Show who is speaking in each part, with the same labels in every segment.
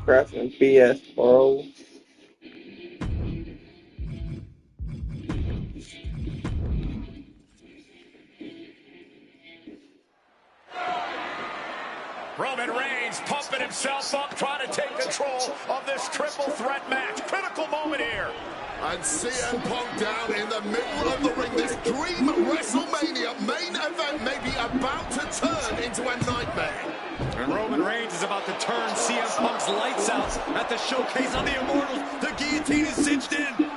Speaker 1: Crap and BS, bro.
Speaker 2: Roman Reigns pumping himself up, trying to take control of this triple threat match. Critical moment here.
Speaker 3: And CM Punk down in the middle of the ring. This dream WrestleMania main event may be about to turn into a nightmare.
Speaker 2: And Roman Reigns is about to turn CM Punk's lights out at the showcase on the Immortals. The guillotine is cinched in.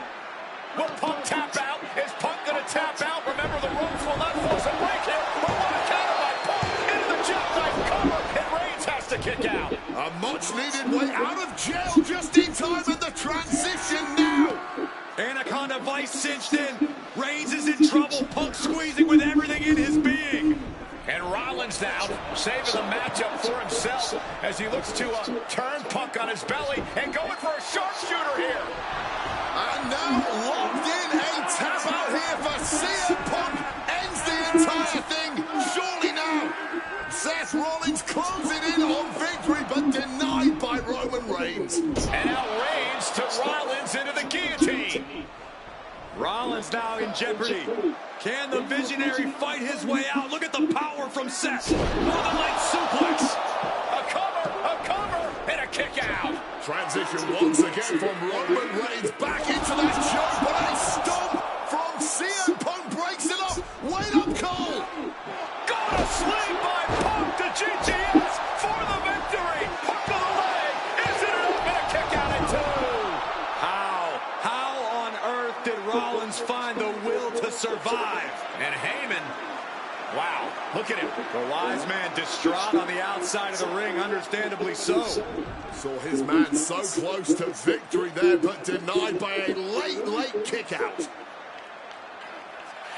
Speaker 2: Will Punk tap out? Is Punk going to tap out? Remember, the ropes will not force a break here. But what a counter by Punk into the jackknife cover. And Reigns has to kick out.
Speaker 3: A much-needed way out of jail just in time, and the transition now.
Speaker 2: Anaconda Vice cinched in. Reigns is in trouble. Punk squeezing with everything in his being. And Rollins now saving the matchup for himself as he looks to turn Punk on his belly and going for a sharpshooter here.
Speaker 3: And now locked in, a tap out here for CM Punk. Ends the entire thing, surely now. Seth Rollins closing in on victory, but denied by Roman Reigns.
Speaker 2: And now Reigns to Rollins into the guillotine. Rollins now in jeopardy. Can the Visionary fight his way out? Look at the power from Seth. Northern Light suplex. A cover, and a kick out.
Speaker 3: Transition once again from Roman Reigns back into that choke, but a stomp from CM Punk breaks it up. Wait up, Cole.
Speaker 2: Got a sling by Punk to GTS for the victory. Hook to the leg. Is it enough? And a kick out at two. How on earth did Rollins find the will to survive? And Heyman, wow, look at him. The wise man distraught on the outside of the ring, understandably so.
Speaker 3: Saw his man so close to victory there, but denied by a late kick out.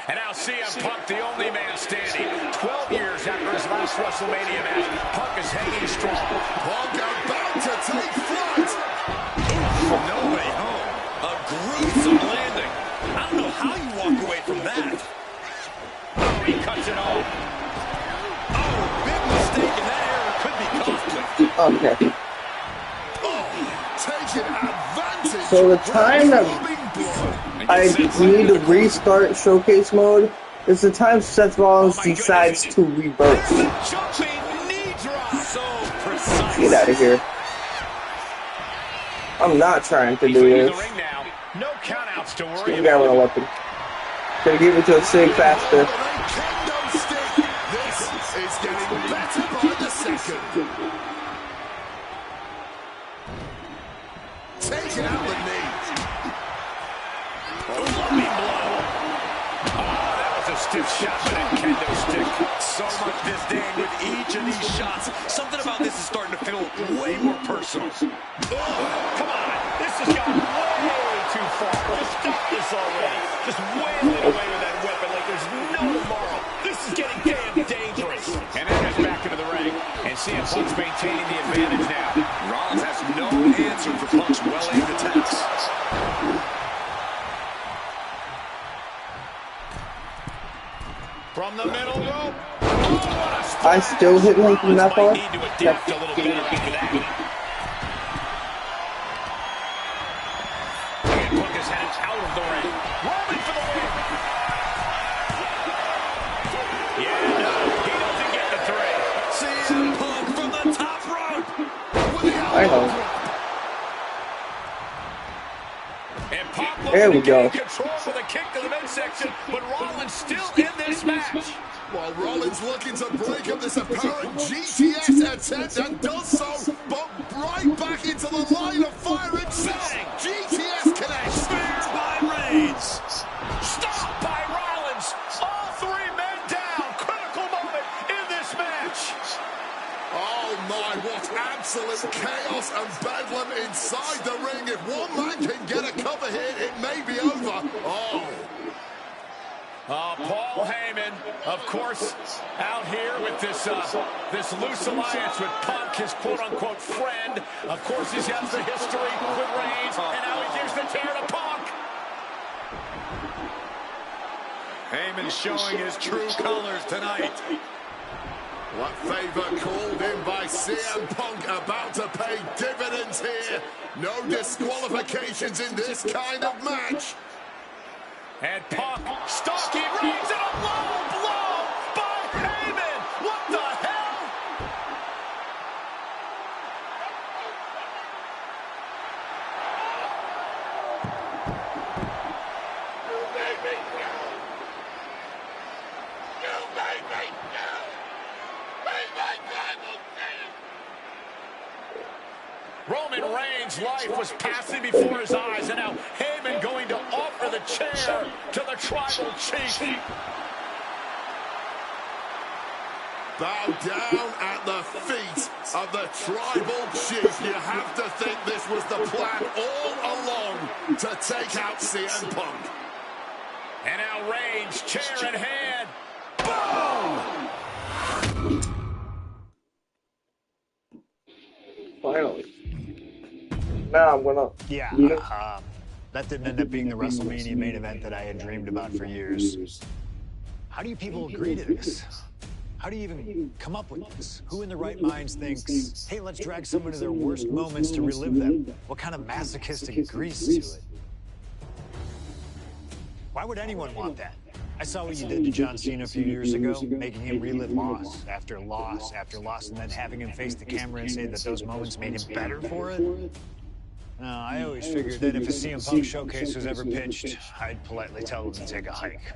Speaker 2: And now CM Punk, the only man standing. 12 years after his last WrestleMania match, Punk is hanging strong.
Speaker 3: Punk about to take flight.
Speaker 2: No way home. A gruesome landing. I don't know how you walk away from that. Oh, he cuts it off. Oh, big mistake in that area could be costly.
Speaker 1: Okay.
Speaker 3: Oh, taking advantage.
Speaker 1: So the time that I need to restart showcase mode is the time Seth Rollins decides to reverse. Get out of here. I'm not trying to do this.
Speaker 2: No countouts to worry
Speaker 1: You got a weapon. Gonna give it to a Sig faster.
Speaker 3: This is getting better by the second. Taking out the knee.
Speaker 2: A loving blow. Oh, that was a stiff shot with that kendo stick. So much disdain with each of these shots. Something about this is starting to feel way more personal. Oh, come on. This has gone way too far. Just stop this already. Just wailing away with that weapon like there's no tomorrow. This is getting damn dangerous. And then it's back into the ring. And CM Punk's maintaining the advantage now. Rollins has no answer for Punk's well-aimed attacks. From the middle rope. Oh,
Speaker 1: I still hit him from that far?
Speaker 2: Need to adapt a little better after that. And Punk is headed out of the ring. Roman for the win. Yeah, no, he doesn't get the three. CM Punk from the top rope.
Speaker 1: I know.
Speaker 2: And Punk
Speaker 1: There we go.
Speaker 2: control with a kick to the midsection, but Rollins still in this match.
Speaker 3: While Rollins looking to break up this apparent GTS attempt and does so, but right back into the line of fire himself. GTS connects.
Speaker 2: Spear by Reigns. Stop by Rollins. All three men down. Critical moment in this match.
Speaker 3: Oh my, what absolute chaos and bedlam inside the ring. If one man can get a cover here, it may be over.
Speaker 2: Paul Heyman, of course, out here with this loose alliance with Punk, his quote-unquote friend. Of course, he's got the history with Reigns, and now he gives the tear to Punk. Heyman showing his true colors tonight.
Speaker 3: What favor called in by CM Punk about to pay dividends here. No disqualifications in this kind of match.
Speaker 2: And Punk stalking Reigns, and a low blow by Heyman. What the hell? You made me go. You made me go. Made my Bible stand. Roman Reigns' life was passing before his eyes, and now Heyman going to offer the chair to the tribal chief.
Speaker 3: Bow down at the feet of the tribal chief. You have to think this was the plan all along to take out CM Punk.
Speaker 2: And now Reigns, chair in hand. Boom!
Speaker 1: Finally. Now I'm gonna.
Speaker 4: Yeah, that didn't end up being the WrestleMania main event that I had dreamed about for years. How do you people agree to this? How do you even come up with this? Who in their right minds thinks, hey, let's drag someone to their worst moments to relive them? What kind of masochistic grease to it? Why would anyone want that? I saw what you did to John Cena a few years ago, making him relive loss after loss after loss, and then having him face the camera and say that those moments made him better for it. No, I always figured that if a CM Punk showcase was ever pitched, I'd politely tell them to take a hike.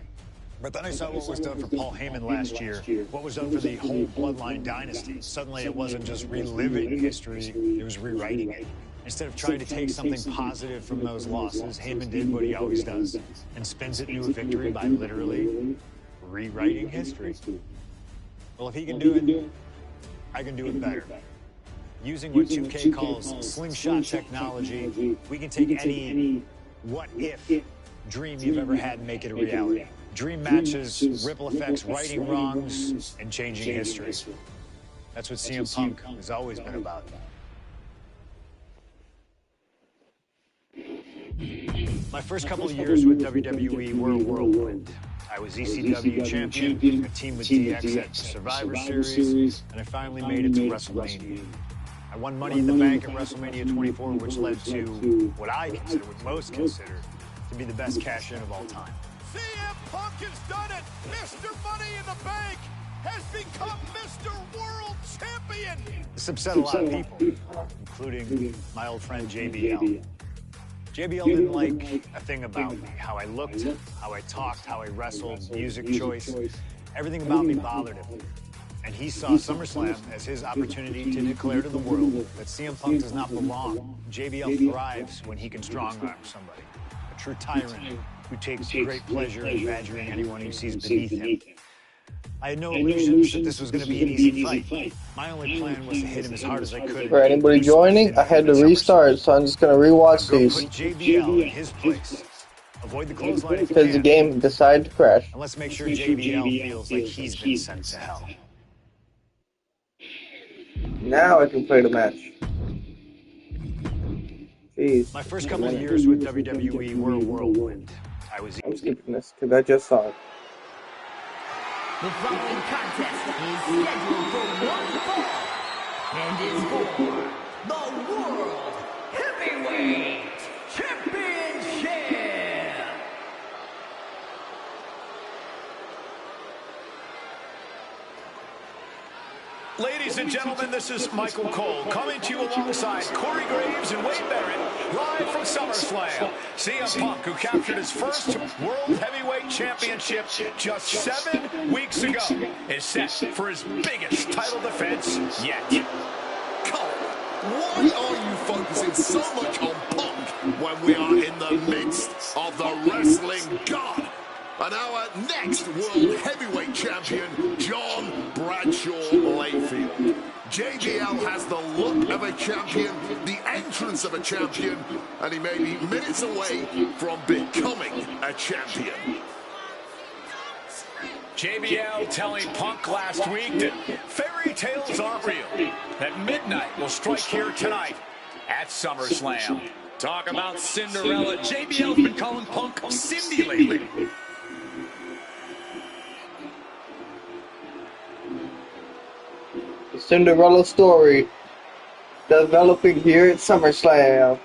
Speaker 4: But then I saw what was done for Paul Heyman last year, what was done for the whole Bloodline dynasty. Suddenly it wasn't just reliving history, it was rewriting it. Instead of trying to take something positive from those losses, Heyman did what he always does, and spins it into a victory by literally rewriting history. Well, if he can do it, I can do it better. Using what 2K calls slingshot technology, we can take any what-if dream you've ever had and make it a reality. Dream matches, ripple effects, righting wrongs, and changing history. That's what CM Punk has always been about. My first couple of years with WWE were a whirlwind. I was ECW champion, a team with DX at Survivor Series, and I finally made it to WrestleMania. I won Money in the Bank at WrestleMania 24, which led to what I consider, what most consider, to be the best cash-in of all time.
Speaker 3: CM Punk has done it! Mr. Money in the Bank has become Mr. World Champion!
Speaker 4: This upset a lot of people, including my old friend JBL. JBL didn't like a thing about me, how I looked, how I talked, how I wrestled, music choice. Everything about me bothered him. And he saw SummerSlam as his opportunity to declare to the world that CM Punk does not belong. JBL thrives when he can strong-arm somebody. A true tyrant who takes great pleasure in badgering anyone who sees beneath him. I had no illusions that this was going to be an easy fight. My only plan was to hit him as hard as I could.
Speaker 1: For anybody joining, I had to restart, so I'm just gonna rewatch these.
Speaker 4: Put JBL in his place. Avoid the clothesline if you
Speaker 1: Because the
Speaker 4: can.
Speaker 1: game decided to crash.
Speaker 4: And let's make sure JBL feels like he's been sent to hell.
Speaker 1: Now I can play the match. Jeez.
Speaker 4: My first couple of years with WWE were a whirlwind.
Speaker 1: I'm skipping this because I just saw it.
Speaker 5: The following contest is scheduled for one fall and is for the World Heavyweight Championship.
Speaker 2: Ladies and gentlemen, this is Michael Cole coming to you alongside Corey Graves and Wade Barrett, live from SummerSlam. CM Punk, who captured his first World Heavyweight Championship just 7 weeks ago, is set for his biggest title defense yet.
Speaker 3: Cole, why are you focusing so much on Punk when we are in the midst of the wrestling god? And our next World Heavyweight Champion, John Bradshaw Layfield. JBL has the look of a champion, the entrance of a champion, and he may be minutes away from becoming a champion.
Speaker 2: JBL telling Punk last week that fairy tales aren't real, that midnight will strike here tonight at SummerSlam. Talk about Cinderella. JBL's been calling Punk Cindy lately.
Speaker 1: Cinderella story developing here at SummerSlam.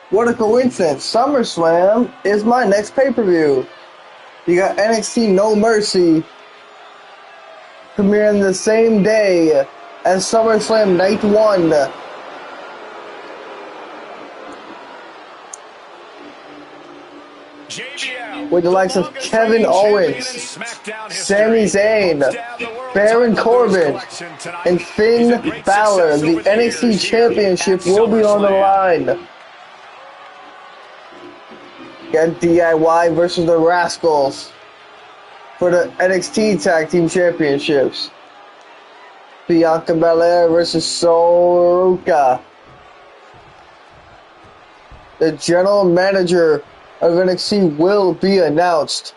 Speaker 1: What a coincidence. SummerSlam is my next pay-per-view. You got NXT No Mercy premiering the same day as SummerSlam Night 1. With the likes of Kevin Owens, Sami Zayn, Baron Corbin, and Finn Balor. The NXT Championship will be on the line. Got DIY versus the Rascals for the NXT Tag Team Championships. Bianca Belair versus Soroka. The general manager of NXT will be announced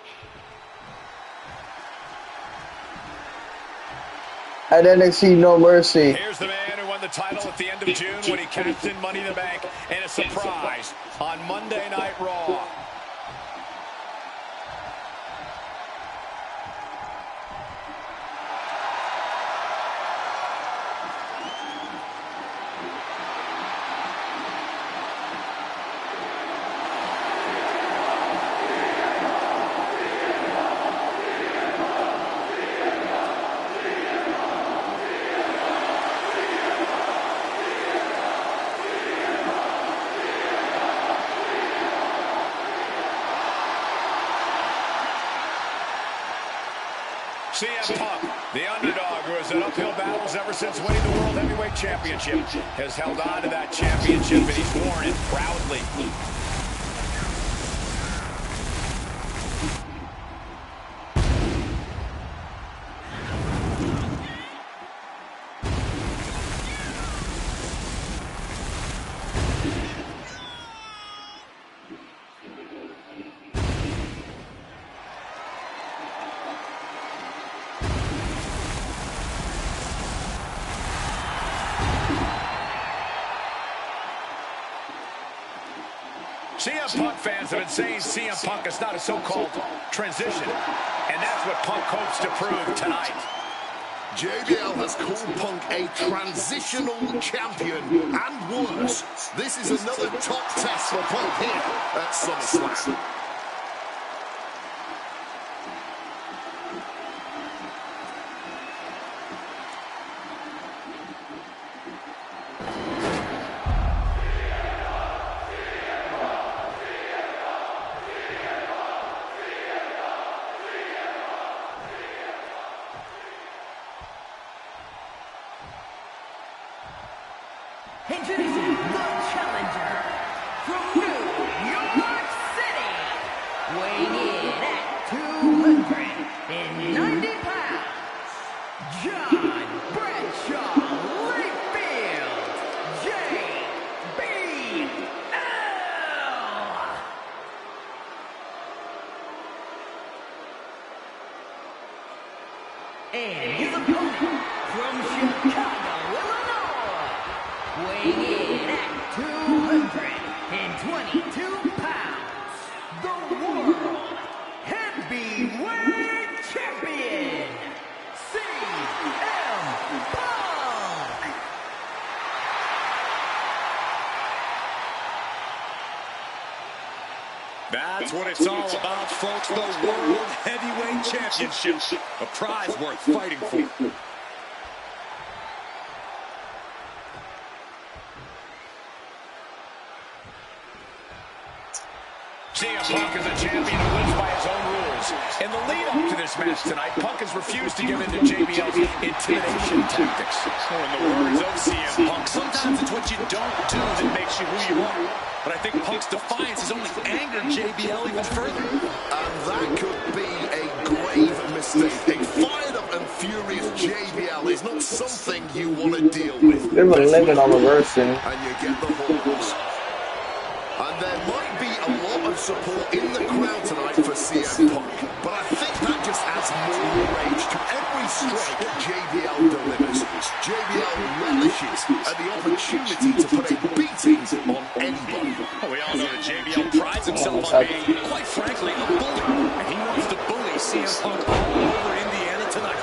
Speaker 1: at NXT No Mercy.
Speaker 2: Here's the man who won the title at the end of June when he cashed in Money in the Bank and a surprise on Monday Night Raw. CM Punk, the underdog who has had uphill battles ever since winning the World Heavyweight Championship, has held on to that championship and he's worn it proudly. CM Punk fans have been saying CM Punk is not a so-called transition, and that's what Punk hopes to prove tonight.
Speaker 3: JBL has called Punk a transitional champion, and worse, this is another top test for Punk here at SummerSlam.
Speaker 5: Introducing the challenger from New York City, weighing in at 290 pounds, John Bradshaw Layfield, JBL. And his opponent from Chicago, Illinois, weighing in at 222 pounds, the World Heavyweight Champion, CM Punk.
Speaker 2: That's what it's all about, folks. The World Heavyweight Championship. A prize worth fighting for. CM Punk is a champion who lives by his own rules. In the lead-up to this match tonight, Punk has refused to give in to JBL's intimidation tactics. So in the words of CM Punk, sometimes it's what you don't do that makes you who you are. But I think Punk's defiance has only angered JBL even further.
Speaker 3: And that could be a grave mistake. A fired up and furious JBL is not something you want to deal with.
Speaker 1: They were living on reversing.
Speaker 3: And you get the horns. And there might be a lot of support in the crowd tonight for CM Punk, but I think that just adds more rage to every strike JBL delivers. JBL relishes at the opportunity to put a beating on anybody.
Speaker 2: Well, we all know that JBL prides himself on being, quite frankly, a bully. And he wants to bully CM Punk all over Indiana tonight.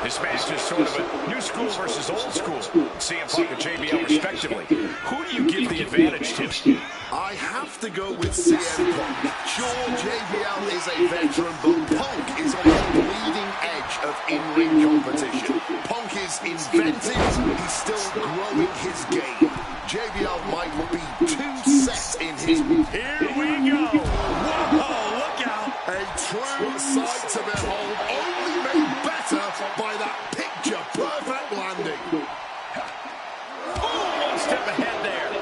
Speaker 2: His This match is sort of a new school versus old school. CM Punk and JBL respectively. Who do you give the advantage to?
Speaker 3: I have to go with CM Punk. Sure, JBL is a veteran, but Punk is on the bleeding edge of in-ring competition. Punk is inventive, he's still growing his game. JBL might be too set in his...
Speaker 2: Here we go! Whoa, look out!
Speaker 3: A true sight to behold, only made better by that picture-perfect landing.
Speaker 2: Oh, one step ahead there.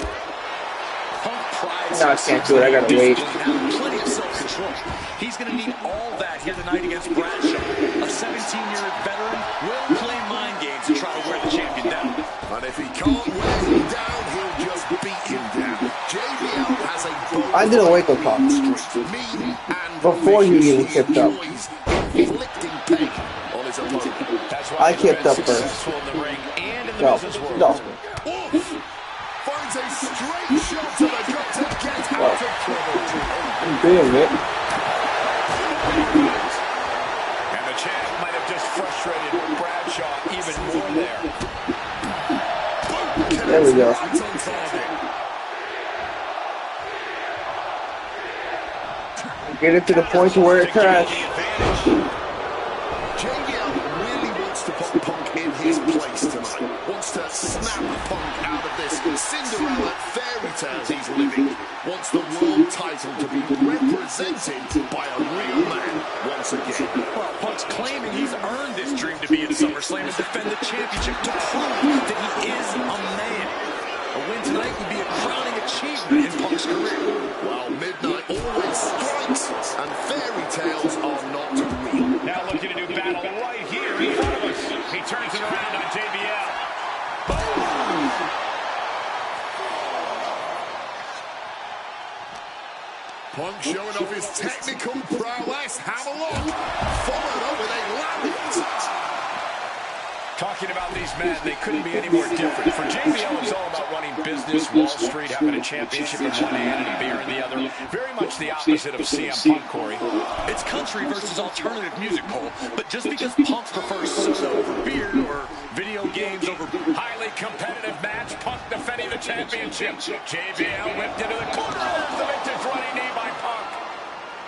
Speaker 2: Punk prides
Speaker 1: No, I can't do it. I gotta wait.
Speaker 2: Plenty of self-control. He's going to need all that here tonight against Bradshaw. A 17-year veteran will play mind games to try to wear the champion down.
Speaker 3: And if he can't wear him down, he'll just beat him down. JBL has a
Speaker 1: I did a wake-up call before he even kicked up.
Speaker 3: Inflicting pain on his opponent.
Speaker 1: I kicked up first. No, no.
Speaker 3: Finds a straight shot to the gut to get out of trouble.
Speaker 1: I'm doing it.
Speaker 2: And the champ might have just frustrated Bradshaw even more there.
Speaker 1: There we go. Get it to the point to where it crashed.
Speaker 3: JBL really wants to put Punk in his place tonight. Wants to snap Punk out of this Cinderella fairy tale he's living. Wants the world title to be represented by a real man once again.
Speaker 2: Well, Punk's claiming he's earned this dream to be at SummerSlam and defend the championship to prove that he is a man. A win tonight would be a crowning achievement in Punk's career.
Speaker 3: Well, midnight always strikes, and fairy tales are not real.
Speaker 2: Now looking to do battle right here in front of us. He turns it around on JBL. Boom!
Speaker 3: Punk showing off his technical prowess. Have a look. Followed up with a lariat.
Speaker 2: Talking about these men, they couldn't be any more different. For JBL, it's all about running business, Wall Street, having a championship in one hand and a beer in the other. Very much the opposite of CM Punk, Corey. It's country versus alternative music, Cole. But just because Punk prefers soda over beer or video games over highly competitive match, Punk defending the championship. JBL whipped into the corner. There's the vintage running knee by Punk.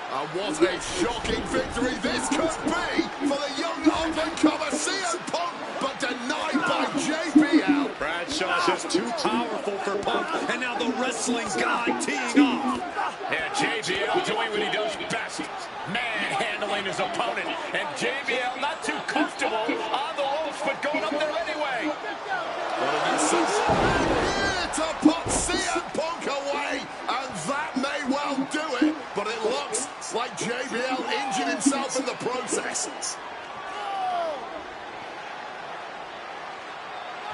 Speaker 3: And what a shocking victory this could be for the young up-and-comer CM Punk, but denied by JBL.
Speaker 2: Bradshaw's just too powerful for Punk, and now the wrestling god teeing off. And JBL doing what he does best, manhandling his opponent. And JBL not too comfortable on the ropes, but going up there anyway.
Speaker 3: Here to put CM Punk away, and that may well do it, but it looks like JBL injured himself in the process.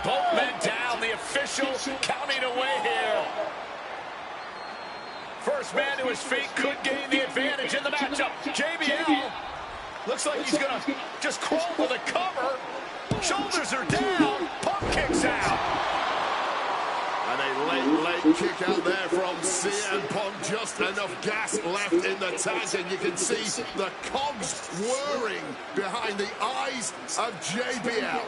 Speaker 2: Both men down, the official counting away here. First man to his feet could gain the advantage in the matchup. JBL looks like he's gonna just crawl for the cover. Shoulders are down, Punk kicks out.
Speaker 3: And a late kick out there from CM Punk. Just enough gas left in the tank, and you can see the cogs whirring behind the eyes of JBL.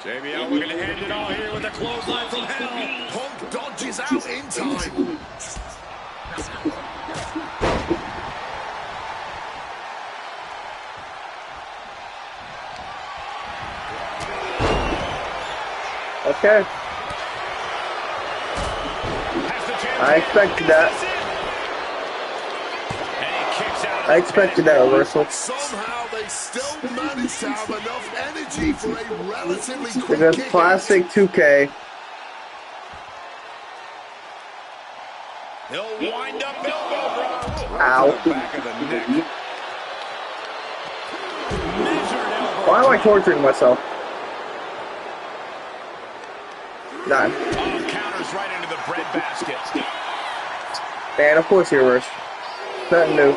Speaker 2: JBL looking to end it all here with a clothesline from hell.
Speaker 3: Punk dodges out in time.
Speaker 1: Okay. I expected that. I expected that reversal.
Speaker 3: Somehow they still managed to have enough energy for a relatively quick
Speaker 1: It's a
Speaker 3: kick.
Speaker 1: classic 2K.
Speaker 2: He'll wind up elbow drop.
Speaker 1: Ow.
Speaker 2: Back of the neck. Measured elbow.
Speaker 1: Why am I torturing myself? Done.
Speaker 2: Oh, counters right into the bread basket.
Speaker 1: And of course he reversed. Nothing new.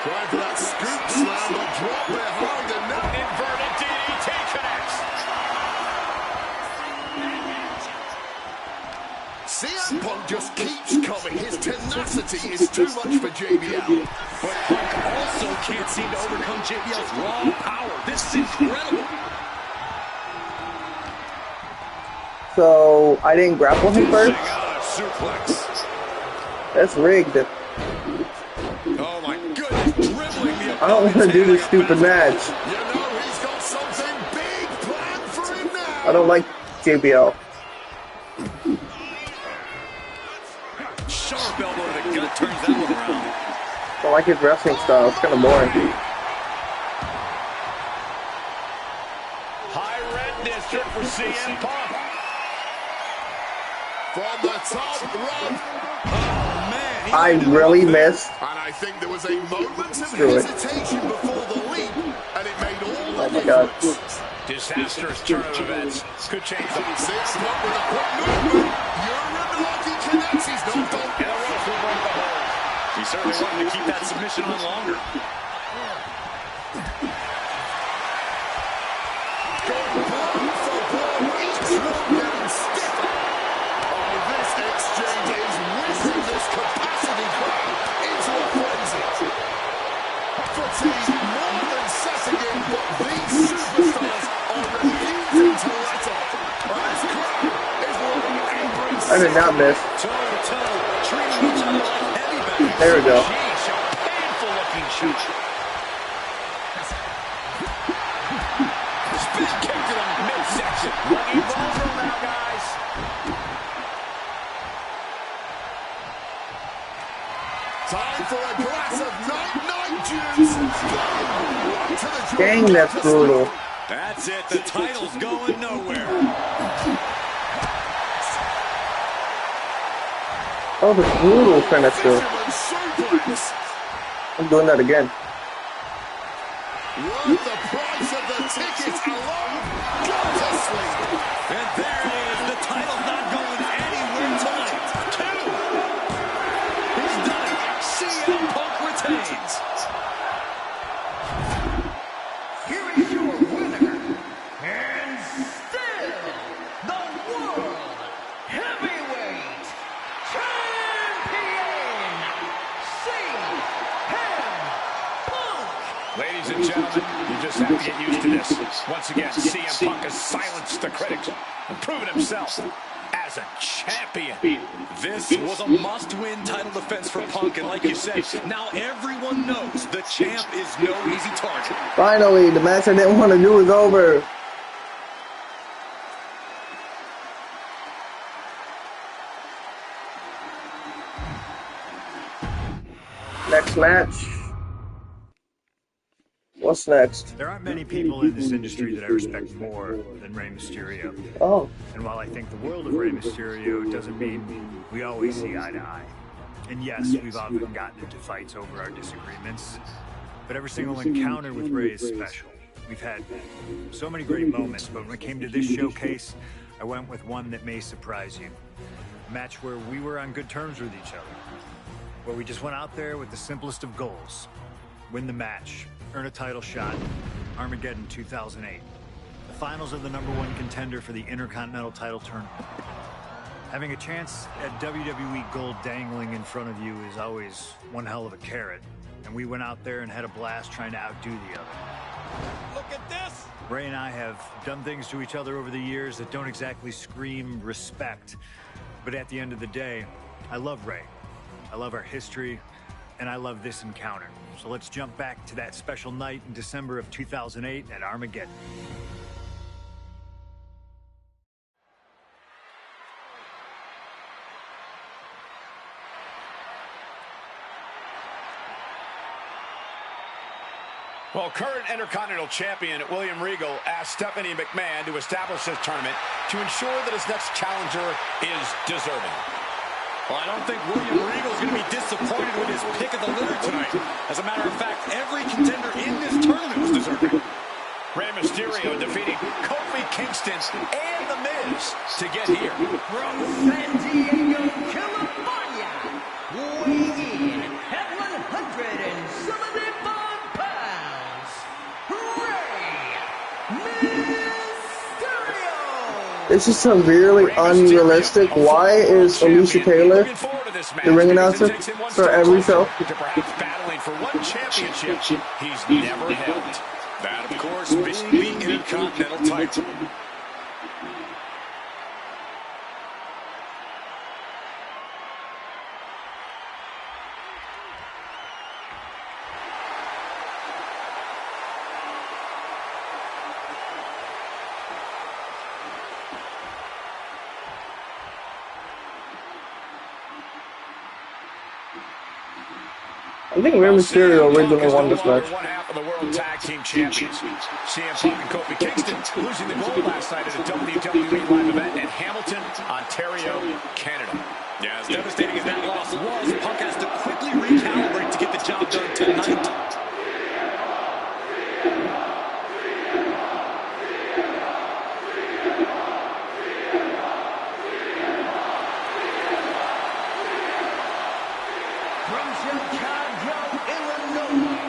Speaker 3: Trying for that scoop slam, but drop behind and now
Speaker 2: Inverted DDT connects.
Speaker 3: CM Punk just keeps coming. His tenacity is too much for JBL.
Speaker 2: But Punk also can't seem to overcome JBL's raw power. This is incredible.
Speaker 1: So I didn't grapple him first?
Speaker 2: Suplex.
Speaker 1: That's rigged.
Speaker 2: Oh my goodness, dribbling the
Speaker 1: I don't want to do this stupid match.
Speaker 3: You know he's got something big planned for him now.
Speaker 1: I don't like JBL.
Speaker 2: Sharp elbow to the gut turns that one around.
Speaker 1: I don't like his wrestling style. It's kind of boring.
Speaker 2: High red district for CM Punk.
Speaker 3: From the top rope.
Speaker 2: Oh man.
Speaker 1: I really missed.
Speaker 3: And I think there was a moment of
Speaker 1: Screw it.
Speaker 3: hesitation before the leap, and it made all
Speaker 1: Oh
Speaker 3: the
Speaker 1: my god.
Speaker 3: difference.
Speaker 2: Disastrous turn of events. Could change the
Speaker 3: CM Punk with a quick movement. Uranagi connects. He's knocked on.
Speaker 2: And the ropes will break the hold. He certainly wanted to keep that submission on longer.
Speaker 3: Going blow for blow. Each one getting stiffer. Oh, this exchange is whizzing this capacity crowd into a frenzy. Fatigue more than setting in, but these superstars are refusing to let up. This crowd is looking angry.
Speaker 1: I did not miss.
Speaker 2: Toe to toe, treating each other like heavy bags.
Speaker 1: There we go.
Speaker 2: Sheesh, a painful looking shot. Spin kick to the midsection. Looking vulnerable now, guys.
Speaker 3: Time for a glass of night-night juice. Right to the draw.
Speaker 1: Dang, that's brutal.
Speaker 2: That's it. The title's going nowhere.
Speaker 1: Oh, the brutal finisher.
Speaker 3: Fisherman suplex.
Speaker 1: I'm doing that again.
Speaker 3: Worth the price of the ticket alone. Got to sleep.
Speaker 2: And there it is. The title's not going anywhere tonight. 2. He's done it. CM Punk retains.
Speaker 5: Here is your winner, and still the World Heavyweight Champion, CM Punk.
Speaker 2: Ladies and gentlemen, you just have to get used to this. Once again, CM Punk has silenced the critics and proven himself as a champion. This was a must-win title defense for Punk, and like you said, now everyone knows the champ is no easy target.
Speaker 1: Finally, the match I didn't want to do is over. Next match. What's next?
Speaker 4: There aren't many people in this industry that I respect more than Rey Mysterio.
Speaker 1: Oh,
Speaker 4: And while I think the world of Rey Mysterio doesn't mean we always see eye to eye. And yes, we've often gotten into fights over our disagreements, but every single encounter with Rey is special. We've had so many great moments, but when it came to this showcase, I went with one that may surprise you. A match where we were on good terms with each other, where we just went out there with the simplest of goals. Win the match, earn a title shot, Armageddon 2008. The finals of the #1 contender for the Intercontinental title tournament. Having a chance at WWE gold dangling in front of you is always one hell of a carrot, and we went out there and had a blast trying to outdo the other.
Speaker 2: Look at this!
Speaker 4: Rey and I have done things to each other over the years that don't exactly scream respect, but at the end of the day, I love Rey. I love our history, and I love this encounter. So let's jump back to that special night in December of 2008 at Armageddon.
Speaker 2: Well, current Intercontinental Champion William Regal asked Stephanie McMahon to establish this tournament to ensure that his next challenger is deserving. Well, I don't think William Regal is going to be disappointed with his pick of the litter tonight. As a matter of fact, every contender in this tournament was deserving. Rey Mysterio defeating Kofi Kingston and The Miz to get here.
Speaker 5: From San Diego, California, weighing in at 175 pounds, Rey Mysterio.
Speaker 1: This is severely unrealistic. Why is Alicia Taylor the ring announcer for every show?
Speaker 2: To perhaps battling for one championship he's never held. That, of course, being the Intercontinental title.
Speaker 1: I think Rey Mysterio originally won this match.
Speaker 2: One half of the World Tag Team Champions. CM Punk and Kofi Kingston losing the gold last night at a WWE live event in Hamilton, Ontario, Canada. Yeah, as devastating as that loss was, Punk has to quickly recalibrate to get the job done tonight.
Speaker 5: From Chicago, Illinois,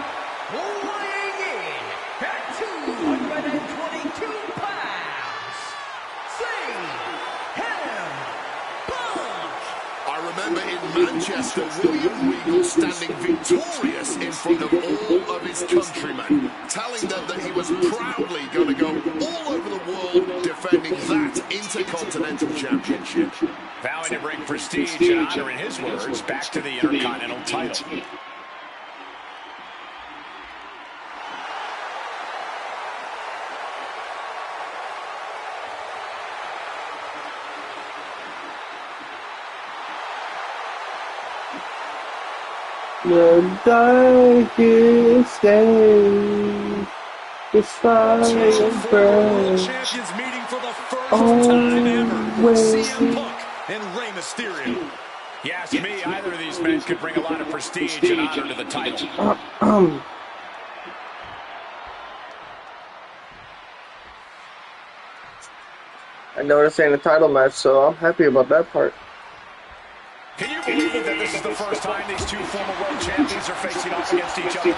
Speaker 5: weighing in at 222 pounds, CM Punk.
Speaker 3: I remember in Manchester, William Regal standing victorious in front of all of his countrymen, telling them that he was proudly going to go all over the world defending that Intercontinental Championship.
Speaker 2: Vowing to bring prestige and honor, in his words, back to the Intercontinental title.
Speaker 1: The darkest day is fire
Speaker 2: World
Speaker 1: burn.
Speaker 2: Champions meeting for the first time ever. CM Punk and Rey Mysterio. You ask me, either of these men could bring a lot of prestige and honor to the title.
Speaker 1: I know this ain't a title match, so I'm happy about that part.
Speaker 2: Can you believe that this is the first time these two former world champions are facing off against each other?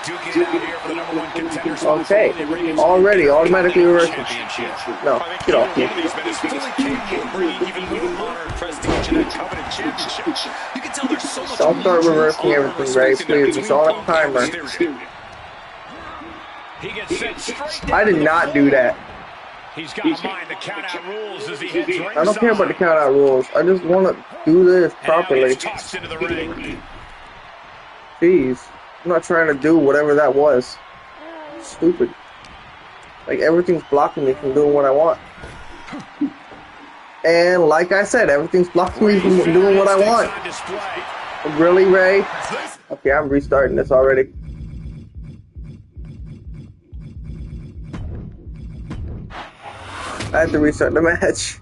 Speaker 2: Duking it out here for the #1 contender spot.
Speaker 1: Okay, already automatically reversing. No, get off me.
Speaker 2: These men is fully capable of bringing even more honor and prestige to that coveted championship. You can tell there's so much.
Speaker 1: Don't start reversing everything, Ray, please. It's on a timer.
Speaker 2: He gets set straight.
Speaker 1: I did not do that.
Speaker 2: He's got in mind the count-out rules as he heads ringside.
Speaker 1: I don't care about the count-out rules. I just want to do this properly.
Speaker 2: Tossed into the ring.
Speaker 1: Jeez, I'm not trying to do whatever that was. Stupid. Like, everything's blocking me from doing what I want. And like I said, everything's blocking me from doing what I want. Really, Ray? Okay, I'm restarting this already. I had to restart the match.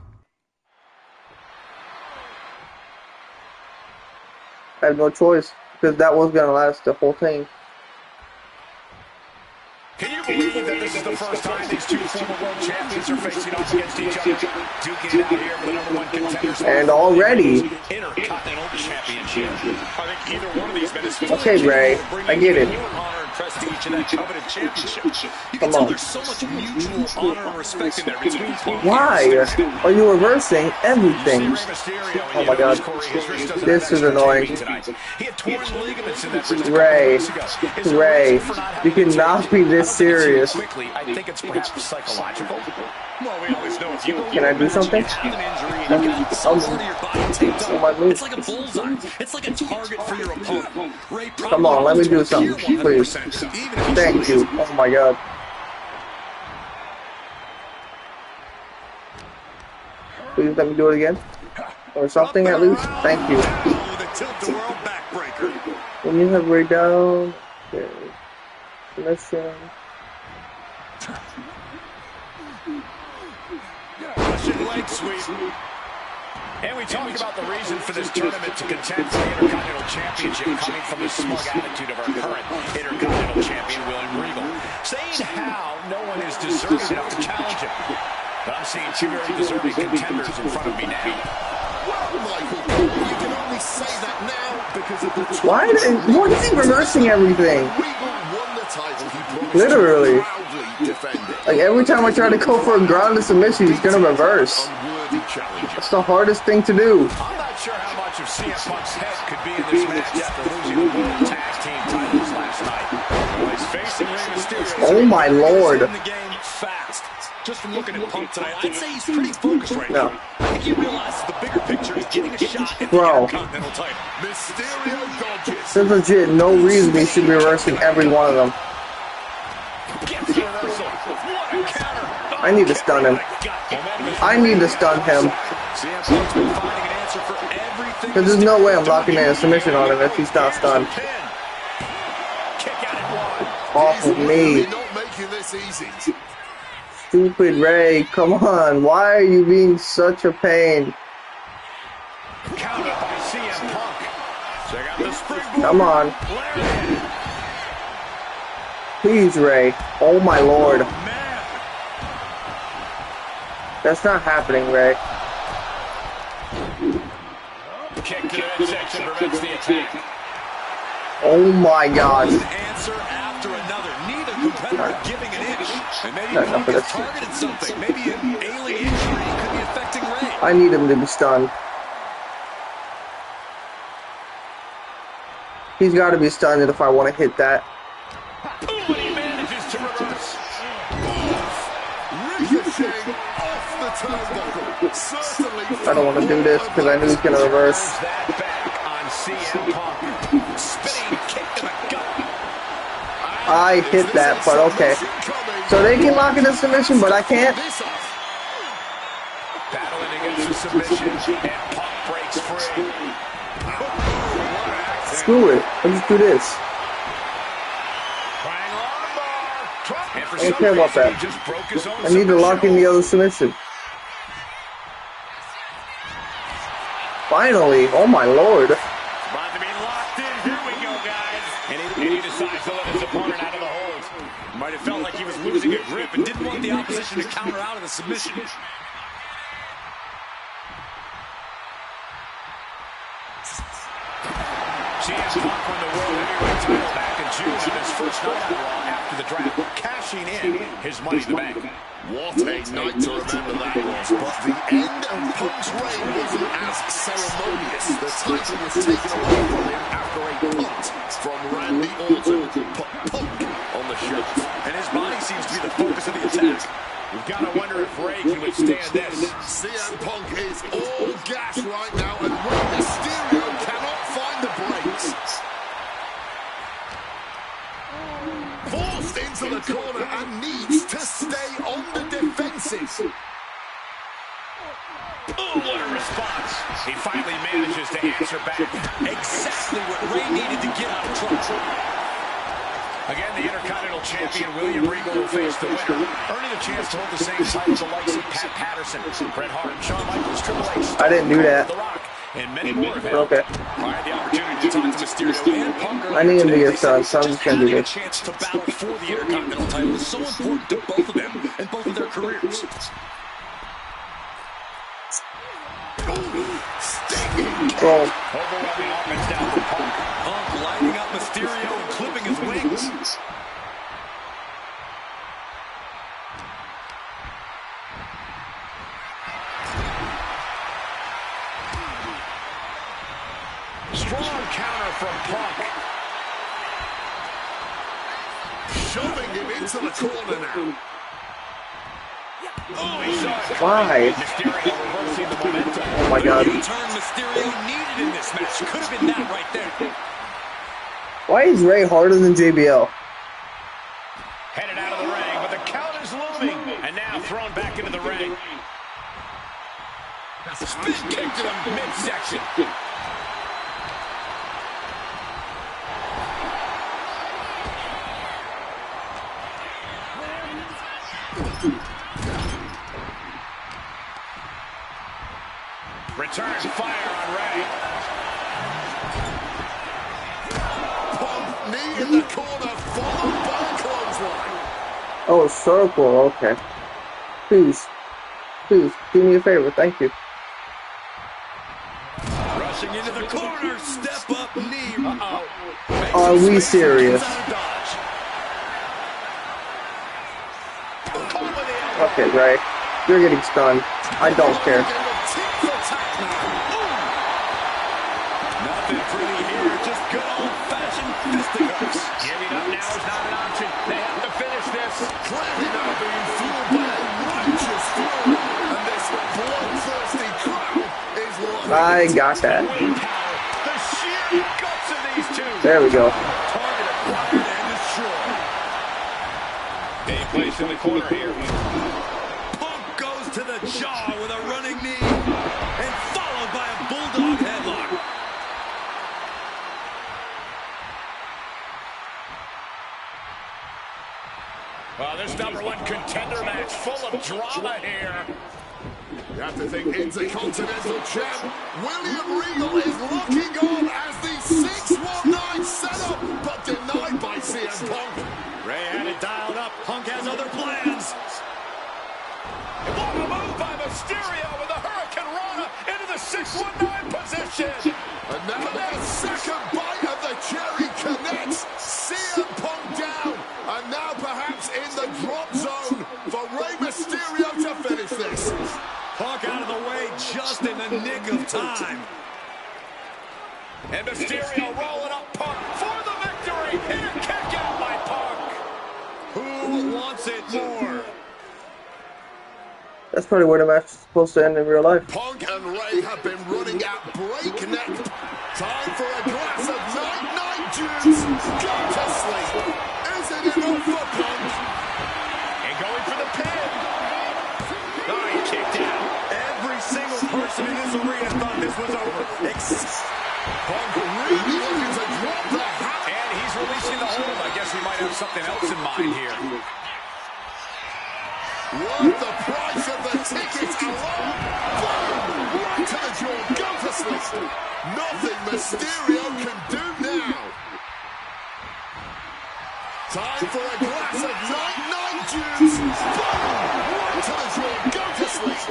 Speaker 1: I had no choice, because that was going to last the whole thing.
Speaker 2: Can you believe that this is the first time these two former world champions are facing off against each other? Duking it out here for the #1 contender spot.
Speaker 1: And already.
Speaker 2: Intercontinental Championship. I think either one of these men is
Speaker 1: okay, Ray, I get it.
Speaker 2: Prestige in that coveted championship. You can
Speaker 1: Come
Speaker 2: tell
Speaker 1: on.
Speaker 2: there's so much mutual honor and respect in there between Punk.
Speaker 1: Why are you reversing everything? Oh my god. This is annoying. Ray, you cannot be this serious.
Speaker 2: I think it's perhaps psychological. Well, we always know if you
Speaker 1: Can I do something?
Speaker 2: it's like a bullseye. It's like a target for your opponent. Ray,
Speaker 1: come on, let me do something, please. Thank you. Oh my god. Please let me do it again. Or something at least. Thank you. When you have Ray down. Okay. Listen.
Speaker 2: Leg sweep. And we talk about the reason for this tournament to contend for the Intercontinental Championship coming from the smug attitude of our current Intercontinental Champion, William Regal, saying how no one is deserving enough to challenge him. But I'm seeing two very deserving contenders in front of me now.
Speaker 3: Well, Michael, you can only say that now because of the
Speaker 1: why is he reversing everything?
Speaker 3: Regal won the title he promised
Speaker 1: Literally.
Speaker 3: proudly defending.
Speaker 1: Like every time I try to go for a grounded submission, he's gonna reverse.
Speaker 3: Unworthy challenger.
Speaker 1: That's the hardest thing to do.
Speaker 2: I'm not sure how much of CM Punk's head could be in this match after losing the World Tag Team titles last night. Well, he's facing Rey Mysterio.
Speaker 1: Oh my lord.
Speaker 2: In the game fast. Just from looking at Punk tonight, I'd say he's pretty focused right
Speaker 1: No.
Speaker 2: now. I think he realizes the bigger picture is getting a shot at the
Speaker 1: Bro.
Speaker 2: Intercontinental title.
Speaker 3: Mysterio dodges.
Speaker 1: There's legit no reason he should be reversing every one of them.
Speaker 2: Gets the reversal. What a counter.
Speaker 1: I need to stun him. I need to stun him.
Speaker 2: CM Punk's been finding an answer for everything.
Speaker 1: Because there's no way I'm locking in a submission on him if he's not stunned.
Speaker 2: Kick out at one.
Speaker 1: Off of me.
Speaker 3: Really not making this easy.
Speaker 1: Stupid Ray, come on. Why are you being such a pain?
Speaker 2: Counted by CM Punk. Check out the springboard.
Speaker 1: Come on.
Speaker 2: Lariat.
Speaker 1: Please, Ray. Oh my lord.
Speaker 2: Man.
Speaker 1: That's not happening, Ray.
Speaker 2: Kick to the midsection prevents the attack.
Speaker 1: Oh my god.
Speaker 2: One answer after another. Neither competitor giving an inch. And maybe
Speaker 1: Not enough
Speaker 2: Punk
Speaker 1: of
Speaker 2: has
Speaker 1: this.
Speaker 2: targeted something. Maybe an alien injury could be affecting Ray.
Speaker 1: I need him to be stunned. He's got to be stunned if I want to hit that.
Speaker 2: Ooh, and he manages to reverse.
Speaker 3: Ricocheting off the turnbuckle. Certainly.
Speaker 1: I don't want to do this because I knew he's going to reverse.
Speaker 2: That back on CM Punk. Spinning kick to the gut.
Speaker 1: I hit that, but okay. So they can lock in the submission, but I can't?
Speaker 2: Battling against the submission, and Punk breaks free.
Speaker 1: Screw it. Let's just do this.
Speaker 2: I
Speaker 1: don't care about that. I need to lock in the other submission. Finally. Oh my lord.
Speaker 2: About to be locked in. Here we go, guys. And he decides to let his opponent out of the hold. Might have felt like he was losing a grip and didn't want the opposition to counter out of the submission. CM Punk won the World Heavyweight title back in June on his first night on Raw after the draft, cashing in his Money in the Bank.
Speaker 3: What a night to remember that was, but the end of Punk's reign wasn't as ceremonious. The title was taken away from him after a punt from Randy Orton put Punk on the shelf.
Speaker 2: And his body seems to be the focus of the attack. We've got to wonder if Ray can withstand this.
Speaker 3: CM Punk is all gas right now, and Rey Mysterio cannot find the brakes. Forced into the corner and needs to stay on the defensive.
Speaker 2: Oh, what a response. He finally manages to answer back. Exactly what Ray needed to get out of trouble. Again, the Intercontinental Champion, William Regal, will face the winner, earning a chance to hold the same title the likes of Pat Patterson, Bret Hart, Shawn Michaels, Triple H,
Speaker 1: I didn't do that.
Speaker 2: The Rock, and many more have had.
Speaker 1: Okay.
Speaker 2: I had the opportunity to talk to Mysterio and Punk earlier
Speaker 1: I need him to
Speaker 2: today.
Speaker 1: get
Speaker 2: They said
Speaker 1: stunned, so I'm just going to do
Speaker 2: having a
Speaker 1: this.
Speaker 2: chance to battle for the Intercontinental title is so important to both of them and both of their careers.
Speaker 1: Bro,
Speaker 2: Overwhelming offense down from Punk. Punk lighting up Mysterio and clipping his wings. Strong counter from Punk.
Speaker 3: Shoving him into the corner now.
Speaker 2: Oh, he saw it.
Speaker 1: why?
Speaker 2: Mysterio reversing the momentum.
Speaker 1: Oh my god.
Speaker 2: The turn Mysterio needed in this match. Could have been that right there.
Speaker 1: Why is Ray harder than JBL?
Speaker 2: Headed out of the ring, but the count is looming. And now thrown back into the ring. Spin kick to the midsection. Return fire on Ray.
Speaker 3: Punk knee in the corner, followed by a clothesline.
Speaker 1: Oh, circle. Okay. Please. Please, do me a favor. Thank you.
Speaker 2: Rushing into the corner, step up knee. Uh-oh.
Speaker 1: Are we serious? Okay, Ray. You're getting stunned. I don't care.
Speaker 2: Nothing pretty here, just good old-fashioned fisticuffs. Giving up now is not an option. They have to finish this.
Speaker 3: Clearly now being fueled by a righteous fury, and this bloodthirsty crowd is loving
Speaker 1: I
Speaker 3: it.
Speaker 1: got that.
Speaker 2: The sheer guts of these two.
Speaker 1: There we go.
Speaker 3: Target acquired and destroyed.
Speaker 2: Being placed in the corner here. Punk goes to the jaw with a running knee, and followed by a bulldog headlock. This #1 contender match full of drama here.
Speaker 3: You have to think Intercontinental Champ William Regal is looking on as the 619 setup, but denied by CM Punk.
Speaker 2: Ray had it dialed up. Punk has other plans. What a move by Mysterio with a Hurricane Rana into the 619 position.
Speaker 3: And now their second bite of the cherry connects. CM Punk down. And now perhaps in the drop zone for Rey Mysterio to finish this.
Speaker 2: Punk out of the way just in the nick of time. And Mysterio rolling up Punk for the victory. Here, kick out by Punk. Who wants it more?
Speaker 1: That's probably where the match is supposed to end in real life.
Speaker 3: Punk and Rey have been running at breakneck. Time for a glass of night-night juice. Go to sleep. Is it enough for Punk?
Speaker 2: And going for the pin. Oh, he kicked out. Every single person in this arena thought this was over.
Speaker 3: Punk really looking to drop the hat.
Speaker 2: And he's releasing the hold. I guess he might have something else in mind here.
Speaker 3: Worth the price of the ticket alone. Boom! Right to the jaw. Go to sleep. Nothing Mysterio can do now. Time for a glass of night-night juice. Boom! Right to the jaw. Go to sleep.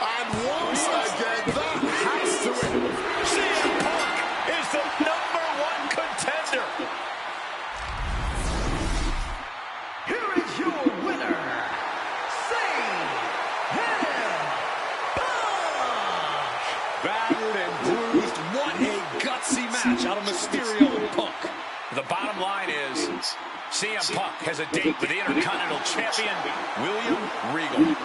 Speaker 3: And once again, that has to end.
Speaker 2: CM Punk is the #1 contender.
Speaker 5: Here is your winner,
Speaker 2: Battered and bruised. What a gutsy match out of Mysterio and Punk. The bottom line is CM Punk has a date with the Intercontinental Champion, William Regal.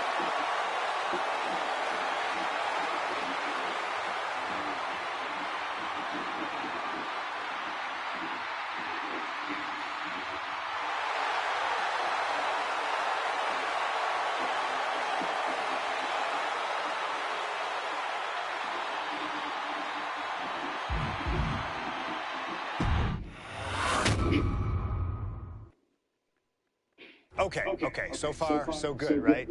Speaker 4: Okay, so far, so good, right?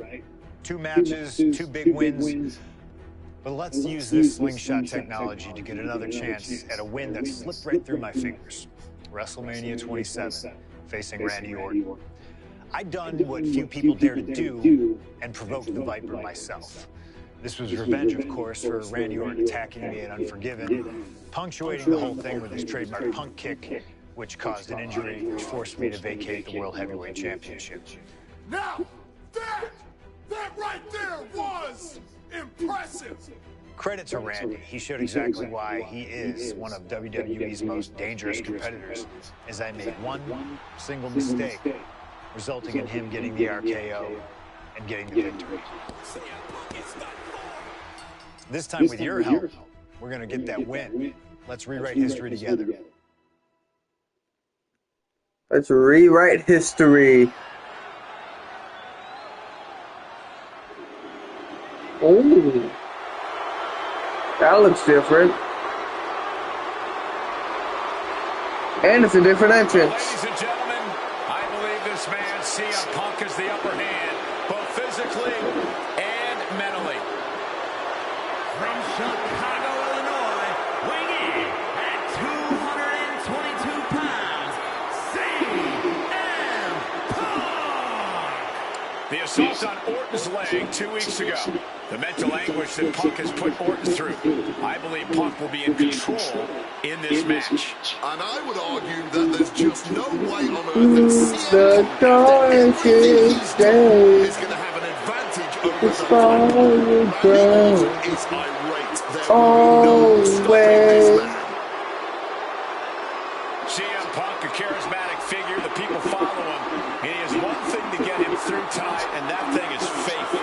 Speaker 4: 2 matches, 2 big wins. But let's use this slingshot technology to get another chance at a win that slipped right through my fingers. WrestleMania 27, facing Randy Orton. I'd done what few people dare to do and provoked the Viper myself. This was revenge, of course, for Randy Orton attacking me at Unforgiven, punctuating the whole thing with his trademark punk kick, which caused an injury, which forced me to vacate the World Heavyweight Championship.
Speaker 3: Now, that right there was impressive.
Speaker 4: Credit to Randy. He showed exactly why he is one of WWE's most dangerous competitors, as I made one single mistake, resulting in him getting the RKO and getting the victory. This time with your help, we're going to get that win. Let's rewrite history together.
Speaker 1: Let's rewrite history. Oh, that looks different. And it's a different entrance.
Speaker 2: Ladies and gentlemen, I believe this man, CM Punk, has the upper hand, both physically and mentally.
Speaker 5: from Chicago, Illinois, weighing in at 222 pounds, CM Punk.
Speaker 2: The assault on Orton's leg 2 weeks ago. The mental anguish that Punk has put Orton through. I believe Punk will be in control in this match.
Speaker 3: And I would argue that there's just no way on earth that CM
Speaker 1: The
Speaker 3: Punk, after everything he's
Speaker 1: darkest
Speaker 3: done,
Speaker 1: day
Speaker 3: is going to have an advantage over
Speaker 1: is
Speaker 3: the
Speaker 1: far
Speaker 3: Randy Orton
Speaker 1: away.
Speaker 3: is irate. There will be no stopping this
Speaker 1: Always.
Speaker 3: man.
Speaker 2: CM Punk, a charismatic figure. The people follow him. And he has one thing to get him through tonight, and that thing is faith.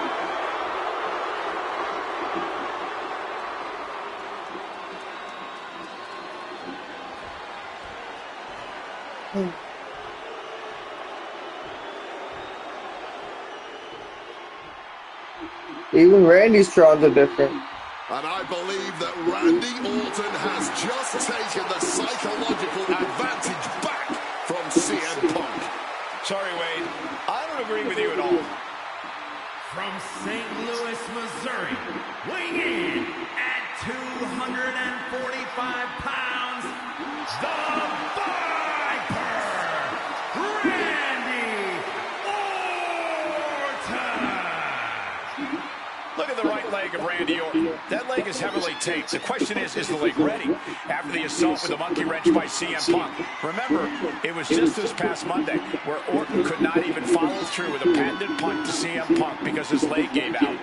Speaker 1: Even Randy's crowds are different.
Speaker 3: And I believe that Randy Orton has just taken the psychological advantage back from CM Punk.
Speaker 2: Sorry, Wade. I don't agree with you at all.
Speaker 5: From St. Louis, Missouri, weighing in at 245 pounds, the Viper, Randy Orton.
Speaker 2: Look at the right leg of Randy Orton. That leg is heavily taped. The question is the leg ready after the assault with the monkey wrench by CM Punk? Remember, it was just this past Monday where Orton could not even follow through with a patented punt to CM Punk because his leg gave out.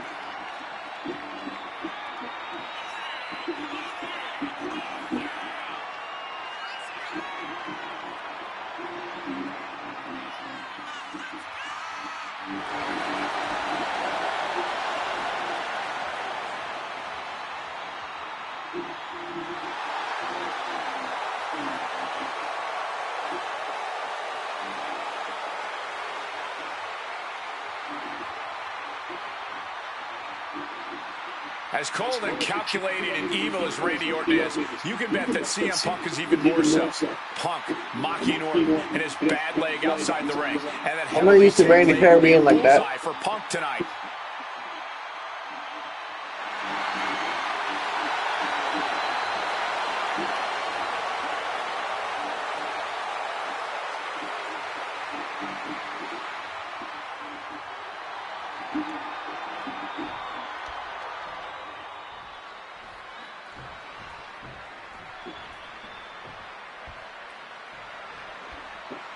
Speaker 2: As cold and calculated and evil as Randy Orton is, you can bet that CM Punk is even more so. Punk mocking Orton and his bad leg outside the ring. And that
Speaker 1: I'm not used to Randy Perry being like that.
Speaker 2: For Punk tonight.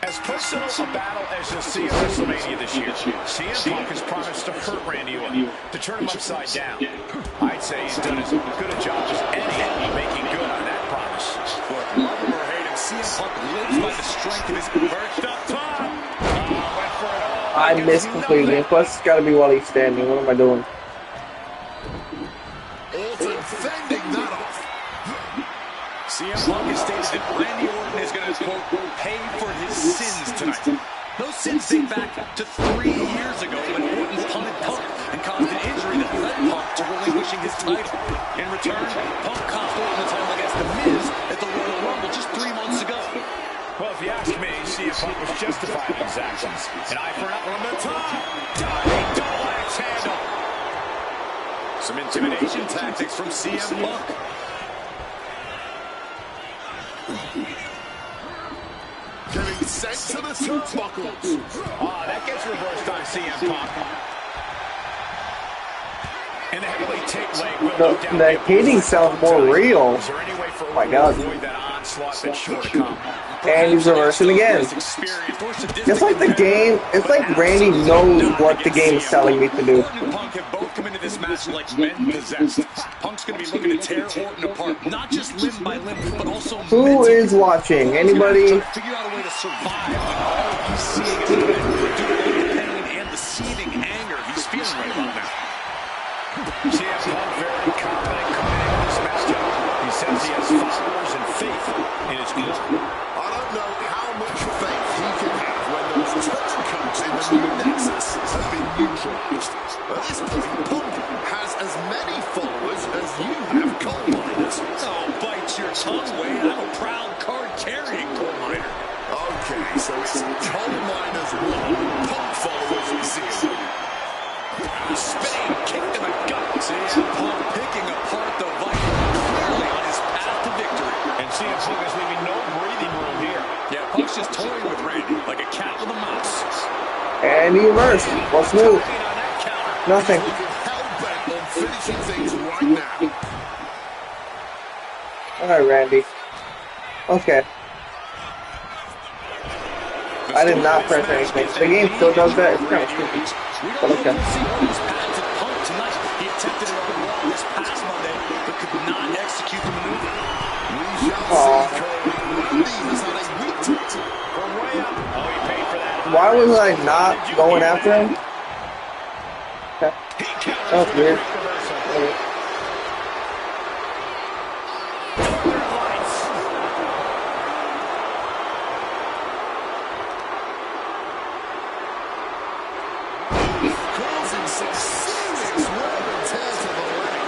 Speaker 2: As personal a battle as you'll see at WrestleMania this year, CM Punk has promised to hurt Randy Orton, to turn him upside down. I'd say he's done as good a job as any making good on that promise.
Speaker 6: Look, love him or hate him, CM Punk lives by the strength of his perched up top.
Speaker 2: Went for it all.
Speaker 1: I missed completely. Plus, it's got to be while he's standing. What am I doing?
Speaker 3: Orton fending that off.
Speaker 6: CM Punk has stated that Randy Orton is going to, quote, pay for his sins tonight. Those sins date back to 3 years ago when Orton punted Punk and caused an injury that led Punk to relinquishing his title. In return, Punk cost Orton the title against The Miz at the Royal Rumble just 3 months ago.
Speaker 2: Well, if you ask me, CM Punk was justified in his actions. An eye for an eye from the top. Diving double axe handle.
Speaker 6: Some intimidation tactics from CM Punk.
Speaker 3: Getting sent to the turnbuckles.
Speaker 2: Oh, that gets reversed on CM Punk. And the heavily taped leg will no doubt
Speaker 1: the hitting sounds more real.
Speaker 2: Is there any way for
Speaker 1: My God.
Speaker 2: avoid that onslaught that's sure to come?
Speaker 1: And he's reversing again. Just like the game, it's like Randy knows what the game is telling me to do.
Speaker 6: Orton and Punk have both come into this match like men possessed. Punk's going to be looking to tear Orton apart, not just limb by limb, but also
Speaker 1: Who
Speaker 6: mentally.
Speaker 1: is watching? Anybody?
Speaker 6: Figure out a way to survive when all he's seeing is due to the pain and the seething anger he's feeling right about now.
Speaker 2: CM Punk very confident coming into this matchup. He says he has followers and faith in his group.
Speaker 3: I don't know how much faith he can have when those turncoats in the new Nexus have been neutralized. At this point, Punk has as many followers as you have coal miners.
Speaker 6: Oh, bite your tongue, Wade. I'm a proud card-carrying coal miner.
Speaker 3: Okay, so it's coal miners 1, Punk followers 0.
Speaker 6: Spinning kick to the gut. CM Punk picking apart the Viper, clearly on his path to victory.
Speaker 2: And CM Punk is leaving no breathing room here.
Speaker 6: Yeah, Punk's just toying with Randy like a cat with a mouse.
Speaker 1: And he reversed. What's new? Nothing.
Speaker 3: Looking hell-bent on watching things right now.
Speaker 1: Alright, Randy. Okay. I did not press anything. The game still does that. It's kind of stupid. But okay.
Speaker 6: He attempted it on Raw this past Monday, but could not execute the maneuver.
Speaker 3: We shall see, Cole. Randy has had a week to it.
Speaker 2: From way up. Oh, he paid for that.
Speaker 1: Why was I not going after him? Okay. That was weird.
Speaker 3: Causing some serious wear and tear to the leg.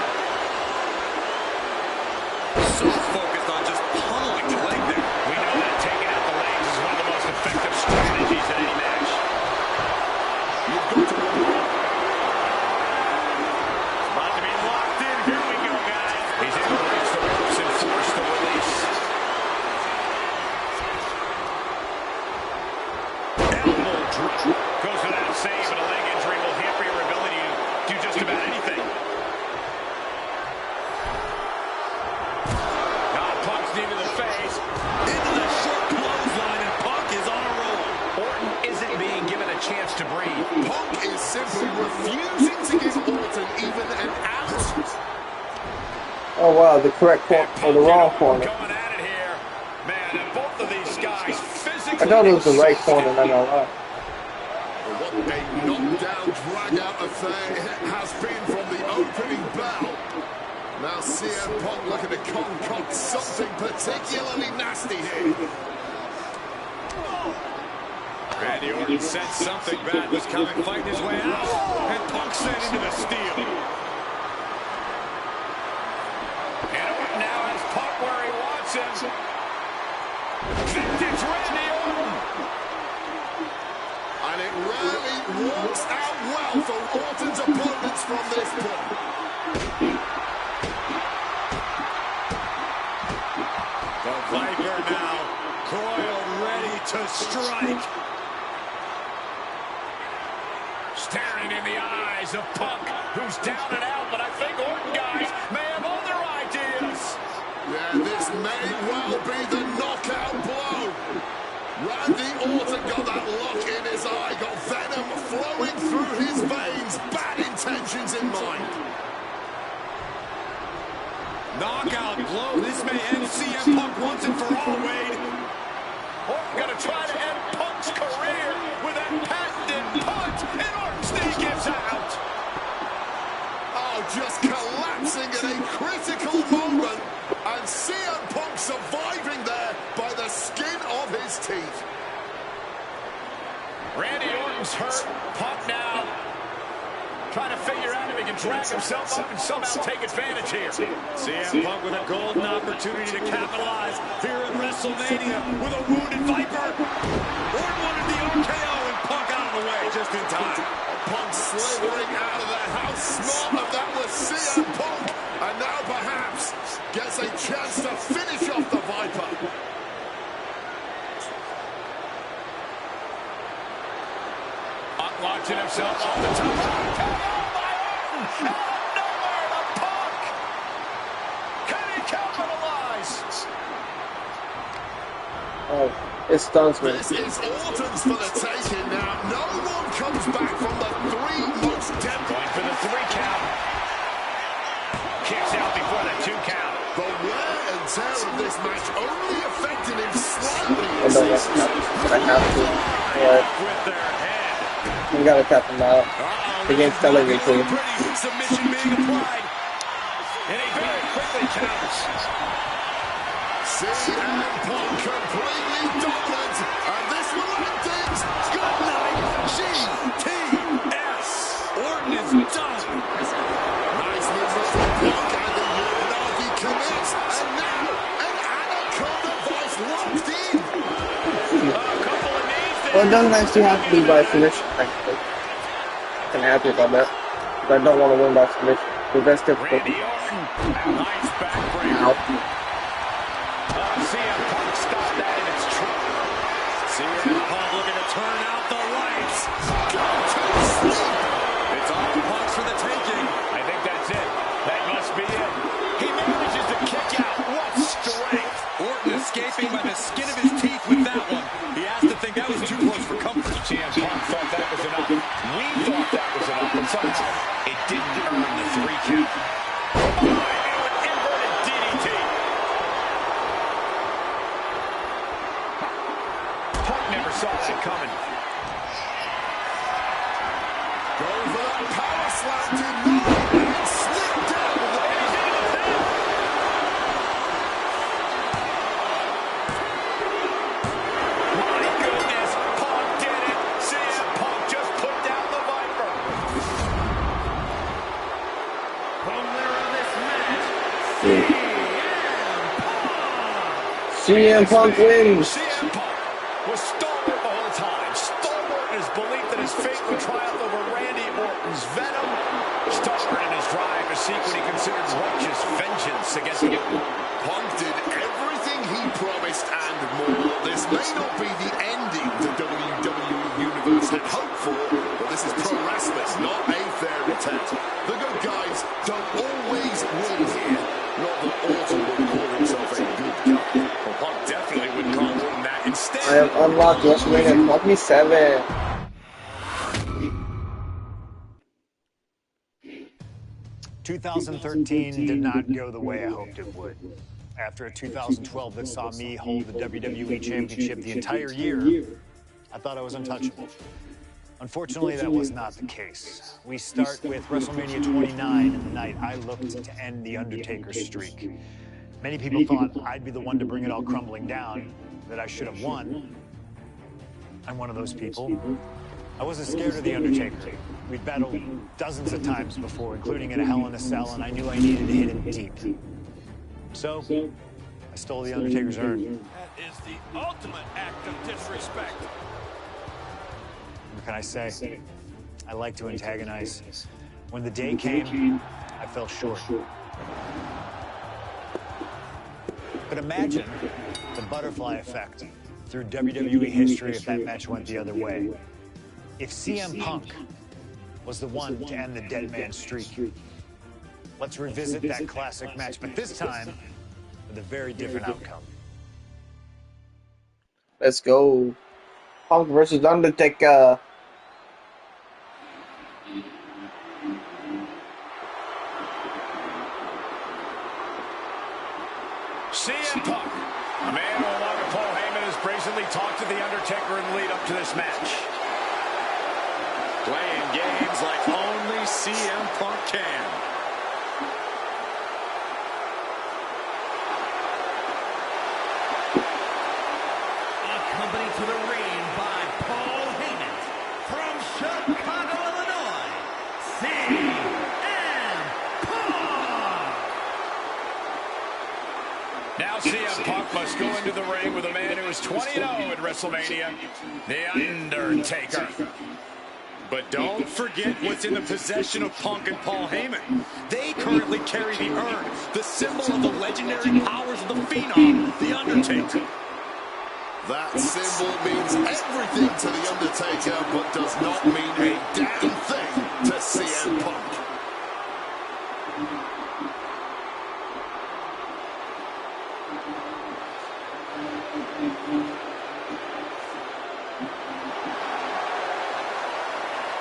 Speaker 6: So focused on just pummeling the leg there.
Speaker 2: We know that taking out the legs is one of the most effective strategies in any match.
Speaker 3: You've got to win.
Speaker 2: About to be locked in. Here we go, guys. He's able to reach the ropes and force the release. Elbow drop. Goes without saying, but a leg injury will hamper your ability to do just about anything. Punk's knee to the face.
Speaker 6: Into the short clothesline, and Punk is on a roll.
Speaker 2: Orton isn't being given a chance to breathe.
Speaker 3: Punk is simply refusing to give Orton even an ounce.
Speaker 1: Oh wow, the correct corner or the wrong corner.
Speaker 2: Going at it here. Man, and both of these guys physically.
Speaker 1: I thought it was the right corner, not gonna lie.
Speaker 3: What a knockdown, drag-out affair it has been from the opening bell. Now CM Punk looking to concoct something particularly nasty here.
Speaker 2: Randy Orton sensed something bad was coming, fighting his way out, and Punk sent into the steel. And Orton now has Punk where he wants him. Vintage Randy Orton.
Speaker 3: And it really works out well for Orton's opponents from this point.
Speaker 2: The Viper now, coiled, ready to strike. Staring in the eyes of Punk, who's down and out, but I think Orton, guys, may have other ideas.
Speaker 3: Yeah, this may well be the knockout blow. Randy Orton got that look in his eye, got venom flowing through his veins, bad intentions in mind.
Speaker 2: Knockout blow. This may end CM Punk once and for all, Wade. Orton gonna try to end Punk's career with that patented punch, and Orton's knee gives out.
Speaker 3: Oh, just collapsing at a critical moment, and CM Punk surviving there by the skin of his teeth.
Speaker 2: Randy Orton's hurt. Punk now trying to figure out if he can drag himself up and somehow take advantage here. CM Punk with a golden opportunity to capitalize here at WrestleMania with a wounded Viper. Orton wanted the RKO and Punk out of the way just in time.
Speaker 3: Punk slithering out of there. How smart of that was CM Punk. And now perhaps gets a chance to finish off the Viper.
Speaker 2: Launching himself off the top. RKO by Orton. Out of nowhere to Punk. Can he capitalize?
Speaker 1: Oh, it stuns me.
Speaker 3: This is Orton's for the taking now. No one comes back from the three most deadly.
Speaker 2: Going for the 3 count. Kicks out before the 2 count.
Speaker 3: The wear and tear of this match only affected him slightly.
Speaker 1: I have to.
Speaker 2: With their head.
Speaker 1: You gotta tap him out. The game's telling me to.
Speaker 2: Submission being applied. And he very quickly counters.
Speaker 3: CM Punk completely dominant. And this will end things. Good night, GTS.
Speaker 2: Orton is done.
Speaker 3: Nice movement from Punk, and the Uranagi commits. And now, an Anaconda Vice locked in.
Speaker 2: A couple of knees there.
Speaker 1: Well, it doesn't actually have to be by submission, actually. I'm happy about that. But I don't want to win by submission. Because that's difficult.
Speaker 2: Randy Orton. Nice backbreaker.
Speaker 1: Ow.
Speaker 2: CM Punk stopped that in its tracks. CM Punk looking to turn out the lights.
Speaker 3: Go to sleep.
Speaker 2: It's all Punk's for the taking. I think that's it. it. He manages to kick out. What strength. Orton escaping by the skin of his teeth with that one. He has to think that was too close for comfort. CM Punk thought that was enough. We thought that was enough, but somehow it didn't earn the 3 count. Oh, an inverted DDT. Punk never saw that coming.
Speaker 3: Going for that power slam tonight and slip down with the
Speaker 2: My goodness, Punk did it. CM Punk just put down the Viper.
Speaker 5: The winner of this match,
Speaker 1: CM Punk wins.
Speaker 2: CM Punk was stalwart the whole time. Stalwart in his belief that his fate would triumph over Randy Orton's venom. Stalwart in his drive to seek what he considered righteous vengeance against him.
Speaker 3: Punk did everything he promised and more. This may not be the ending the WWE Universe had hoped for, but this is pro wrestling, not a fairy tale. The good guys don't always win here. Not that Orton would call himself a good guy.
Speaker 2: Well, Punk definitely wouldn't call Orton that. Instead,
Speaker 1: I have unlocked WrestleMania 27.
Speaker 4: 2013 did not go the way I hoped it would. After a 2012 that saw me hold the WWE Championship the entire year, I thought I was untouchable. Unfortunately, that was not the case. We start with WrestleMania 29 and the night I looked to end The Undertaker's streak. Many people thought I'd be the one to bring it all crumbling down, that I should have won. I'm one of those people. I wasn't scared of The Undertaker. We'd battled dozens of times before, including in a Hell in a Cell, and I knew I needed to hit him deep. So, I stole The Undertaker's urn.
Speaker 2: that is the ultimate act of disrespect.
Speaker 4: What can I say? I like to antagonize. When the day came, I fell short. But imagine the butterfly effect through WWE history if that match went the other way. If CM Punk was the one to end the dead man streak. Let's revisit that classic match, but this time with a very different outcome.
Speaker 1: Let's go. Punk versus Undertaker.
Speaker 2: CM Punk, a man who, along with Paul Heyman, has brazenly talked to The Undertaker in the lead up to this match. Playing games like only CM Punk can.
Speaker 5: accompanied to the ring by Paul Heyman from Chicago, Illinois, CM Punk.
Speaker 2: Now CM Punk must go into the ring with a man who is 20-0 at WrestleMania, The Undertaker. But don't forget what's in the possession of Punk and Paul Heyman. They currently carry the urn, the symbol of the legendary powers of the Phenom, The Undertaker.
Speaker 3: That symbol means everything to The Undertaker, but does not mean a damn thing to CM Punk.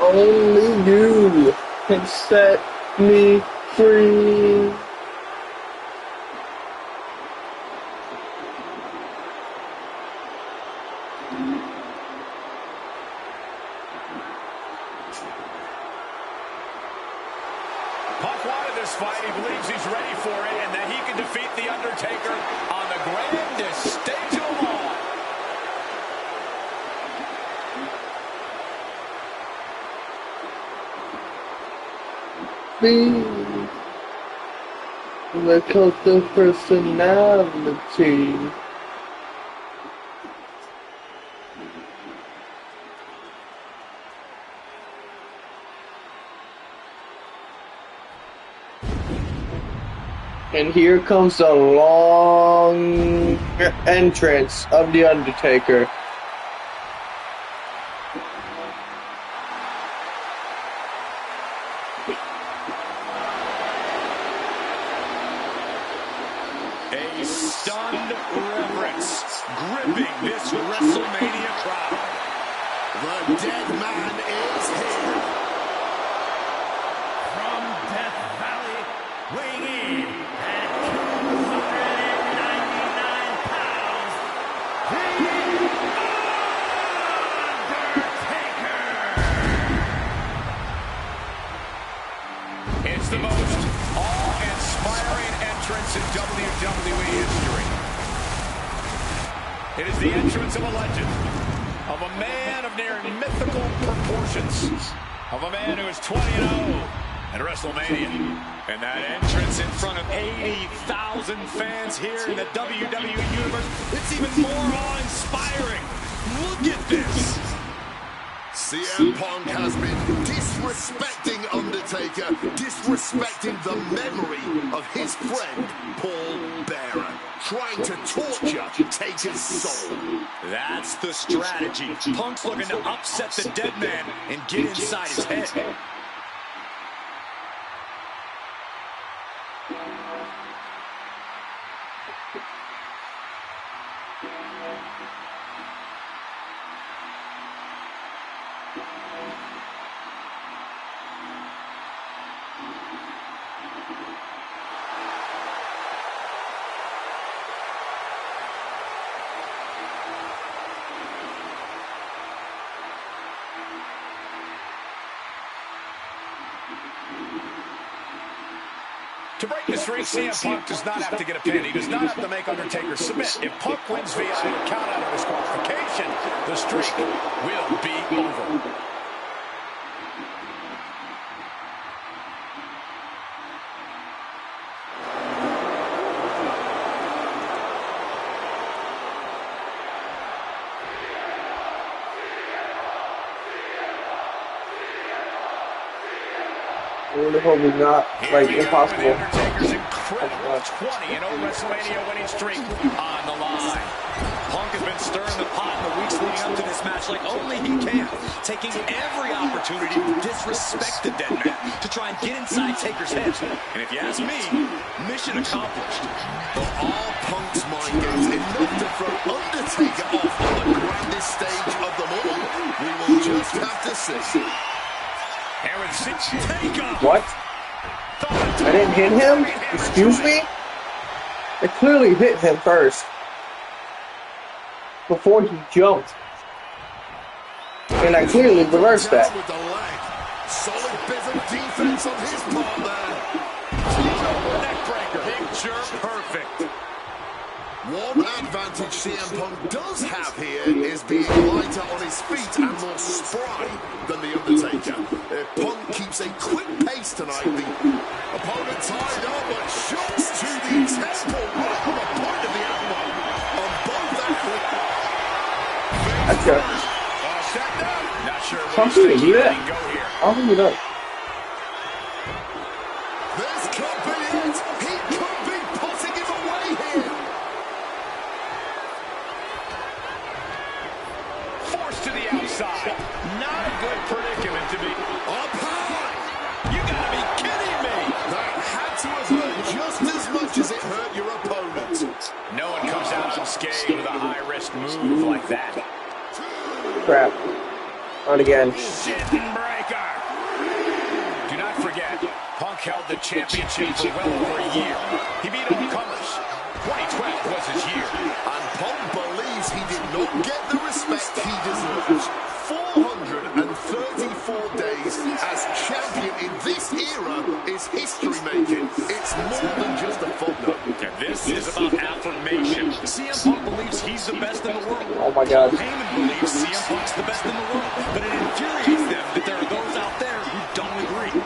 Speaker 1: Only you can set me free.
Speaker 2: Punk wanted this fight. He believes he's ready for it and that he can defeat The Undertaker on the grandest stage of them all.
Speaker 1: Be the cult of personality. And here comes the long entrance of The Undertaker.
Speaker 2: A stunned reverence gripping this WrestleMania crowd.
Speaker 3: The dead man is here.
Speaker 5: From Death Valley, weighing in at 299 pounds, The Undertaker!
Speaker 2: It's the most awe-inspiring entrance in WWE history. It is the entrance of a legend, of a man of near mythical proportions, of a man who is 20-0 at WrestleMania. And that entrance in front of 80,000 fans here in the WWE Universe, it's even more awe-inspiring. Look at this.
Speaker 3: CM Punk has been disrespecting Undertaker, disrespecting the memory of his friend, Paul Bearer, trying to torture Taker's soul.
Speaker 2: That's the strategy. Punk's looking to upset the dead man and get inside his head. To break the streak, CM Punk does not have to get a pin. He does not have to make Undertaker submit. If Punk wins via count out of disqualification, the streak will be over.
Speaker 1: I really hope it's not, like, impossible.
Speaker 2: Undertaker's incredible 20-0 WrestleMania winning streak on the line. Punk has been stirring the pot in the weeks leading up to this match like only he can, taking every opportunity to disrespect the dead man, to try and get inside Taker's head. And if you ask me, mission accomplished.
Speaker 3: But all Punk's mind games enough to throw Undertaker off on the grandest stage of them all? We will just have to see.
Speaker 1: What? I didn't hit him? Excuse me? I clearly hit him first. Before he jumped. And I clearly reversed that.
Speaker 3: Solid bit of defense on his part there.
Speaker 2: Neckbreaker. Picture perfect.
Speaker 3: One advantage CM Punk does have here is being lighter on his feet and more spry than The Undertaker. If Punk keeps a quick pace tonight, the opponent tied up, but shots to the temple right on the point of the elbow on both athletes.
Speaker 1: That's good.
Speaker 2: Not sure
Speaker 1: Something to do that?
Speaker 2: go here.
Speaker 1: I'll do that.
Speaker 3: This could be it. He could be putting him away here.
Speaker 2: Forced to the outside. Not a good predicament to be.
Speaker 3: Up high.
Speaker 2: You gotta be kidding me.
Speaker 3: That had to have hurt just as much as it hurt your opponent.
Speaker 2: No one comes out unscathed with a high-risk move like that.
Speaker 1: Crap. Not again.
Speaker 2: Shin breaker. Do not forget, Punk held the championship for well over a year. He beat all comers. 2012 was his year.
Speaker 3: And Punk believes he did not get the respect he deserves. 434 days as champion in this era is history-making. It's more than just a footnote.
Speaker 2: And this is about affirmation. CM Punk believes he's the best in the world.
Speaker 1: Oh my god.
Speaker 2: Heyman believes CM Punk's the best in the world. But it infuriates them that there are those out there who don't agree.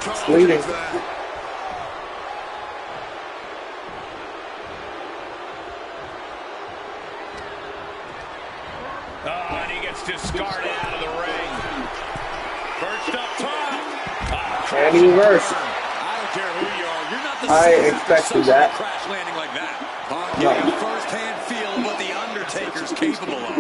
Speaker 1: It's bleeding.
Speaker 2: Oh, and he gets discarded out of the ring. First up top.
Speaker 1: And he reversed.
Speaker 2: I don't care who you are. You're not the
Speaker 1: I
Speaker 2: same
Speaker 1: expected
Speaker 2: after
Speaker 1: that.
Speaker 2: crash landing like that.
Speaker 1: No.
Speaker 2: Getting a first-hand feel of what the Undertaker's capable of.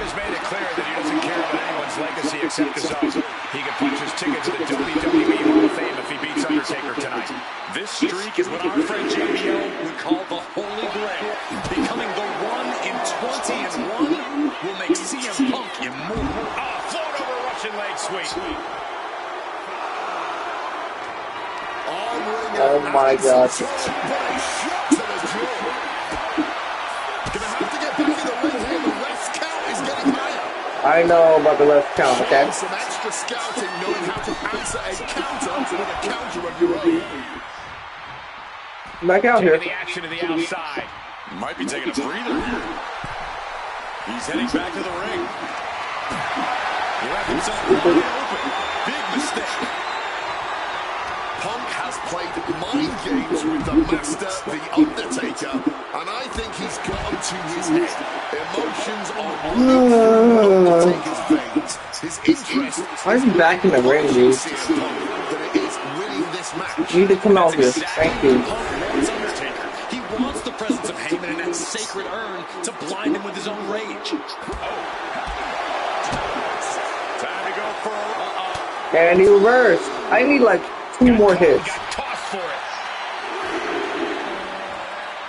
Speaker 2: has made it clear that he doesn't care about anyone's legacy except his own. He can punch his ticket to the WWE Hall of Fame if he beats Undertaker tonight. This streak is what our friend JBL would call the Holy Grail. Becoming the 1 in 20 and 1 will make CM Punk immortal. Float over Russian leg sweep.
Speaker 1: Oh my God. I know about the left count, okay?
Speaker 3: Some extra scouting, knowing how to answer a counter with a counter of your own.
Speaker 1: Back out here.
Speaker 2: The action to the outside. Might be taking a breather here. He's heading back to the ring. He left himself wide open. Big mistake.
Speaker 3: Punk has played mind games with the master, the Undertaker, and I think he's gotten to his head. Emotions are running through Undertaker's veins. His interest
Speaker 1: Why is he back in the ring, dude?
Speaker 3: that it is winning this match.
Speaker 1: You need to come out here. Thank you.
Speaker 2: He wants the presence of Heyman in that sacred urn to blind him with his own rage. Time to go for
Speaker 1: And he reversed. I need like 2 more hits.
Speaker 2: got tossed for it.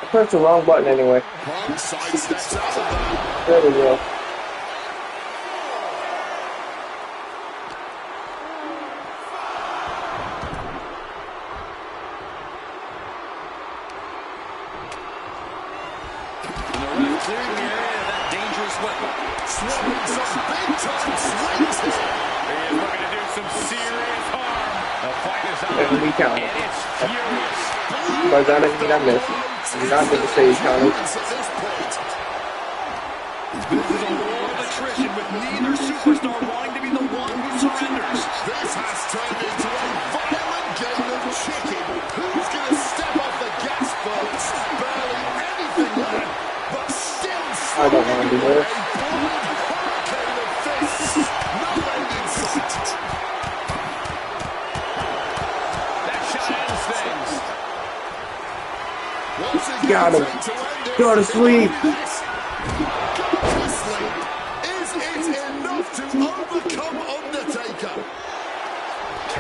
Speaker 1: I pressed the wrong button anyway.
Speaker 3: Punk sidesteps out of that.
Speaker 1: There we go.
Speaker 2: And the ref clearing the area of that dangerous weapon.
Speaker 3: Throwing some big time swings here.
Speaker 2: He is looking to do some serious harm. The fight is on,
Speaker 1: And we count.
Speaker 2: and it's furious.
Speaker 1: But that doesn't mean I missed. I'm not going to say he counted.
Speaker 3: At this point,
Speaker 2: This is a war of attrition with neither superstar wanting to be the one who surrenders.
Speaker 3: this has turned into a violent game of chicken. Who's going to step off the gas first? Barely anything left, but still
Speaker 1: I don't want to do this.
Speaker 3: a blind hurricane of fists. No end in sight.
Speaker 2: That shot ends things.
Speaker 3: What's it
Speaker 1: Got
Speaker 3: going
Speaker 1: him.
Speaker 3: to take to end it?
Speaker 1: Go to sleep.
Speaker 3: Go to sleep. Is it enough to overcome Undertaker?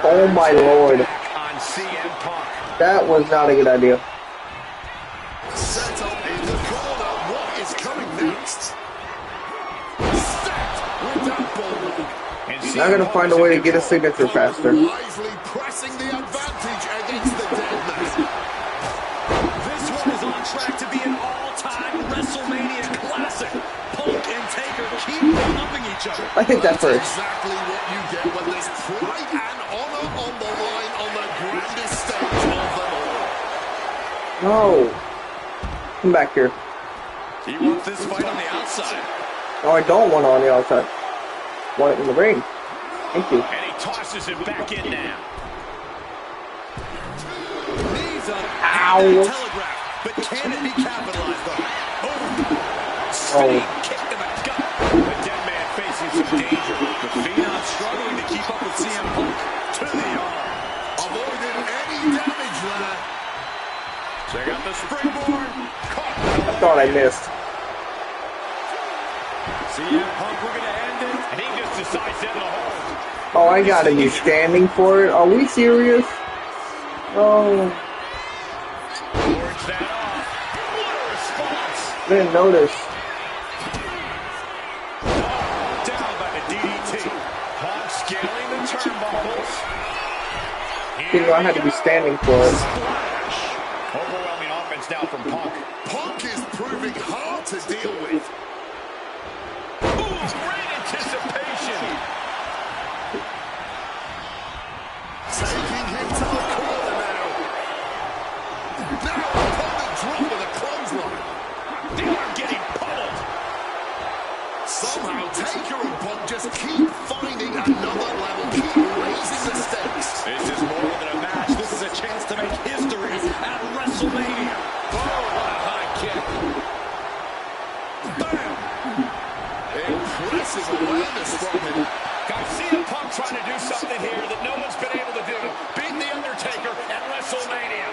Speaker 1: Oh my lord.
Speaker 2: On CM Punk.
Speaker 1: That was not a good idea.
Speaker 3: Set up in the corner. What is coming next? Stacked with that ball.
Speaker 2: And
Speaker 1: Now gonna find a way to get a signature faster.
Speaker 3: Wisely pressing the advantage against the dead man.
Speaker 2: This one is on track to be an all-time WrestleMania classic. Punk and Taker keep one-upping each other.
Speaker 1: I think that first.
Speaker 3: Exactly what you get when there's pride and honor on the line on the grandest stage of them all.
Speaker 1: No. Come back here.
Speaker 2: He wants this fight on the outside.
Speaker 1: No, I don't want it on the outside. I want it in the ring. Thank you.
Speaker 2: And he tosses it back in now. Knees up.
Speaker 1: Ow.
Speaker 2: Telegraph. But can it be capitalized on? Spinning kick to the gut. The dead man facing some danger. The Phenom struggling to keep up with CM Punk. To the arm.
Speaker 3: Avoided any damage there.
Speaker 2: Check out the springboard. Caught.
Speaker 1: I thought I missed.
Speaker 2: CM Punk looking to end it. And he just decides to end the hold.
Speaker 1: Oh, I gotta be standing for it. Are we serious? Oh,
Speaker 2: Forge that off. What a response.
Speaker 1: didn't notice.
Speaker 2: Down by the DDT. Punk scaling the turnbuckles.
Speaker 1: Didn't know I had to be standing for it.
Speaker 2: Splash. Overwhelming offense now from Punk.
Speaker 3: Punk is proving hard to deal with.
Speaker 2: Ooh, great anticipation.
Speaker 3: Taking him to the corner now. Now opponent drop with a clothesline.
Speaker 2: They are getting pummeled.
Speaker 3: Somehow Taker and Punk just keep finding another level, keep raising the stakes.
Speaker 2: This is more than a match. This is a chance to make history at WrestleMania. Oh, what a high kick. Bam.
Speaker 3: Impressive awareness from him.
Speaker 2: Garcia Punk trying to do something here that no one's been able to do. Beat The Undertaker at WrestleMania.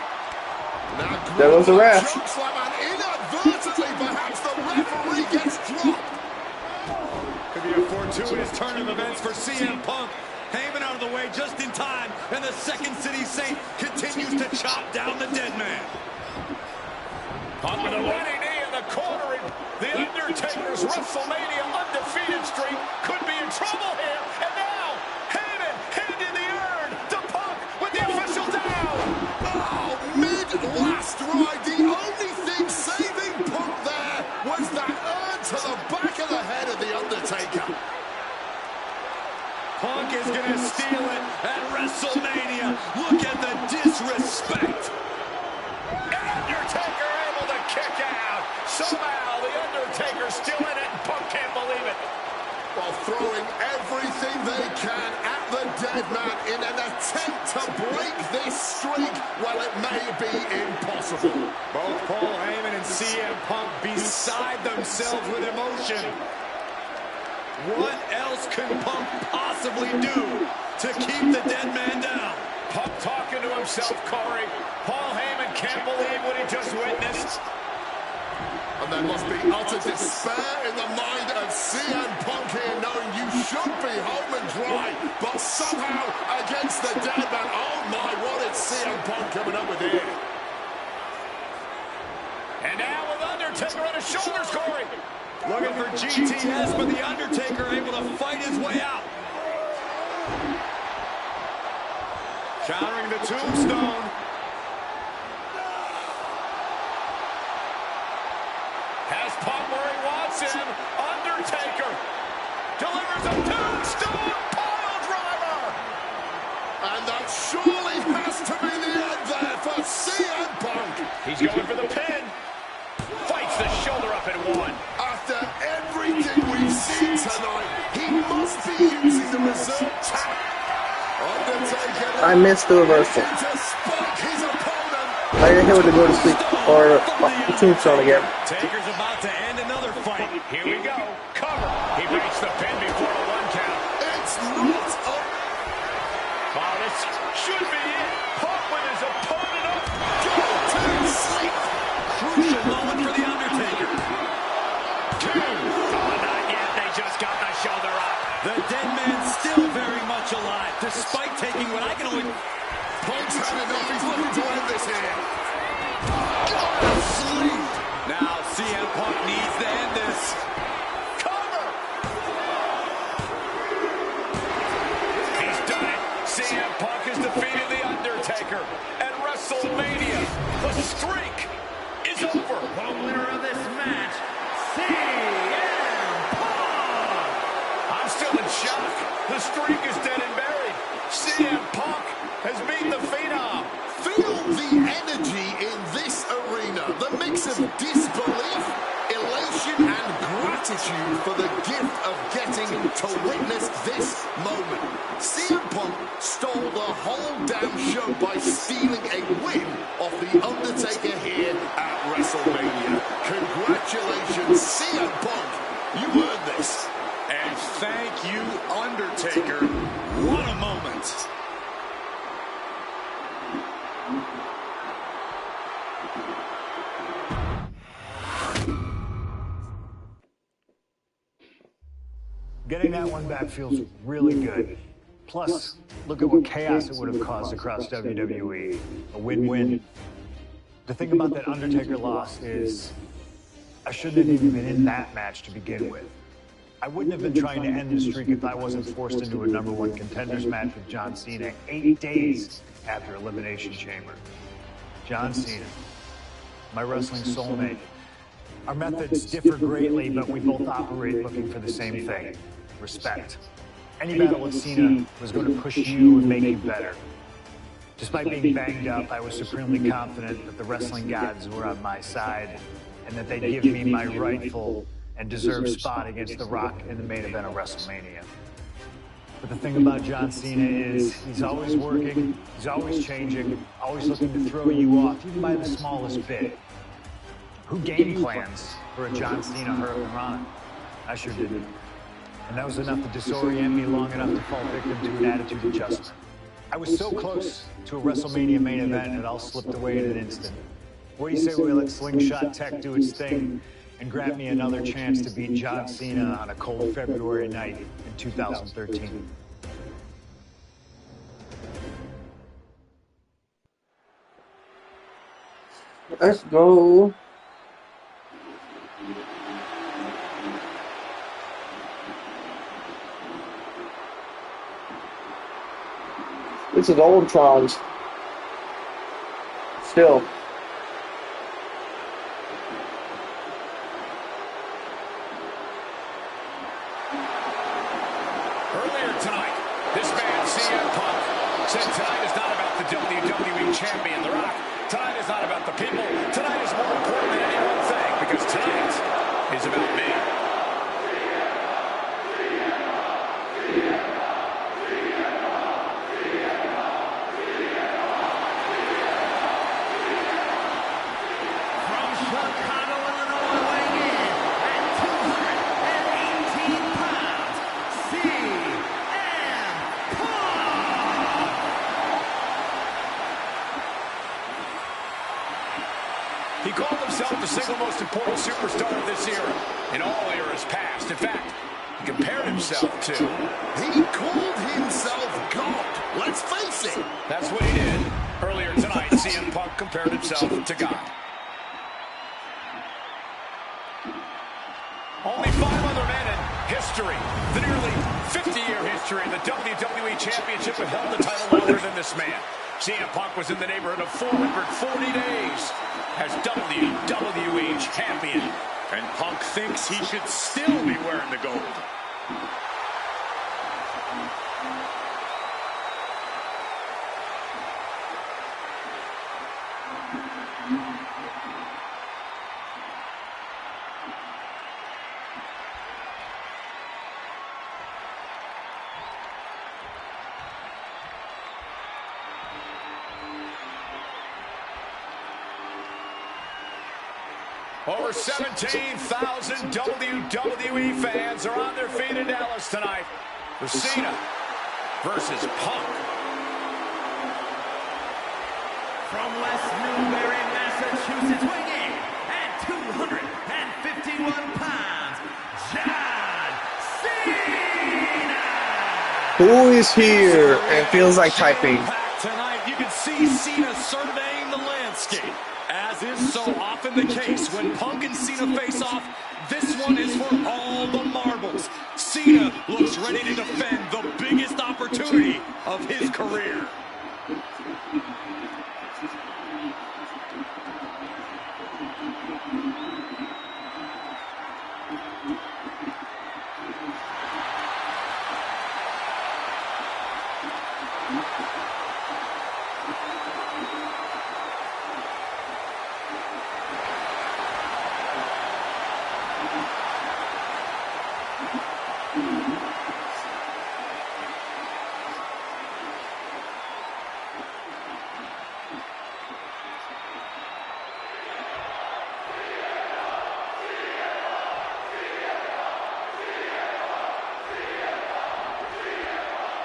Speaker 3: Now
Speaker 1: There goes the ref.
Speaker 3: chokeslam, and inadvertently perhaps the referee gets dropped.
Speaker 2: turn of events for CM Punk. Heyman out of the way just in time, and the Second City Saint continues to chop down the dead man.
Speaker 3: Punk with a running knee in the corner, and the Undertaker's WrestleMania undefeated streak could be in trouble here. And now, Heyman handing the urn to Punk with the official down. Oh, mid-last ride. The only thing saving Punk there was that urn to the back of the head of the Undertaker.
Speaker 2: Punk is going to steal it at WrestleMania. Look at the disrespect.
Speaker 3: Undertaker able to kick out. Somehow the Undertaker's still in it, and Punk can't believe it. While throwing everything they can at the dead man in an attempt to break this streak, well, it may be impossible.
Speaker 2: Both Paul Heyman and CM Punk beside themselves with emotion. What else can Punk possibly do to keep the dead man down?
Speaker 3: Punk talking to himself, Corey. Paul Heyman can't believe what he just witnessed. And there must be utter despair in the mind of CM Punk here, knowing you should be home and dry, but somehow against the dead man. Oh my, what is CM Punk coming up with here? And now with Undertaker on his shoulders, Corey.
Speaker 2: Looking for GTS, but the Undertaker able to fight his way out. Countering the tombstone.
Speaker 3: Has Punk where he wants him. Undertaker delivers a tombstone pile driver. And that surely has to be the end there for CM Punk. He's going for the pin. Fights the shoulder up and one. After everything we've seen tonight, he must be using the reserve tap. Undertaker.
Speaker 1: I missed the reversal.
Speaker 3: To spike his opponent.
Speaker 1: I got hit with the go to sleep or tombstone again.
Speaker 2: Taker's about to end another fight.
Speaker 3: Here we go. Cover. He breaks the pin before the one count. It's not up. Oh, this should be it. Punk with his opponent up. Go to sleep.
Speaker 2: Crucial moment for the Undertaker.
Speaker 3: Two. Oh, not yet. They just got the shoulder up.
Speaker 2: The dead man's still very much alive, despite taking what I can only...
Speaker 3: Punk's had enough. He's looking to end this here. Go to sleep.
Speaker 2: Now CM Punk needs to end this.
Speaker 3: Cover. He's done it. CM Punk has defeated The Undertaker at WrestleMania. The streak is over.
Speaker 5: The winner of this match, CM Punk.
Speaker 3: I'm still in shock. The streak is dead and buried. CM Punk has beaten the Phenom. Feel the energy in this arena. The mix of disbelief, elation, and gratitude for the gift of getting to witness this moment. CM Punk stole the whole damn show by stealing a win off The Undertaker here at WrestleMania. Congratulations, CM Punk. You earned this.
Speaker 2: And thank you, Undertaker. What a moment.
Speaker 4: Getting that one back feels really good. Plus, look at what chaos it would have caused across WWE. A win-win. The thing about that Undertaker loss is I shouldn't have even been in that match to begin with. I wouldn't have been trying to end the streak if I wasn't forced into a #1 contenders match with John Cena 8 days after Elimination Chamber. John Cena, my wrestling soulmate. Our methods differ greatly, but we both operate looking for the same thing: respect. Any battle with Cena was going to push you and make you better. Despite being banged up, I was supremely confident that the wrestling gods were on my side and that they'd give me my rightful and deserved spot against The Rock in the main event of WrestleMania. But the thing about John Cena is he's always working, he's always changing, always looking to throw you off, even by the smallest bit. Who game plans for a John Cena Hurricane Run? I sure didn't. And that was enough to disorient me long enough to fall victim to an attitude adjustment. I was so close to a WrestleMania main event, it all slipped away in an instant. What do you say we let Slingshot Tech do its thing and grab me another chance to beat John Cena on a cold February night in 2013.
Speaker 1: Let's go. This is Ultron's. Still.
Speaker 2: Earlier tonight, this man, CM Punk, said tonight is not about the WWE Champion, The Rock. Tonight is not about the people. Tonight is more important than any one thing, because tonight is about me.
Speaker 5: From Chicago, Illinois, weighing in at 218 pounds, CM Punk.
Speaker 2: He called himself the single most important superstar of this era, in all eras past. In fact, he compared himself to...
Speaker 3: He called himself God. Let's face it.
Speaker 2: That's what he did. Earlier tonight, CM Punk compared himself to God. Only 5 other men in history, the nearly 50-year history of the WWE Championship, have held the title longer than this man. CM Punk was in the neighborhood of 440 days as WWE Champion. And Punk thinks he should still be wearing the gold. Over 17,000 WWE fans are on their feet in Dallas tonight for Cena versus Punk.
Speaker 5: From West Newbury, Massachusetts, weighing in at 251 pounds, John Cena.
Speaker 1: Who is here? It feels like typing.
Speaker 6: Tonight, you can see Cena surveying the landscape. As is so often the case, when Punk and Cena face off, this one is for all the marbles. Cena looks ready to defend the biggest opportunity of his career.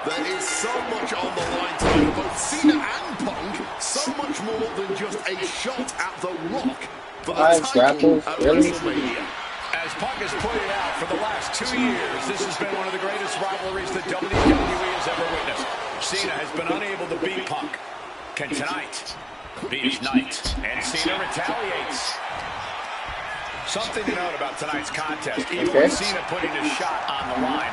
Speaker 3: There is so much on the line tonight for both Cena and Punk. So much more than just a shot at The Rock for the title at WrestleMania.
Speaker 2: As Punk has pointed out, for the last 2 years, this has been one of the greatest rivalries that WWE has ever witnessed. Cena has been unable to beat Punk. Can tonight be his night? And Cena retaliates. Something to note about tonight's contest. Even with Cena putting his shot on the line,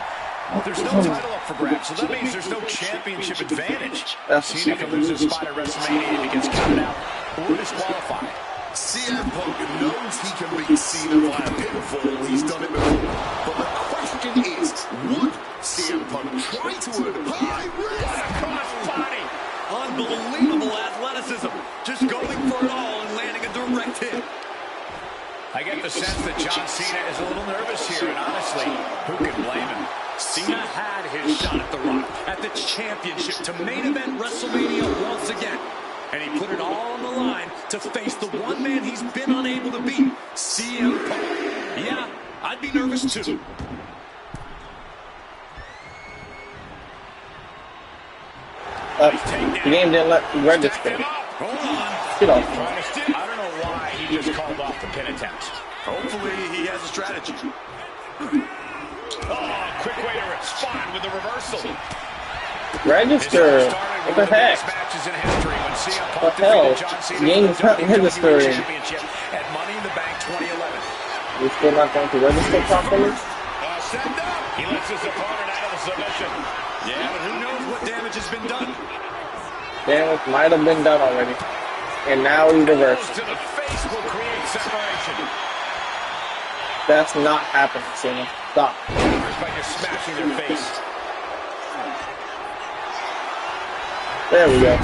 Speaker 2: there's no title up for grabs, so that means there's no championship advantage. Cena can lose his spot at WrestleMania if he gets counted out or disqualified.
Speaker 3: CM Punk knows he can beat Cena via pinfall. He's done it before. But the question is, would CM Punk try to earn a high risk?
Speaker 6: What a cross-body! Unbelievable athleticism. Just going for it all and landing a direct hit.
Speaker 2: I get the sense that John Cena is a little nervous here, and honestly, who can blame him?
Speaker 6: Cena had his shot at The Rock, at the championship, to main event WrestleMania once again. And he put it all on the line to face the one man he's been unable to beat, CM Punk. Yeah, I'd be nervous too.
Speaker 1: The game didn't let you register.
Speaker 2: Hold on.
Speaker 1: Get off.
Speaker 2: I don't know why he just called off the pin attempt. Hopefully he has a strategy. Oh, quick way to respond with the reversal.
Speaker 1: Register. What the heck? What the hell? Game's not registering.
Speaker 2: At Money in the Bank 2011.
Speaker 1: You're still not going to register properly?
Speaker 2: Set up. He lets his opponent out of the submission. Yeah, but who knows what damage has been done.
Speaker 1: Damage might have been done already. And now he reversed.
Speaker 2: To the face will create separation.
Speaker 1: That's not happening, Cena. Stop.
Speaker 2: By just smashing their face.
Speaker 1: There we go.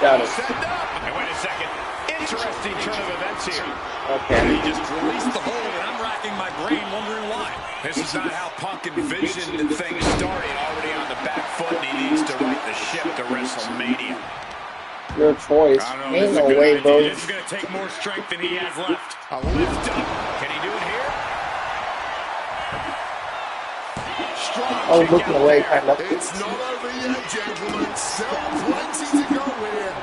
Speaker 1: Got it.
Speaker 2: And wait a second. Interesting turn of events here.
Speaker 1: Okay.
Speaker 2: He just released the hold, and I'm racking my brain wondering why. This is not how Punk envisioned things started. Already on the back foot, and he needs to right the ship to WrestleMania.
Speaker 1: Your choice. Ain't no way, bro.
Speaker 2: This is going to take more strength than he has left. A lift up. Can he do it here?
Speaker 1: I was looking away, kind of.
Speaker 3: It's not over yet, gentlemen. Still plenty to go here.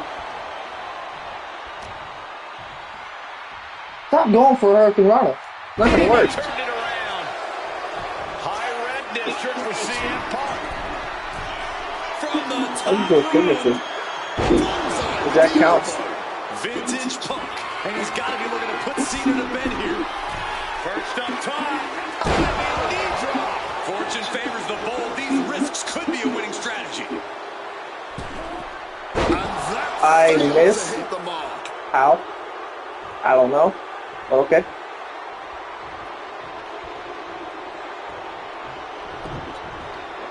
Speaker 1: Stop going for Hurricane Rana. Not gonna work.
Speaker 2: Turned it around. High red district for CM Punk. From the top.
Speaker 1: I'm going to finish it. That counts.
Speaker 2: Vintage Punk. And he's got to be looking to put Cena to bed here. First up top. Knee drop. Fortune favors the bold. These risks could be a winning strategy.
Speaker 1: I miss. How? I don't know. But okay.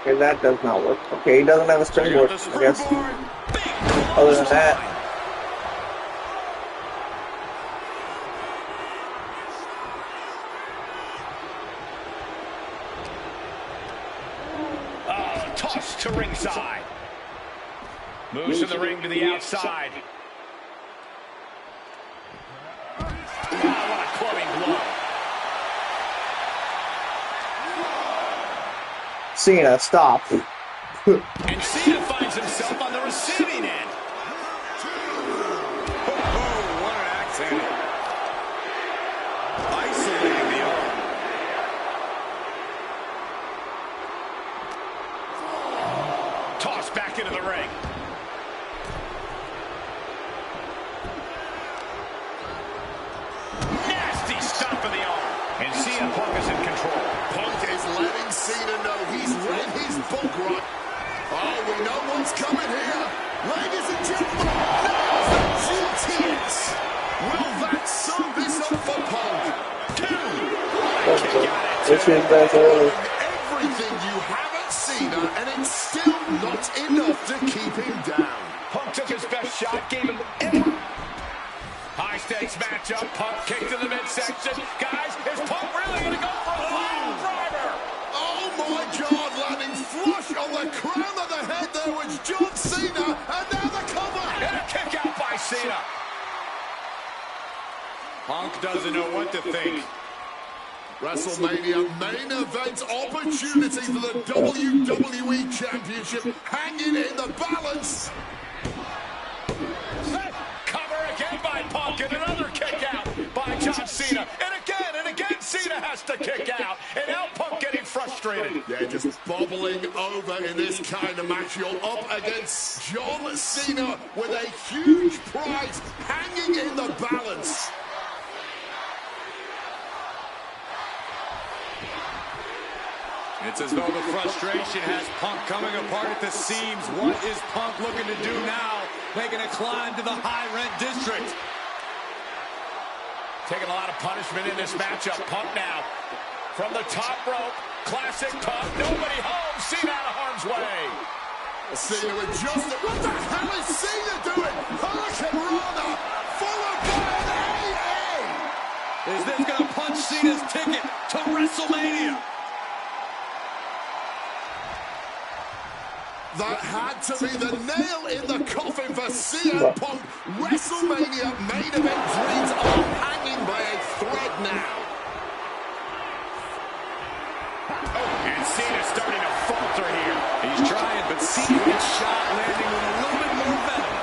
Speaker 1: Okay, that does not work. Okay, he doesn't have a springboard, I guess. Other than that.
Speaker 2: Toss to ringside. Moves to the ring to the outside. Oh, what a clubbing blow.
Speaker 1: Cena, stop.
Speaker 2: And Cena finds himself on the receiving end. Oh, what an accident. Isolating the arm. Toss back into the ring. Nasty stop of the arm. And CM Punk is in control.
Speaker 3: Punk is letting Cena know he's read his book right. Oh, we know what's coming here. Ladies and gentlemen, now's the GTS. Will that sum this up for Punk?
Speaker 1: This is better.
Speaker 3: Everything you haven't seen, and it's still not enough to keep him down.
Speaker 2: Punk took his best shot, gave him every... High stakes matchup. Punk kicked to the midsection. Guys, is Punk really going to go for a line driver?
Speaker 3: Oh my God, landing flush on the crown of the head there was John Cena, and now the cover.
Speaker 2: And a kick out by Cena. Punk doesn't know what to think.
Speaker 3: WrestleMania main event opportunity for the WWE Championship hanging in the balance.
Speaker 2: Cover again by Punk, and another kick out by John Cena. And again, Cena has to kick out. And now Punk getting frustrated.
Speaker 3: Yeah, just bubbling over in this kind of match. You're up against John Cena with a huge prize hanging in the balance.
Speaker 2: It's as though the frustration has Punk coming apart at the seams. What is Punk looking to do now? Making a climb to the high-rent district. Taking a lot of punishment in this matchup. Punk now from the top rope. Classic Punk. Nobody home. Cena out of harm's way.
Speaker 3: Cena adjusted. What the hell is Cena doing? Hurricane Rana followed by an AA.
Speaker 2: Is this going to punch Cena's ticket to WrestleMania?
Speaker 3: That had to be the nail in the coffin for CM Punk. WrestleMania main event dreams are hanging by a thread now.
Speaker 2: And Cena's starting to falter here. He's trying, but Cena gets shot landing with a little bit more venom.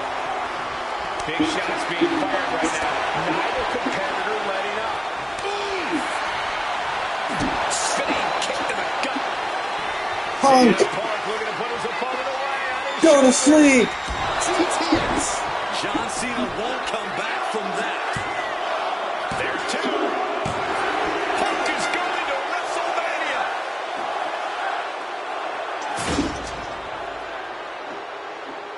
Speaker 6: many shots being fired right now. Neither competitor letting up. Ooh. Spinning kick to the gut.
Speaker 1: Punk,
Speaker 6: Punk looking to put his opponent away.
Speaker 1: go to sleep.
Speaker 3: GTS.
Speaker 6: John Cena won't come back from that. There's two. Punk is going to WrestleMania.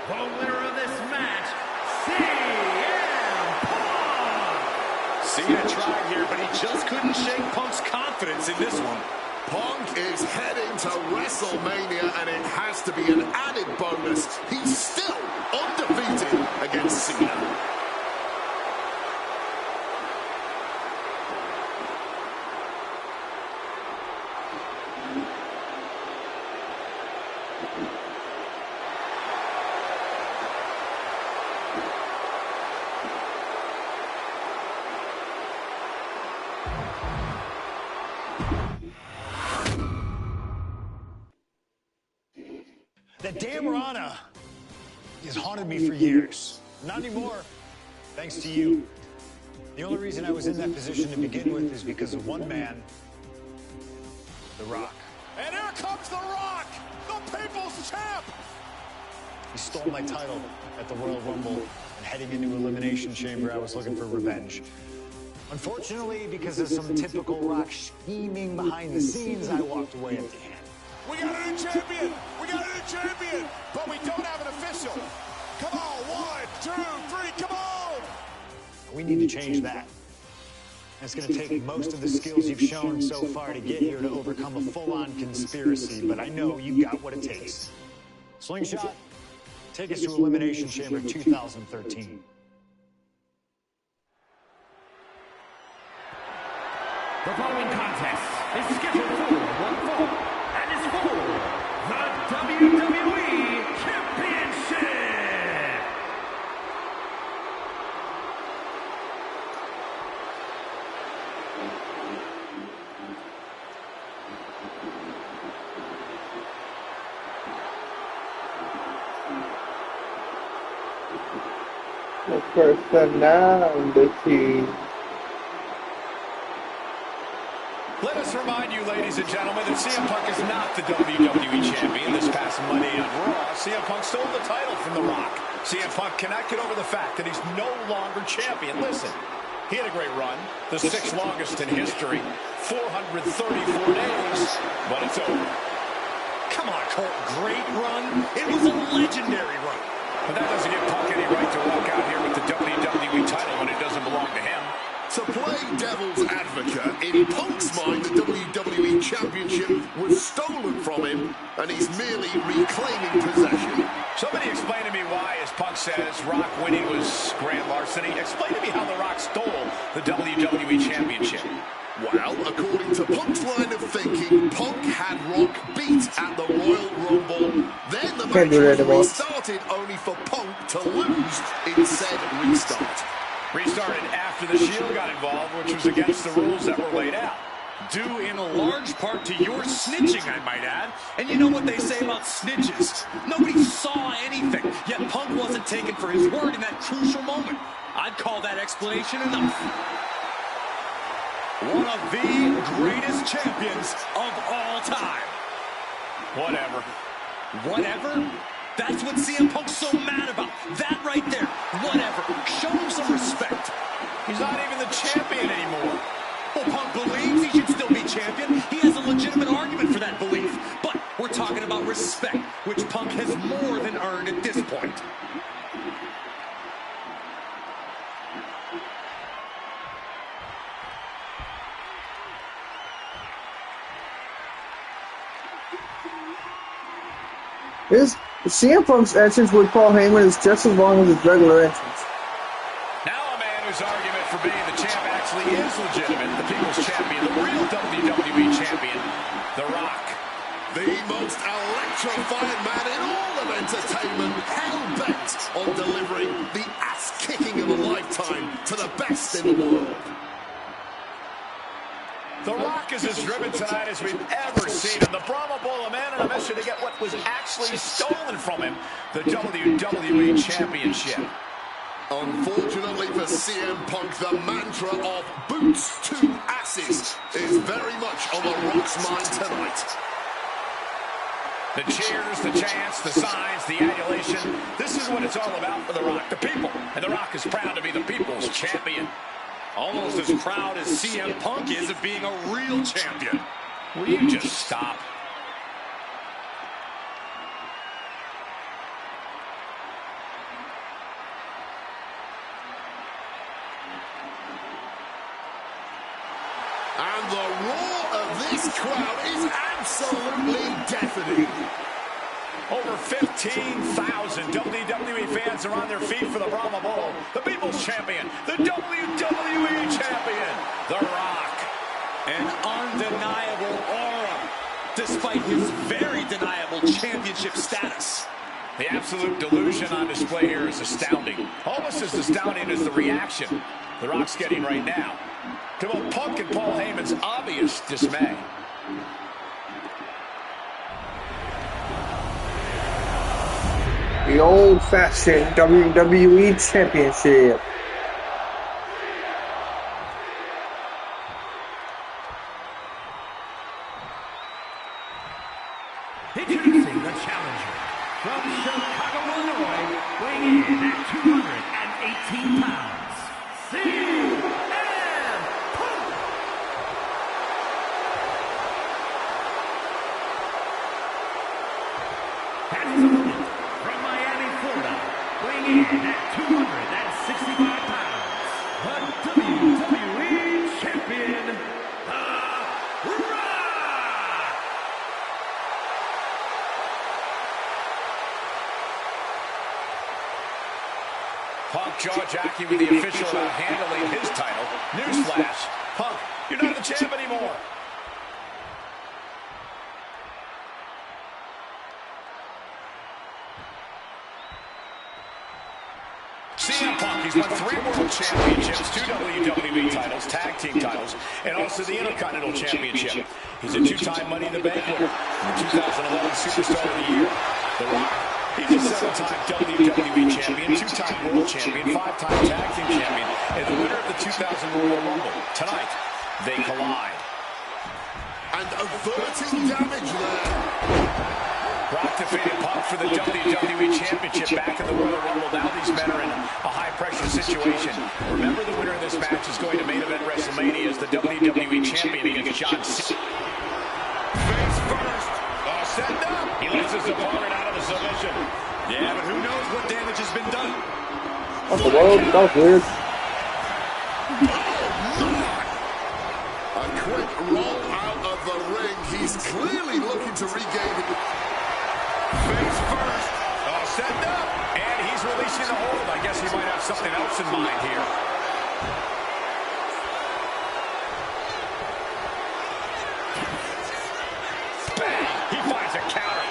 Speaker 5: The winner of this match, CM Punk.
Speaker 6: Cena tried here, but he just couldn't shake Punk's confidence in this one.
Speaker 3: Punk is heading to WrestleMania, and it has to be an added bonus. He's still undefeated against Cena.
Speaker 4: That damn Rana has haunted me for years. Not anymore, thanks to you. The only reason I was in that position to begin with is because of one man, The Rock.
Speaker 3: And here comes The Rock, the People's Champ.
Speaker 4: He stole my title at the Royal Rumble, and heading into Elimination Chamber, I was looking for revenge. Unfortunately, because of some typical Rock scheming behind the scenes, I walked away empty handed.
Speaker 3: We got a new champion. We got a new champion. But we don't have an official. Come on, 1, 2, 3, come on.
Speaker 4: We need to change that. It's going to take most of the skills you've shown so far to get here to overcome a full-on conspiracy, but I know you got what it takes. Slingshot, take us to Elimination Chamber 2013.
Speaker 5: The following contest is scheduled for one fall and is for the WWE Championship.
Speaker 1: The personality.
Speaker 6: Let us remind you, ladies and gentlemen, that CM Punk is not the WWE Champion. This past Monday on Raw, CM Punk stole the title from The Rock. CM Punk cannot get over the fact that he's no longer champion. Listen, he had a great run, the 6th longest in history, 434 days, but it's over. Come on, Colt, great run? It was a legendary run. But that doesn't give Punk any right to walk out here with the WWE title when it doesn't belong to him.
Speaker 3: To play devil's advocate, in Punk's mind, the WWE Championship was stolen from him, and he's merely reclaiming possession.
Speaker 6: Somebody explain to me why, as Punk says, Rock winning was grand larceny. Explain to me how The Rock stole the WWE Championship.
Speaker 3: Well, according to Punk's line of thinking, Punk had Rock beat at the Royal Rumble. Then the match was restarted only for Punk to lose in said restart.
Speaker 6: Restarted after the Shield got involved, which was against the rules that were laid out. Due in a large part to your snitching, I might add. And you know what they say about snitches. Nobody saw anything, yet Punk wasn't taken for his word in that crucial moment. I'd call that explanation enough. One of the greatest champions of all time. Whatever. Whatever? That's what CM Punk's so mad about. That right there. Whatever. Show him some respect. He's not even the champion anymore. Well, Punk believes he should still be champion. He has a legitimate argument for that belief. But we're talking about respect, which Punk has more than earned at this point.
Speaker 1: CM Punk's entrance with Paul Heyman is just as long as his regular entrance.
Speaker 6: Now a man whose argument for being the champ actually is legitimate. The People's Champion, the real WWE Champion, The Rock.
Speaker 3: The most electrifying man in all of entertainment, hell-bent on delivering the ass-kicking of a lifetime to the best in the world.
Speaker 6: The Rock is as driven tonight as we've ever seen him. The Brahma Bull, a man on a mission to get what was actually stolen from him, the WWE Championship.
Speaker 3: Unfortunately for CM Punk, the mantra of boots to asses is very much on The Rock's mind tonight.
Speaker 2: The cheers, the chants, the signs, the adulation. This is what it's all about for The Rock, the people. And The Rock is proud to be the people's champion. Almost as proud as CM Punk is of being a real champion. Will you just stop?
Speaker 3: And the roar of this crowd is absolutely deafening.
Speaker 2: Over 15,000 WWE fans are on their feet for the Brahma Bull. The People's Champion, the WWE Champion, The Rock. An undeniable aura, despite his very deniable championship status. The absolute delusion on display here is astounding. Almost as astounding as the reaction The Rock's getting right now to both Punk and Paul Heyman's obvious dismay.
Speaker 1: The old-fashioned WWE Championship.
Speaker 5: Introducing the challenger from Chicago, Illinois, weighing in at 218 pounds, CM Punk. And his opponent from Miami, Florida, weighing in at 265 pounds, the WWE Champion, The Rock.
Speaker 2: Punk jaw-jacking with the official about handling his title. Newsflash, Punk, you're not the champ anymore. CM Punk, he's won 3 World Championships, 2 WWE titles, Tag Team titles, and also the Intercontinental Championship. He's a 2-time Money in the Bank winner, the 2011 Superstar of the Year. The Rock, he's a 7-time WWE Champion, 2-time World Champion, 5-time Tag Team Champion, and the winner of the 2000 Royal Rumble. Tonight, they collide.
Speaker 3: And averting damage there.
Speaker 2: Rock defeated Punk for the WWE Championship back in the Royal Rumble. Now these men are in a high-pressure situation. Remember, the winner of this match is going to main event WrestleMania as the WWE Champion against John Cena. Face first. Set up. He lets his opponent out of the submission. Yeah, but who knows what damage has been done.
Speaker 1: What the world? That was weird.
Speaker 3: A quick roll out of the ring. He's clearly looking to regain it.
Speaker 2: Face first. Set up. And he's releasing the hold. I guess he might have something else in mind here. Bang. He finds a counter.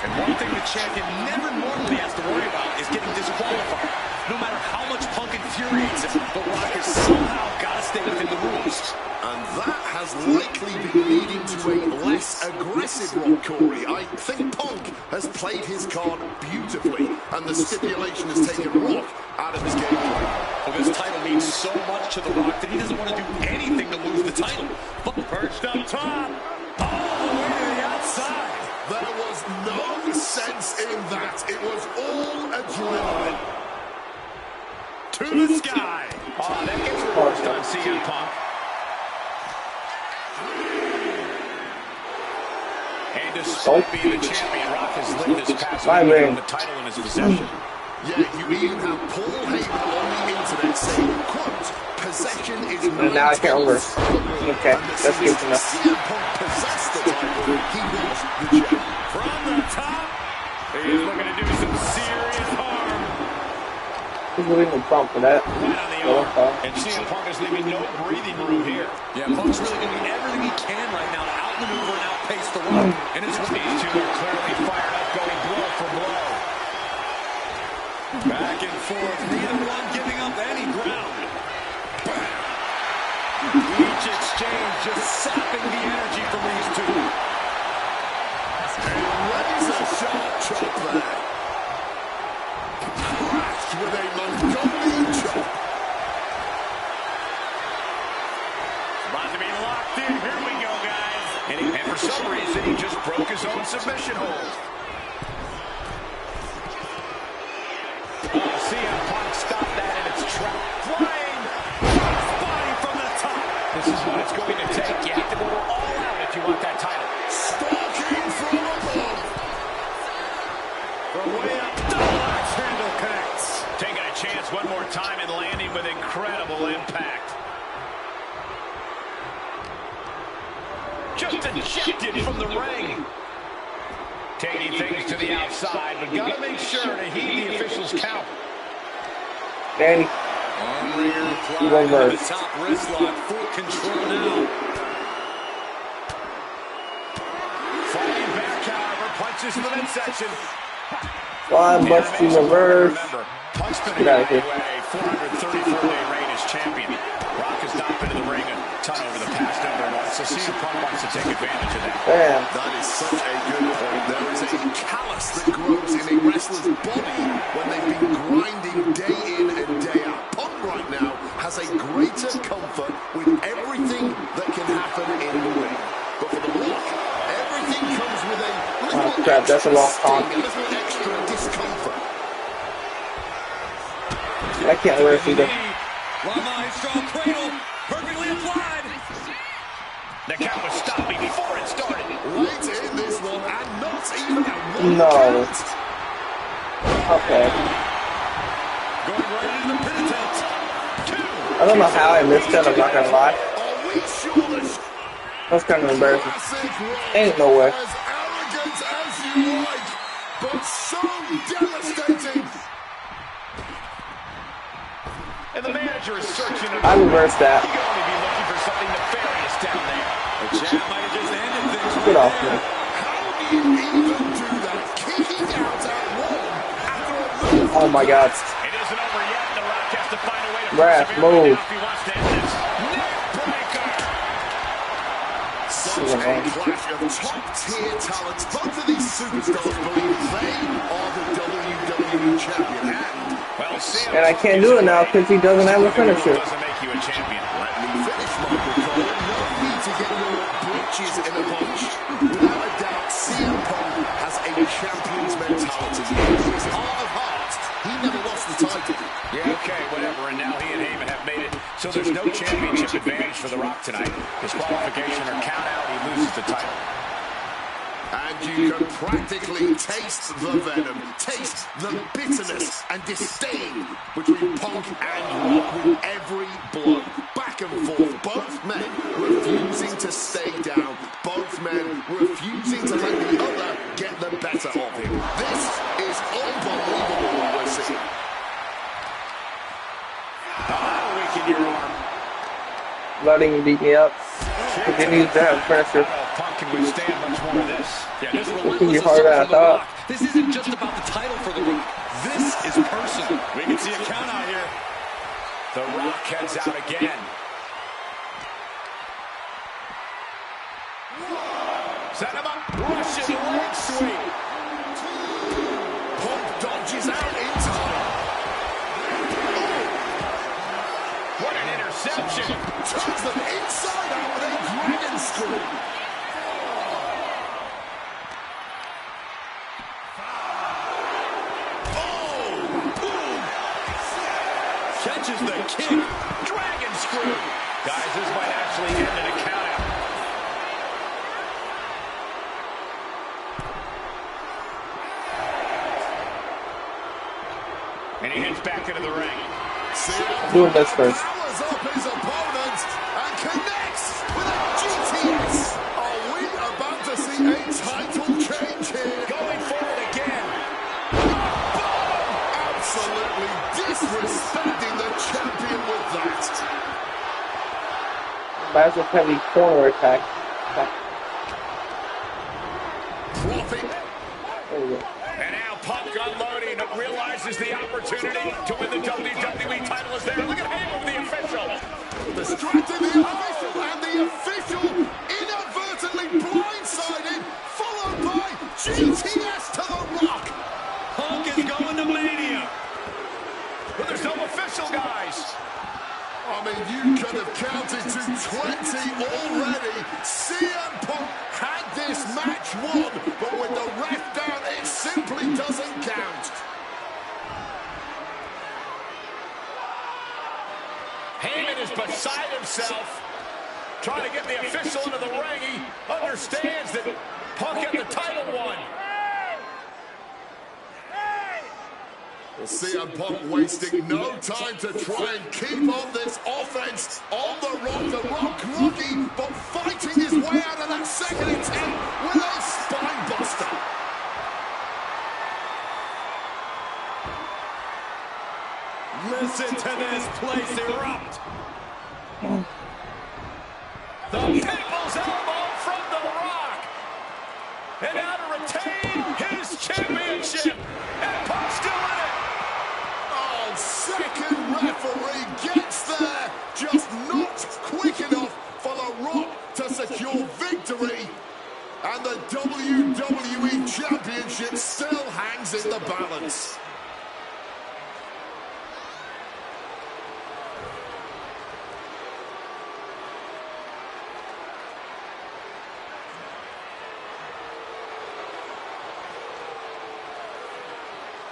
Speaker 2: And one thing the champion never normally has to worry about is getting disqualified. No matter how much Punk infuriates him, The Rock has somehow got to stay within the rules.
Speaker 3: And that has likely been leading to a less aggressive Rock, Corey. I think Punk has played his card beautifully, and the stipulation has taken Rock out of his gameplay.
Speaker 6: Well, this title means so much to The Rock that he doesn't want to do anything to lose the title. But perched up top, all the way to the outside.
Speaker 3: There was no sense in that. It was all adrenaline.
Speaker 2: To the sky. Oh, that gets reversed on CM Punk. And despite being the champion, Rock has lived his past with the title in his possession.
Speaker 3: Yeah, you even have Paul Heyman on the internet saying, quote, possession is
Speaker 1: And now I can't remember. Okay, that's good enough.
Speaker 3: CM Punk possessed the title. He was the champ.
Speaker 2: From the top, he's looking to do some serious harm.
Speaker 1: He's really no problem for that.
Speaker 2: Right on the arm. And CM Punk is leaving no breathing room here.
Speaker 6: Yeah, Punk's really doing everything he can right now to outmaneuver and outpace The Rock.
Speaker 2: And it's these two are clearly fired up, going blow for blow. Back and forth, neither one giving up any ground. Each exchange just sapping the energy from these two.
Speaker 3: And razor sharp chop there. Crashed with a
Speaker 2: for some reason, he just broke his own submission hold. CM Punk stopped that in its track. Flying body from the top. This is what it's going to take. You have to go all out if you want that title.
Speaker 3: Stalking from above.
Speaker 2: From way up, double axe handle connects. Taking a chance one more time and landing with incredible impact. Just ejected from the ring. Taking things to the outside, but got to make sure to heed the officials' count.
Speaker 1: Danny.
Speaker 6: The top wrist lock, full control now.
Speaker 2: Fighting back, however, punches in the midsection.
Speaker 1: Flying busting reverse.
Speaker 2: Punk's been
Speaker 1: Get out of here.
Speaker 2: a 434-day reign as champion. Rock has not been in the ring a ton over the past number of months, so CM Punk wants to take advantage of that.
Speaker 1: Damn.
Speaker 3: That is such a good point. There is a callus that grows in a wrestler's body when they've been grinding day in and day out. Punk right now has a greater comfort with everything that can happen in the ring. But for The Rock, everything comes with a little
Speaker 1: Oh, crap, that's a long
Speaker 3: sting,
Speaker 1: time.
Speaker 3: a little extra discomfort.
Speaker 1: I can't wear it either.
Speaker 2: Line strong cradle, perfectly applied. The count was stopped before it started.
Speaker 3: Late in this one, and not even a one
Speaker 1: No.
Speaker 3: count.
Speaker 1: Okay.
Speaker 2: Going right into the pin attempt. Two.
Speaker 1: I don't know how I missed that, I'm not gonna lie.
Speaker 3: Are we sure the
Speaker 1: That's kind of embarrassing.
Speaker 3: classic Rock
Speaker 1: Ain't no way.
Speaker 3: as arrogant as you like, but so devastating?
Speaker 2: And the manager is searching.
Speaker 1: I reversed that.
Speaker 2: He could only be looking for something nefarious down there. The champ might have just ended things.
Speaker 1: Get off me.
Speaker 3: How do you even do that? Kicking out at one after a move.
Speaker 1: Oh my god.
Speaker 2: It isn't over yet. The Rock has to find a way to
Speaker 1: Brass,
Speaker 2: persevere
Speaker 1: move.
Speaker 2: right now if he wants to end this. Neck breaker.
Speaker 3: Such a clash of top-tier talents. Both of these superstars believe they are the WWE champion.
Speaker 2: Well, CM
Speaker 1: And I can't do it now because he doesn't have a finisher.
Speaker 2: doesn't make you a champion.
Speaker 3: Let me finish, Michael Cole. No need to get your britches in a bunch. Without a doubt, CM Punk has a champion's mentality. In his heart of hearts, he never lost the title.
Speaker 2: Yeah, okay, whatever. And now he and Heyman have made it so there's no championship advantage for The Rock tonight. Disqualification or count out, he loses the title.
Speaker 3: And you can practically taste the venom, taste the bitterness and disdain between Punk and Rock with every blow. Back and forth, both men refusing to stay down, both men refusing to let the other get the better of him. This is unbelievable what we're seeing.
Speaker 2: That'll weaken your arm.
Speaker 1: Letting him beat me up. He didn't use that finisher.
Speaker 2: Punk can withstand much more of this.
Speaker 6: Yeah, this
Speaker 1: This can be
Speaker 6: relentless
Speaker 1: harder than I
Speaker 6: assault from The
Speaker 1: thought.
Speaker 6: Rock. This isn't just about the title for The Rock. This is personal.
Speaker 2: We can see a count out here. The Rock heads out again. Set him up. Russian leg sweep.
Speaker 3: Punk dodges out in time.
Speaker 2: What an interception.
Speaker 3: Turns them inside out with a dragon screw.
Speaker 2: Catches the kick. Dragon screw. Guys, this might actually end in a count out. And he heads back into the ring.
Speaker 1: Doing this first.
Speaker 3: Powers up his opponent and connects with a GTS. Are we about to see a title change here?
Speaker 2: Going forward again.
Speaker 3: Absolutely disrespecting the champion with that.
Speaker 1: Massive heavy corner attack.
Speaker 3: Dropping.
Speaker 1: There we go.
Speaker 2: And now Punk unloading, realizes the opportunity to win the WWE title is there. Look at him with the official.
Speaker 3: Distracting the official, and the official inadvertently blindsided, followed by GTS to The Rock.
Speaker 2: Punk is going to Mania. But there's no official, guys.
Speaker 3: I mean, you could have counted to 20 already. CM Punk had
Speaker 2: understands that Punk had the title won.
Speaker 3: Well, CM Punk wasting no time to try and keep on this offense on the Rock. The Rock groggy, but fighting his way out of that second attempt with a spine buster.
Speaker 2: Listen to this place erupt. The People's Elbow from The Rock. And now to retain his championship. And Punk's still in it.
Speaker 3: Oh, second referee gets there. Just not quick enough for The Rock to secure victory. And the WWE Championship still hangs in the balance.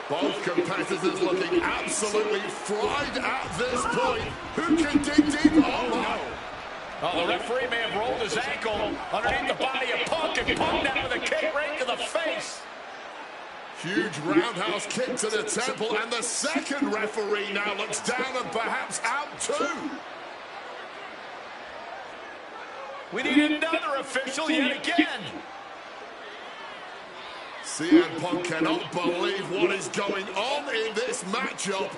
Speaker 3: Both competitors looking absolutely fried at this point. Who can dig deep? Oh, no.
Speaker 2: Oh, the referee may have rolled his ankle underneath the body of Punk and Punk down with a kick right to the face.
Speaker 3: Huge roundhouse kick to the temple, and the second referee now looks down and perhaps out too.
Speaker 2: We need another official yet again.
Speaker 3: CM Punk cannot believe what is going on in this matchup.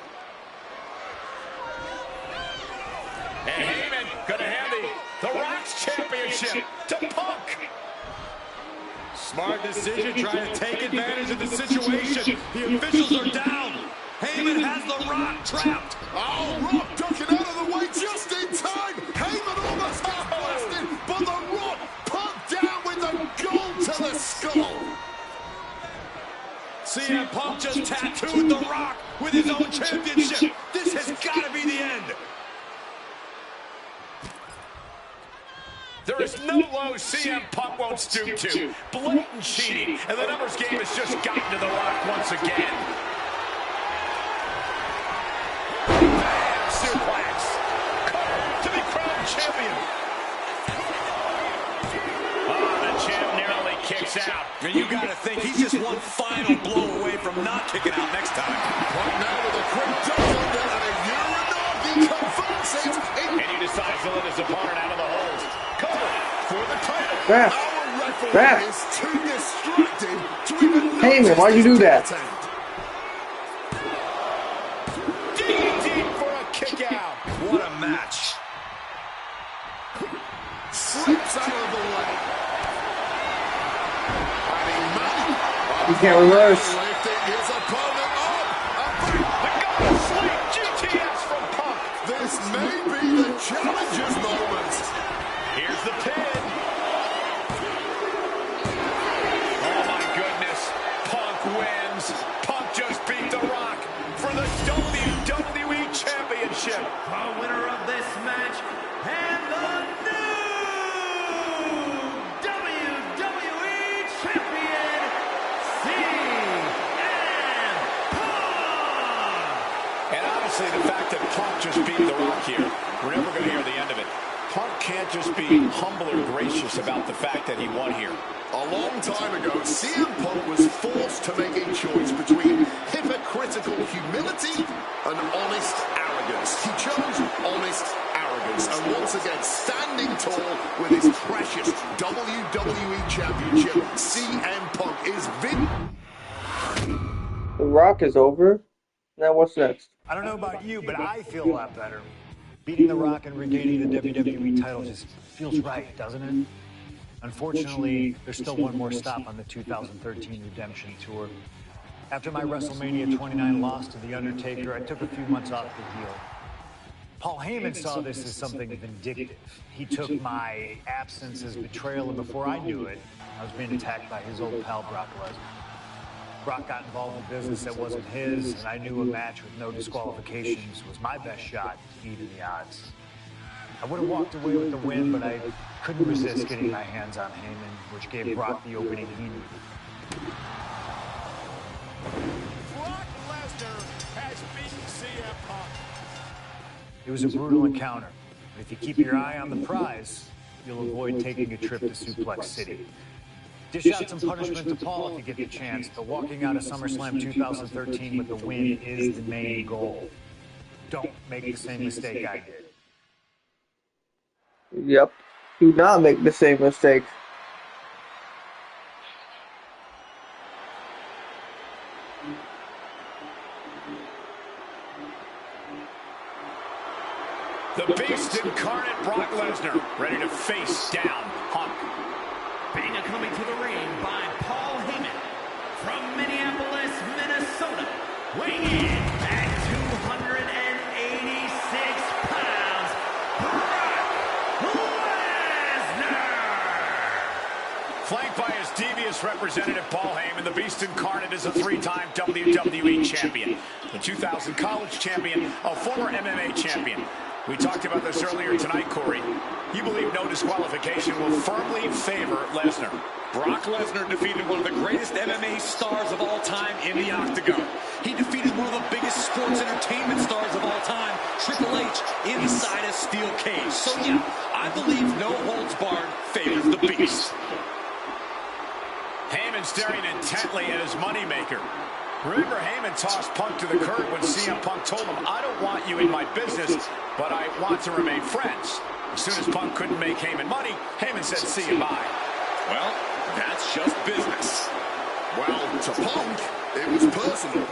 Speaker 2: And Heyman gonna hand the Rock's championship to Punk. Smart decision, trying to take advantage of the situation. The officials are down. Heyman has the Rock trapped.
Speaker 3: Oh, Rock ducking out of the way just in time. Heyman almost gets blasted, but the Rock put down with the goal to the skull.
Speaker 2: CM Punk just tattooed The Rock with his own championship. This has got to be the end. There is no low CM Punk won't stoop to. Blatant cheating, and the numbers game has just gotten to The Rock once again. Bam! Suplex. To be crowned champion. Oh, the champ narrowly kicks out. And you got to think he's just one final blow away from not kicking out next time.
Speaker 3: Right now with a quick double under and a Uranagi converts it.
Speaker 2: And he decides to let his opponent out of the hold. Cover for the title.
Speaker 1: Ref.
Speaker 3: Our referee
Speaker 1: Ref.
Speaker 3: is too distracted to even
Speaker 1: Heyman,
Speaker 3: notice
Speaker 1: why'd you do
Speaker 3: this
Speaker 1: that?
Speaker 3: attempt.
Speaker 2: Deep for a kick out. What a match.
Speaker 3: Slips out of the way. And he managed.
Speaker 1: You can't reverse.
Speaker 3: Lifting his opponent up.
Speaker 2: The go to sleep GTS from Punk.
Speaker 3: This may be the challenger's moment.
Speaker 2: Here's the pin. Oh my goodness. Punk wins. Punk just beat The Rock for the WWE Championship.
Speaker 5: The winner of this match and the new WWE Champion, CM Punk.
Speaker 2: And honestly, the fact that Punk just beat The Rock here, we're never going to hear the end of it. Punk can't just be humble or gracious about the fact that he won here.
Speaker 3: A long time ago, CM Punk was forced to make a choice between hypocritical humility and honest arrogance. He chose honest arrogance, and once again, standing tall with his precious WWE Championship, CM Punk is
Speaker 1: The Rock is over. Now what's next?
Speaker 4: I don't know about you, but I feel a lot better. Beating The Rock and regaining the WWE title just feels right, doesn't it? Unfortunately, there's still one more stop on the 2013 Redemption Tour. After my WrestleMania 29 loss to The Undertaker, I took a few months off to heal. Paul Heyman saw this as something vindictive. He took my absence as betrayal, and before I knew it, I was being attacked by his old pal Brock Lesnar. Brock got involved in business that wasn't his, and I knew a match with no disqualifications was my best shot to even the odds. I would have walked away with the win, but I couldn't resist getting my hands on Heyman, which gave Brock the opening he needed.
Speaker 2: Brock Lesnar has beaten CM Punk.
Speaker 4: It was a brutal encounter, but if you keep your eye on the prize, you'll avoid taking a trip to Suplex City. Dish out some punishment to Paul if you get the chance, but walking out of SummerSlam 2013 with the win is the main goal. Don't make the same mistake I did.
Speaker 1: Yep. Do not make the same mistake.
Speaker 2: The Beast incarnate Brock Lesnar, ready to face down Punk.
Speaker 5: Being coming to the ring by Paul Heyman from Minneapolis, Minnesota, weighing in at 286 pounds, Brock Lesnar!
Speaker 2: Flanked by his devious representative Paul Heyman, the Beast incarnate is a three-time WWE champion, the 2000 college champion, a former MMA champion. We talked about this earlier tonight, Corey. You believe no disqualification will firmly favor Lesnar.
Speaker 6: Brock Lesnar defeated one of the greatest MMA stars of all time in the octagon. He defeated one of the biggest sports entertainment stars of all time, Triple H, inside a steel cage. So yeah, I believe no holds barred favors the Beast.
Speaker 2: Heyman staring intently at his moneymaker. Remember, Heyman tossed Punk to the curb when CM Punk told him, "I don't want you in my business, but I want to remain friends." As soon as Punk couldn't make Heyman money, Heyman said, "See you, bye."
Speaker 6: Well, that's just business.
Speaker 3: Well, to Punk, it was personal.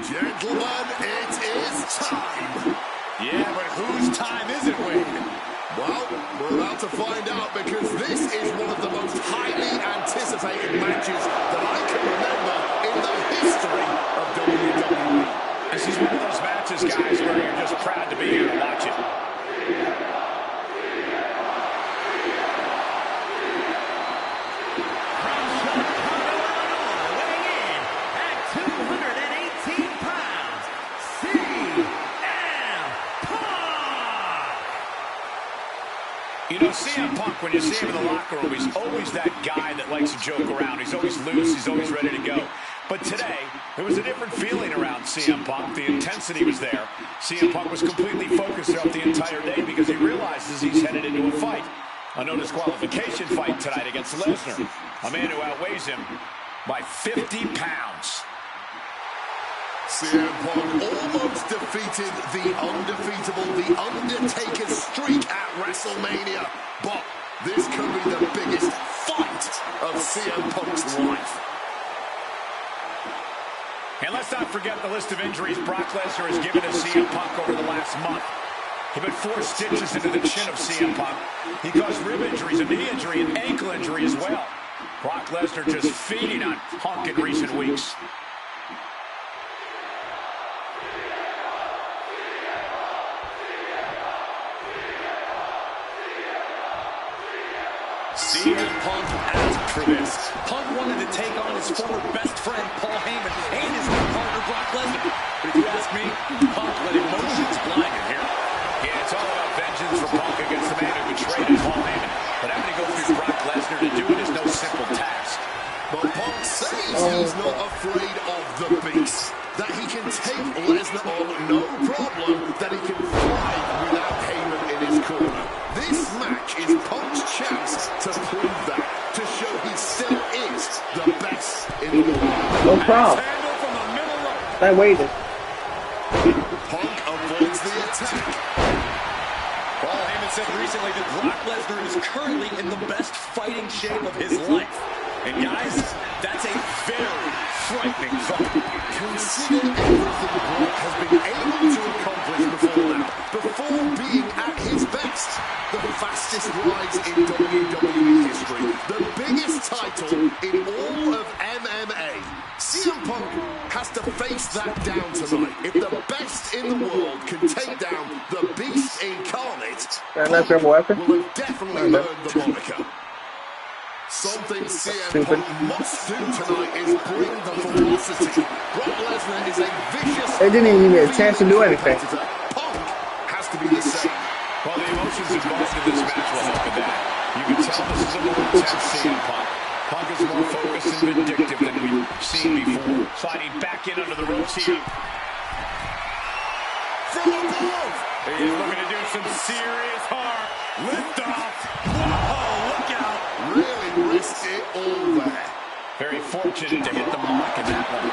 Speaker 3: Gentlemen, it is time.
Speaker 2: Yeah, but whose time is it, Wade?
Speaker 3: Well, we're about to find out because this is one of the most highly anticipated matches that I can remember in the history of WWE.
Speaker 2: This is one of those matches, guys, where you're just proud to be here to watch it. You know, CM Punk, when you see him in the locker room, he's always that guy that likes to joke around. He's always loose. He's always ready to go. But today, there was a different feeling around CM Punk. The intensity was there. CM Punk was completely focused throughout the entire day because he realizes he's headed into a fight. A no disqualification fight tonight against Lesnar, a man who outweighs him by 50 pounds.
Speaker 3: CM Punk almost defeated the undefeatable, The Undertaker's streak at WrestleMania. But this could be the biggest fight of CM Punk's life.
Speaker 2: And let's not forget the list of injuries Brock Lesnar has given to CM Punk over the last month. He put 4 stitches into the chin of CM Punk. He caused rib injuries, a knee injury, and ankle injury as well. Brock Lesnar just feeding on Punk in recent weeks.
Speaker 6: CM Punk asked for this. Punk wanted to take on his former best friend, Paul Heyman, and his new partner, Brock Lesnar. But if you ask me, Punk let emotions blind him here.
Speaker 2: Yeah, it's all about vengeance for Punk against the man who betrayed him, Paul Heyman. But having to go through Brock Lesnar to do it is no simple task.
Speaker 3: But Punk says he's not afraid of the Beast. That he can take Lesnar on, no problem. That he can thrive without Heyman in his corner. This match is Punk's chance to prove that, to show he still is the best in the world.
Speaker 1: No problem. I waited.
Speaker 3: Punk avoids the attack.
Speaker 6: Paul Heyman said recently that Brock Lesnar is currently in the best fighting shape of his life. And guys, that's a very frightening thought.
Speaker 3: Consider everything Brock has been able to accomplish before now. Before being at his best. The fastest rise in WWE history. The biggest title in all of MMA. CM Punk has to face chase that down tonight. If the best in the world can take down the beast incarnate,
Speaker 1: That's a weapon.
Speaker 3: will have definitely earned the moniker. Something CM Punk must do tonight is bring the velocity. Brock Lesnar is a vicious...
Speaker 1: They didn't even get a chance to do anything.
Speaker 3: Punk has to be the same.
Speaker 6: Well, the emotions involved in this match will help with that. You can tell this is a more intense CM Punk. Punk is more focused and vindictive than we've seen before. Sliding back in under the ropes here.
Speaker 3: From above!
Speaker 6: He's looking to do some serious harm. Lift off. Whoa, look out.
Speaker 3: Really risked it all there.
Speaker 6: Very fortunate to hit the mark in that one.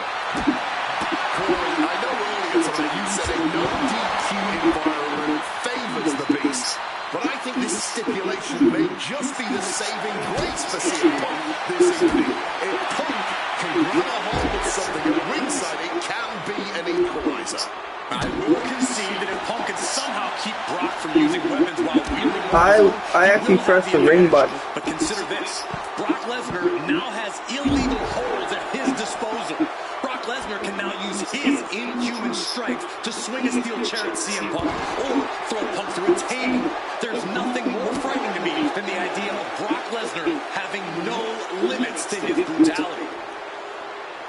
Speaker 3: Corey, I know earlier tonight you said a no DQ environment favors the beast, but I think this stipulation may just be the saving grace for CM Punk this evening. If Punk can grab a hold of something at ringside, it can be an equalizer.
Speaker 6: I will concede that if Punk can somehow keep Brock from using weapons while wielding
Speaker 1: I actually pressed the ring button.
Speaker 6: But consider this. Brock Lesnar now has illegal holds at his disposal. Brock Lesnar can now use his inhuman strength to swing a steel chair at CM Punk or throw Punk through a table. There's nothing more frightening to me than the idea of Brock Lesnar having no limits to his brutality.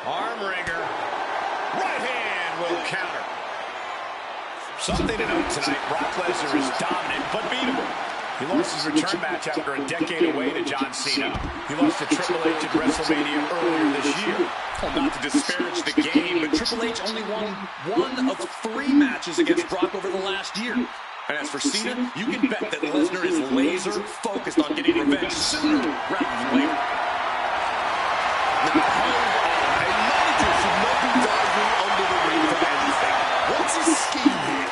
Speaker 6: Arm wringer. Right hand will counter. Something to note tonight, Brock Lesnar is dominant, but beatable. He lost his return match after a decade away to John Cena. He lost to Triple H at WrestleMania earlier this year. Well, not to disparage the game, but Triple H only won one of 3 matches against Brock over the last year. And as for Cena, you can bet that Lesnar is laser focused on getting revenge sooner rather than later.
Speaker 3: Now, a manager should not be diving under the ring for anything. What's his scheme here?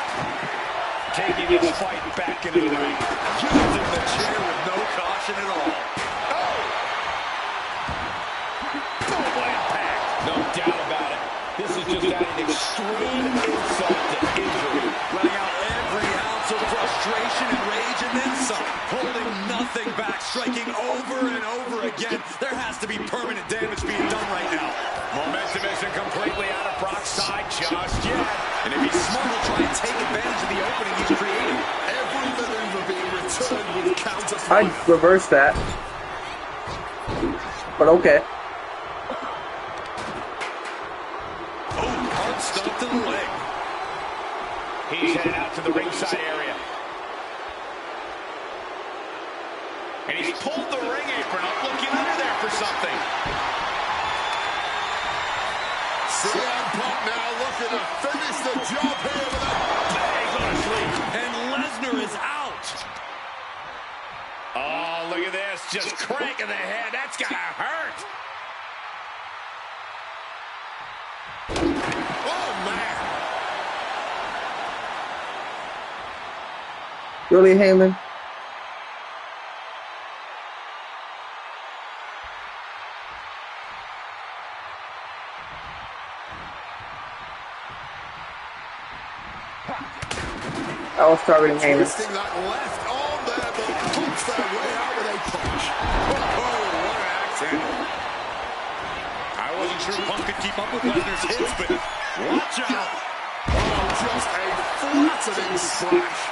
Speaker 6: Taking his fight back into the ring. Using the chair with no caution at all. Oh! Boom, impact. No doubt about it. This is just adding extreme insult to injury. Letting out every ounce of frustration and rage and then some. Holding nothing back, striking over and over again. There has to be permanent damage being done right now. Momentum isn't completely out of Brock's side just yet. And if he's smart, he'll try and take advantage of the opening he's created.
Speaker 3: Every maneuver being returned with counter.
Speaker 1: I'd reverse that. But okay.
Speaker 6: Oh, hard stomp to the leg. He's headed out to the ringside area. And he's pulled the ring apron up, looking under there for something.
Speaker 3: CM Punk now looking to finish the job here with a
Speaker 6: bang on a sleeve. And Lesnar is out. Oh, look at this. Just cranking the head. That's gotta hurt.
Speaker 3: oh man.
Speaker 1: Really, Heyman? I was targeting Heyman.
Speaker 3: Twisting that left arm there, but punch their way out with a punch.
Speaker 6: Oh, what an accent. I wasn't sure Punk could keep up with Lesnar's hits, but watch out.
Speaker 3: Oh, just a flattening splash.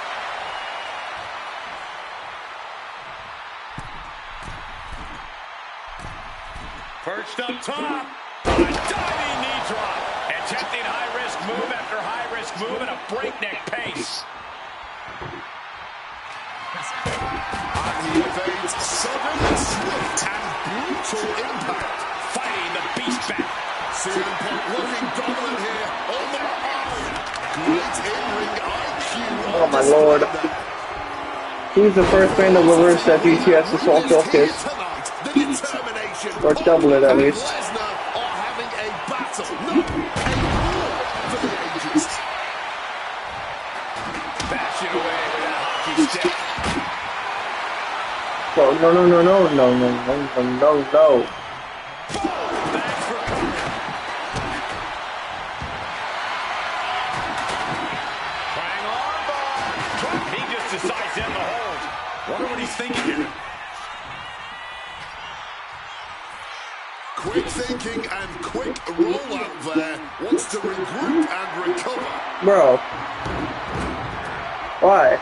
Speaker 6: Perched up top. A diving knee drop. Attempting high-risk move after high-risk move at a breakneck pace.
Speaker 3: And he evades sudden, swift, and brutal impact.
Speaker 6: Fighting the beast back.
Speaker 3: CM Punk looking dominant here on the outside. Great in-ring IQ.
Speaker 1: Oh my lord. He's the first man to reverse that BTS assault kill kick.
Speaker 3: The determination.
Speaker 1: Or double it at least.
Speaker 3: Lesnar are having a battle. No, a war for the ages.
Speaker 6: Bashing away with that hockey stick.
Speaker 1: Oh, no, no, no, no, no, no, no, no, no.
Speaker 6: Back for trying armbar. He just decides to end the hold. Wonder what he's thinking here.
Speaker 3: Quick thinking. thinking and quick rollout there. Wants to regroup and recover.
Speaker 1: Bro. Why?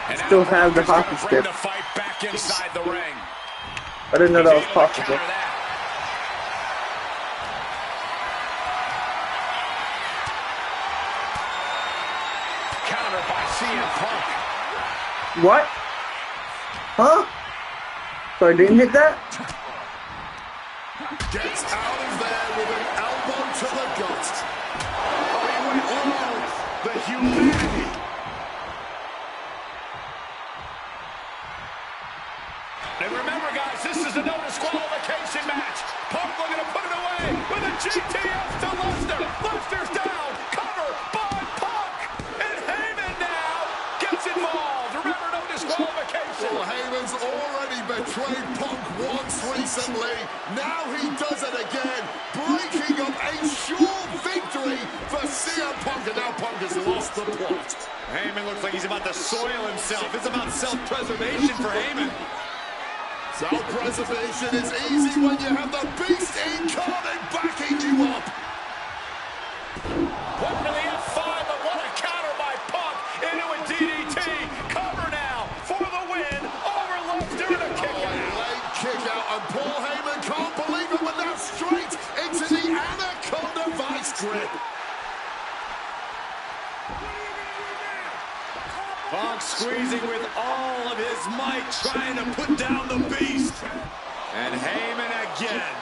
Speaker 2: And
Speaker 1: Still have the
Speaker 2: Parker's
Speaker 1: hockey
Speaker 2: gonna bring
Speaker 1: stick.
Speaker 2: the fight back inside the ring.
Speaker 1: I didn't know that was
Speaker 2: He's able to
Speaker 1: possible.
Speaker 2: counter that. Counter by CM Punk.
Speaker 1: What? Huh? So I didn't hit that?
Speaker 3: Gets out of there with an elbow to the gut. Oh, he went all the humanity.
Speaker 2: And remember, guys, this is a no disqualification match. Punk looking to put it away with a GTS to Lesnar. Lesnar's down. Cover by Punk. And Heyman now gets involved. Remember, no disqualification.
Speaker 3: Well, Heyman's already betrayed Punk once recently. Now he does it again, breaking up a sure victory for CM Punk. And now Punk has lost the plot.
Speaker 2: Heyman looks like he's about to soil himself. It's about self-preservation for Heyman.
Speaker 3: Self-preservation is easy when you have the beast incarnate backing you up.
Speaker 2: What for the F5, but what a counter by Punk into a DDT. Cover now for the win over Lesnar and a kick out.
Speaker 3: Late kick out, and Paul Heyman can't believe it, but now straight into the Anaconda Vice grip.
Speaker 2: Punk squeezing with all of his might, trying to put down the beast. And Heyman again.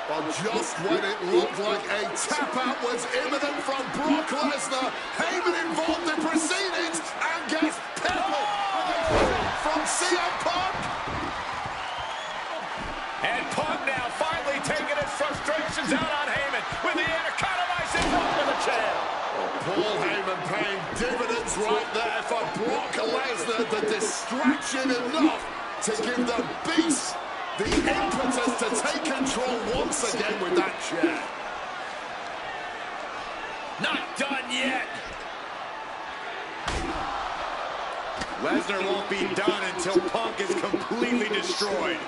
Speaker 3: Well, just when it looked like a tap-out was imminent from Brock Lesnar, Heyman involved in proceedings and gets peppered with a shot from CM Punk.
Speaker 2: And Punk now finally taking his frustrations out on Heyman with the Anaconda Vice in front of the chair.
Speaker 3: Paul Heyman paying dividends right there for Brock Lesnar. The distraction enough to give the beast the impetus to take control once again with that chair.
Speaker 2: Not done yet. Lesnar won't be done until Punk is completely destroyed.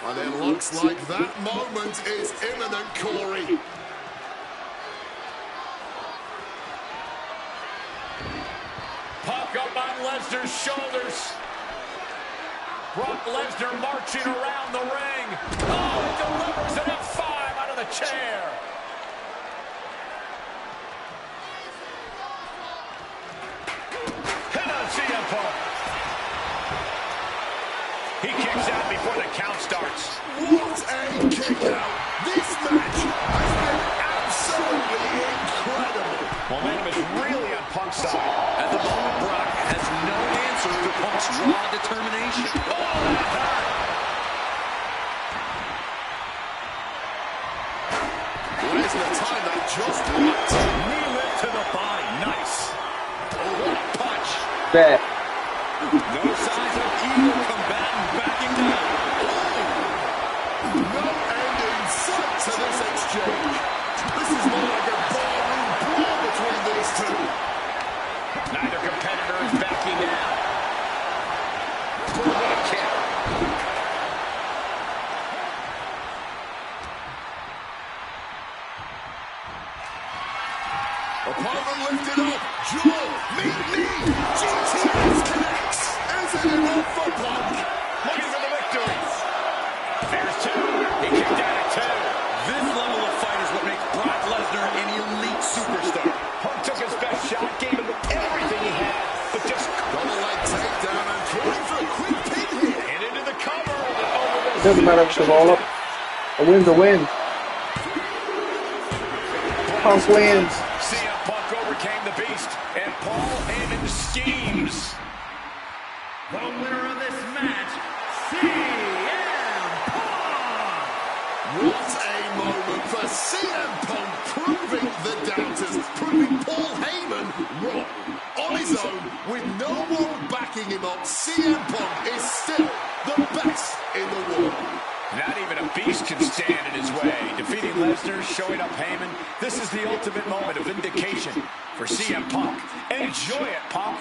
Speaker 3: And it looks like that moment is imminent, Corey.
Speaker 2: Punk up on Lesnar's shoulders. Brock Lesnar marching around the ring. Oh, he delivers an F5 out of the chair. Hit on CM Punk. He kicks out before the count starts.
Speaker 3: What a kick out. This match has been absolutely incredible.
Speaker 2: Momentum is really on Punk's side. At the moment, Brock has no answer for Punk's raw determination. Oh, that hurt.
Speaker 3: Lesnar timed that just right.
Speaker 2: Knee lift to the body. Nice. Oh, what a punch.
Speaker 1: Bet.
Speaker 2: No signs of either combatant backing down.
Speaker 3: No end in sight to this exchange. This is more like a barroom brawl between these two.
Speaker 2: Neither competitor is backing down. What a kick.
Speaker 3: Opponent lifted up. Jaw, meet knee. GTS connects. Isn't enough for Punk.
Speaker 2: Looking for the victory. There's two. He kicked out at two. This level of fight is what makes Brock Lesnar an elite superstar. Punk took his best shot, gave him everything he had, but just
Speaker 3: Double leg takedown and trying for a quick pin here.
Speaker 2: and into the cover. Over
Speaker 1: It doesn't matter if it's a roll up. A win's a win. Punk wins.
Speaker 2: CM Punk overcame the beast, and Paul Heyman schemes.
Speaker 5: The winner of this match, CM Punk!
Speaker 3: What a moment for CM Punk, proving the doubters, proving Paul Heyman wrong. On his own, with no one backing him up, CM Punk is still the best in the world.
Speaker 2: Not even a beast can stand in his way. Defeating Lesnar, showing up Heyman. This is the ultimate moment of vindication for CM Punk. Enjoy it, Punk.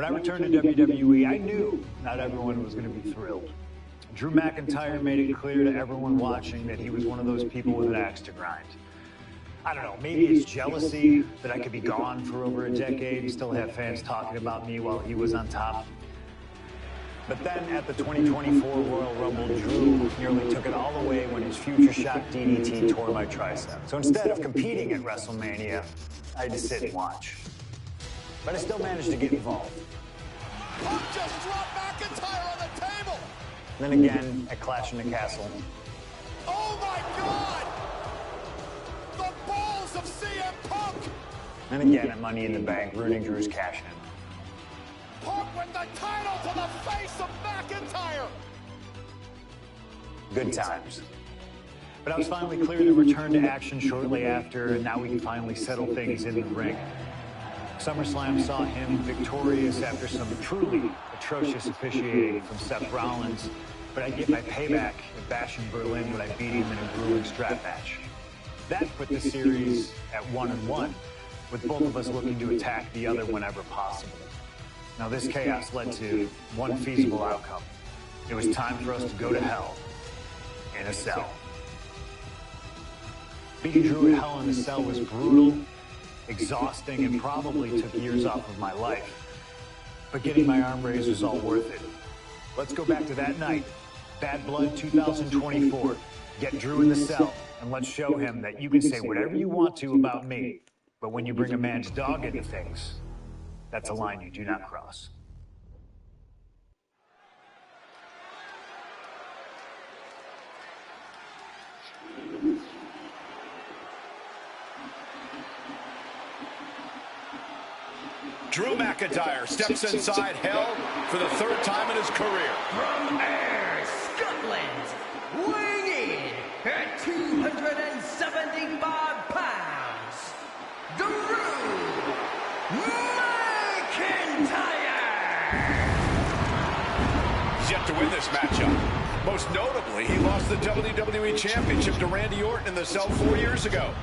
Speaker 4: When I returned to WWE, I knew not everyone was going to be thrilled. Drew McIntyre made it clear to everyone watching that he was one of those people with an axe to grind. I don't know, maybe it's jealousy that I could be gone for over a decade and still have fans talking about me while he was on top. But then at the 2024 Royal Rumble, Drew nearly took it all away when his future shot DDT tore my tricep. So instead of competing at WrestleMania, I had to sit and watch. But I still managed to get involved.
Speaker 3: Punk just dropped McIntyre on the table.
Speaker 4: Then again, at Clash in the Castle.
Speaker 3: Oh my God! The balls of CM Punk!
Speaker 4: And again at Money in the Bank, ruining Drew's cash-in.
Speaker 3: Punk with the title to the face of McIntyre!
Speaker 4: Good times. But I was finally cleared to return to action shortly after, and now we can finally settle things in the ring. SummerSlam saw him victorious after some truly atrocious officiating from Seth Rollins, but I get my payback at Bash in Berlin when I beat him in a grueling strap match. That put the series at 1-1, with both of us looking to attack the other whenever possible. Now this chaos led to one feasible outcome. It was time for us to go to hell in a cell. Beating Drew at Hell in a Cell was brutal, exhausting, and probably took years off of my life. But getting my arm raised was all worth it. Let's go back to that night, Bad Blood 2024. Get Drew in the cell, and let's show him that you can say whatever you want to about me, but when you bring a man's dog into things, that's a line you do not cross.
Speaker 2: Drew McIntyre steps inside Hell for the third time in his career.
Speaker 5: From Ayr, Scotland, weighing in at 275 pounds, Drew McIntyre!
Speaker 2: He's yet to win this matchup. Most notably, he lost the WWE Championship to Randy Orton in the cell 4 years ago.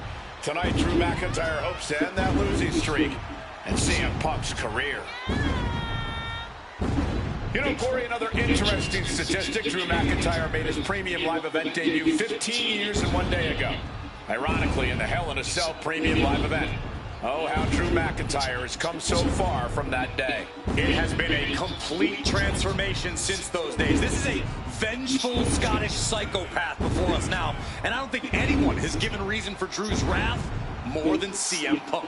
Speaker 2: Tonight, Drew McIntyre hopes to end that losing streak and CM Punk's career. You know, Corey, another interesting statistic, Drew McIntyre made his premium live event debut 15 years and 1 day ago. Ironically, in the Hell in a Cell premium live event. Oh, how Drew McIntyre has come so far from that day.
Speaker 6: It has been a complete transformation since those days. This is a vengeful Scottish psychopath before us now, and I don't think anyone has given reason for Drew's wrath more than CM Punk.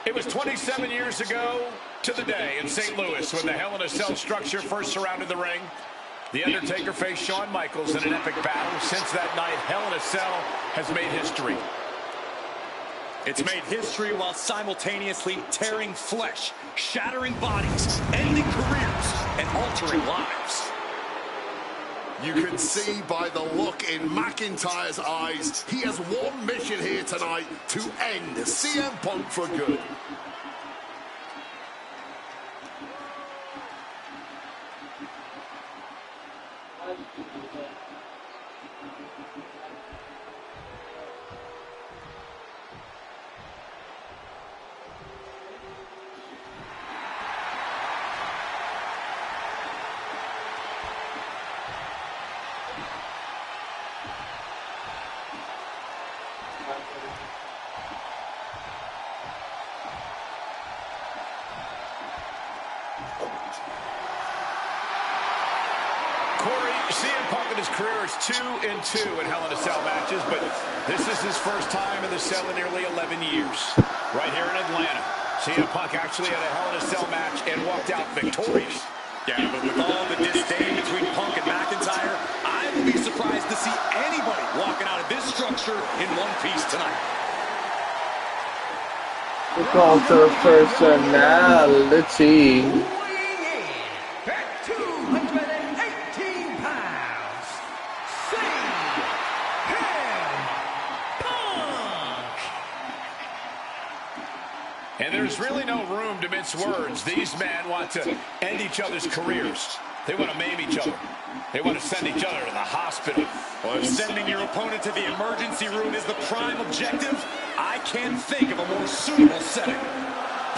Speaker 2: It was 27 years ago to the day in St. Louis when the Hell in a Cell structure first surrounded the ring. The Undertaker faced Shawn Michaels in an epic battle. Since that night, Hell in a Cell has made history.
Speaker 6: It's made history while simultaneously tearing flesh, shattering bodies, ending careers, and altering lives.
Speaker 3: You can see by the look in McIntyre's eyes, he has one mission here tonight, to end CM Punk for good.
Speaker 2: Corey, CM Punk in his career is 2-2 in Hell in a Cell matches, but this is his first time in the cell in nearly 11 years. Right here in Atlanta, CM Punk actually had a Hell in a Cell match and walked out victorious.
Speaker 6: Yeah, but with all the disdain between Punk and McIntyre, I would be surprised to see anybody walking out of this structure in one piece tonight.
Speaker 1: We call for personality.
Speaker 5: Weighing in at 218 pounds, CM Punk!
Speaker 2: And there's There's really no room to mince words. These men want to end each other's careers. They want to maim each other. They want to send each other to the hospital.
Speaker 6: Well, if sending your opponent to the emergency room is the prime objective, I can't think of a more suitable setting.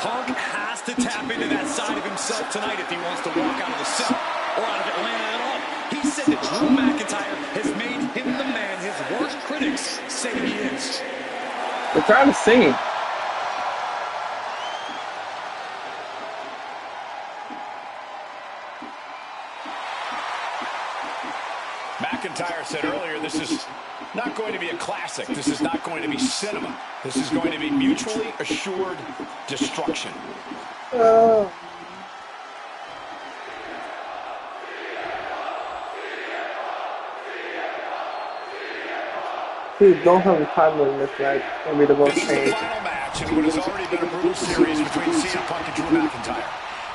Speaker 6: Punk has to tap into that side of himself tonight if he wants to walk out of the cell or out of Atlanta at all. He said that Drew McIntyre has made him the man his worst critics say he is.
Speaker 1: They're trying to sing it.
Speaker 2: McIntyre said earlier, this is not going to be a classic. This is not going to be cinema. This is going to be mutually assured destruction.
Speaker 1: Dude, don't have a time limit in this match. It's gonna be the most
Speaker 2: This is the
Speaker 1: pain.
Speaker 2: final match in what has already been a brutal series between CM Punk and Drew McIntyre.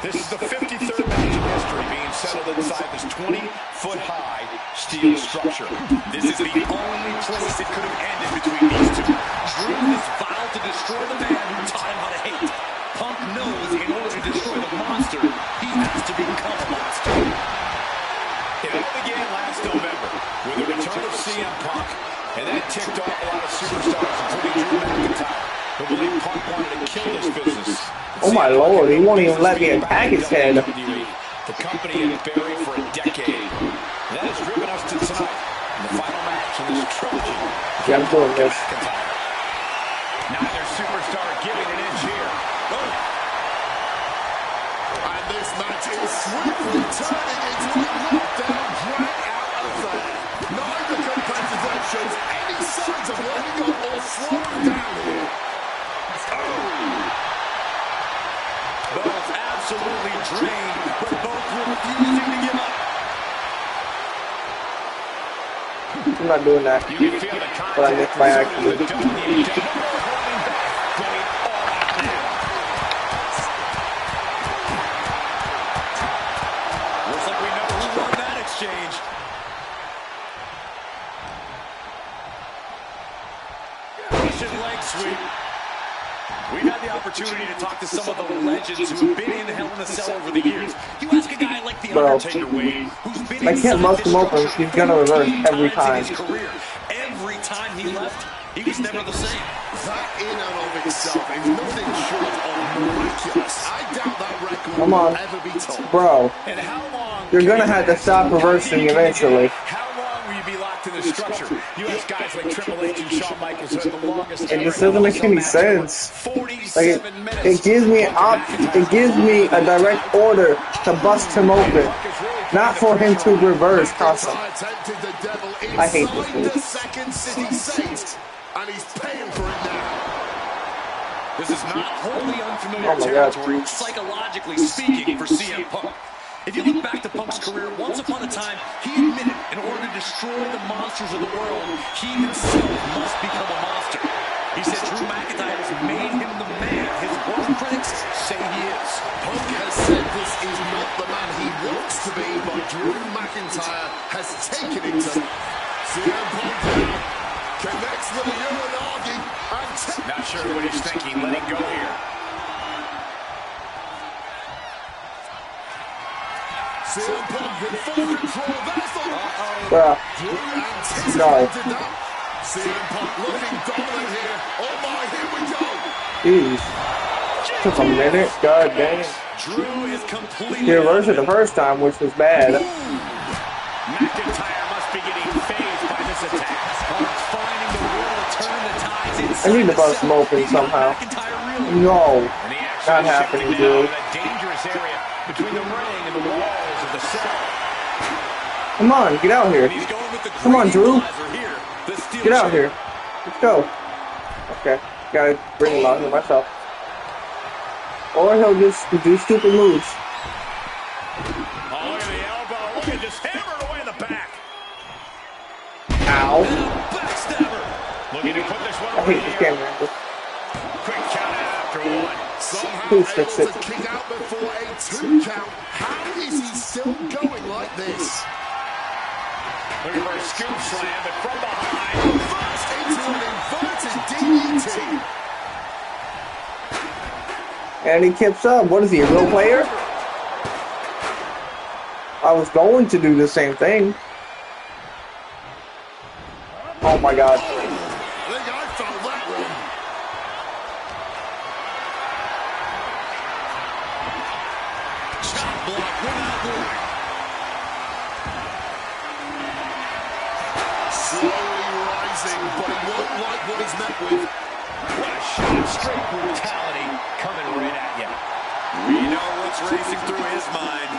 Speaker 2: This is the 53rd match in history being settled inside this 20-foot-high steel structure. This is the only place it could have ended between these two. Drew has vowed to destroy the man who taught him how to hate. Punk knows in order to destroy the monster, he has to become a monster. It all began last November with the return of CM Punk, and that ticked off a lot of superstars, including Drew McIntyre, who believed Punk wanted to kill this business.
Speaker 1: Oh my lord, he won't even let me attack his head.
Speaker 2: The company had buried for a decade. That has driven us to tonight, the final match in this trilogy.
Speaker 1: Yeah, I'm doing this.
Speaker 2: Neither superstar giving an inch here.
Speaker 3: And this match is swiftly turning into a knockdown, drag-out affair. Neither competitor shows any signs of letting up or slowing down here.
Speaker 6: Both absolutely drained, but both refusing to give up.
Speaker 1: I'm not doing that.
Speaker 2: You can feel the
Speaker 1: But I missed by accident.
Speaker 2: Looks
Speaker 6: like we know who won that exchange. Russian leg sweep. We've had the opportunity to talk to some of the legends who have been in Hell in a Cell over the years. You ask a guy like The Undertaker, Wade, who's been
Speaker 1: I can't bust him open. He's gonna reverse every time.
Speaker 6: Every time he left, he was never the same.
Speaker 3: That in and of itself is nothing short of miraculous. I doubt that record
Speaker 1: Come on.
Speaker 3: will ever be topped.
Speaker 1: Bro,
Speaker 2: And how long
Speaker 1: you're gonna have to stop reversing eventually.
Speaker 2: How long will you be locked in this structure? You have guys like Triple H and Shawn Michaels who have the longest.
Speaker 1: It just doesn't make any sense.
Speaker 2: 47 minutes.
Speaker 1: It gives me it gives me a direct order to bust him open, not for him to reverse constantly. I hate this move.
Speaker 3: The second City Saints, and he's paying for it now.
Speaker 6: This is not wholly unfamiliar
Speaker 1: Oh my God.
Speaker 6: territory, psychologically speaking, for CM Punk. If you look back to Punk's career, once upon a time, he admitted in order to destroy the monsters of the world, he himself must become a monster. He said Drew McIntyre has made him the man his worst critics say he is.
Speaker 3: Punk has said this is not the man he wants to be, but Drew McIntyre has taken it to CM Punk now connects with the Uranagi and
Speaker 2: Not sure what he's thinking. Let it go here.
Speaker 3: CM Punk in full control. That's the
Speaker 1: Bruh,
Speaker 3: Drew anticipated
Speaker 1: no.
Speaker 3: that. CM Punk looking dominant here. Oh my, here we go.
Speaker 1: Jeez. Took a minute, god dang.
Speaker 6: Drew is completely
Speaker 1: He reversed it the first time, which was bad.
Speaker 2: McIntyre must be getting phased by this attack.
Speaker 6: Punk's finding the will to turn the tides inside.
Speaker 1: I need to bust him open somehow. No,
Speaker 2: And the action
Speaker 1: not
Speaker 2: is
Speaker 1: happening,
Speaker 2: shifting now
Speaker 1: dude.
Speaker 2: to that dangerous area between the ring and the walls of the cell.
Speaker 1: Come on, get out here.
Speaker 6: And he's going with the
Speaker 1: Come on, Drew.
Speaker 6: equalizer here. The steel
Speaker 1: Get out
Speaker 6: chair.
Speaker 1: here. Let's go. Okay, gotta bring him out here myself. Or he'll just do stupid moves.
Speaker 2: Oh, look at the elbow. Look at just hammered away in the back.
Speaker 1: Ow.
Speaker 6: Backstabber.
Speaker 2: Looking to put this one
Speaker 1: I
Speaker 2: over
Speaker 1: hate this
Speaker 2: here.
Speaker 1: camera angle.
Speaker 2: Quick count after one.
Speaker 3: Somehow
Speaker 1: Please
Speaker 3: able
Speaker 1: fix it.
Speaker 3: to kick out before a 2 count. How is he still going like this?
Speaker 2: Looking for a scoop slam, but from behind.
Speaker 3: Reversed into an inverted DDT.
Speaker 1: And he kips up. What is he, a real player? I was going to do the same thing. Oh my god.
Speaker 3: I think I found that one.
Speaker 2: Chop block without warning.
Speaker 3: Slowly rising, but he won't like what he's met with.
Speaker 2: What a shot. Straight brutality coming right at you. We know what's racing through his mind.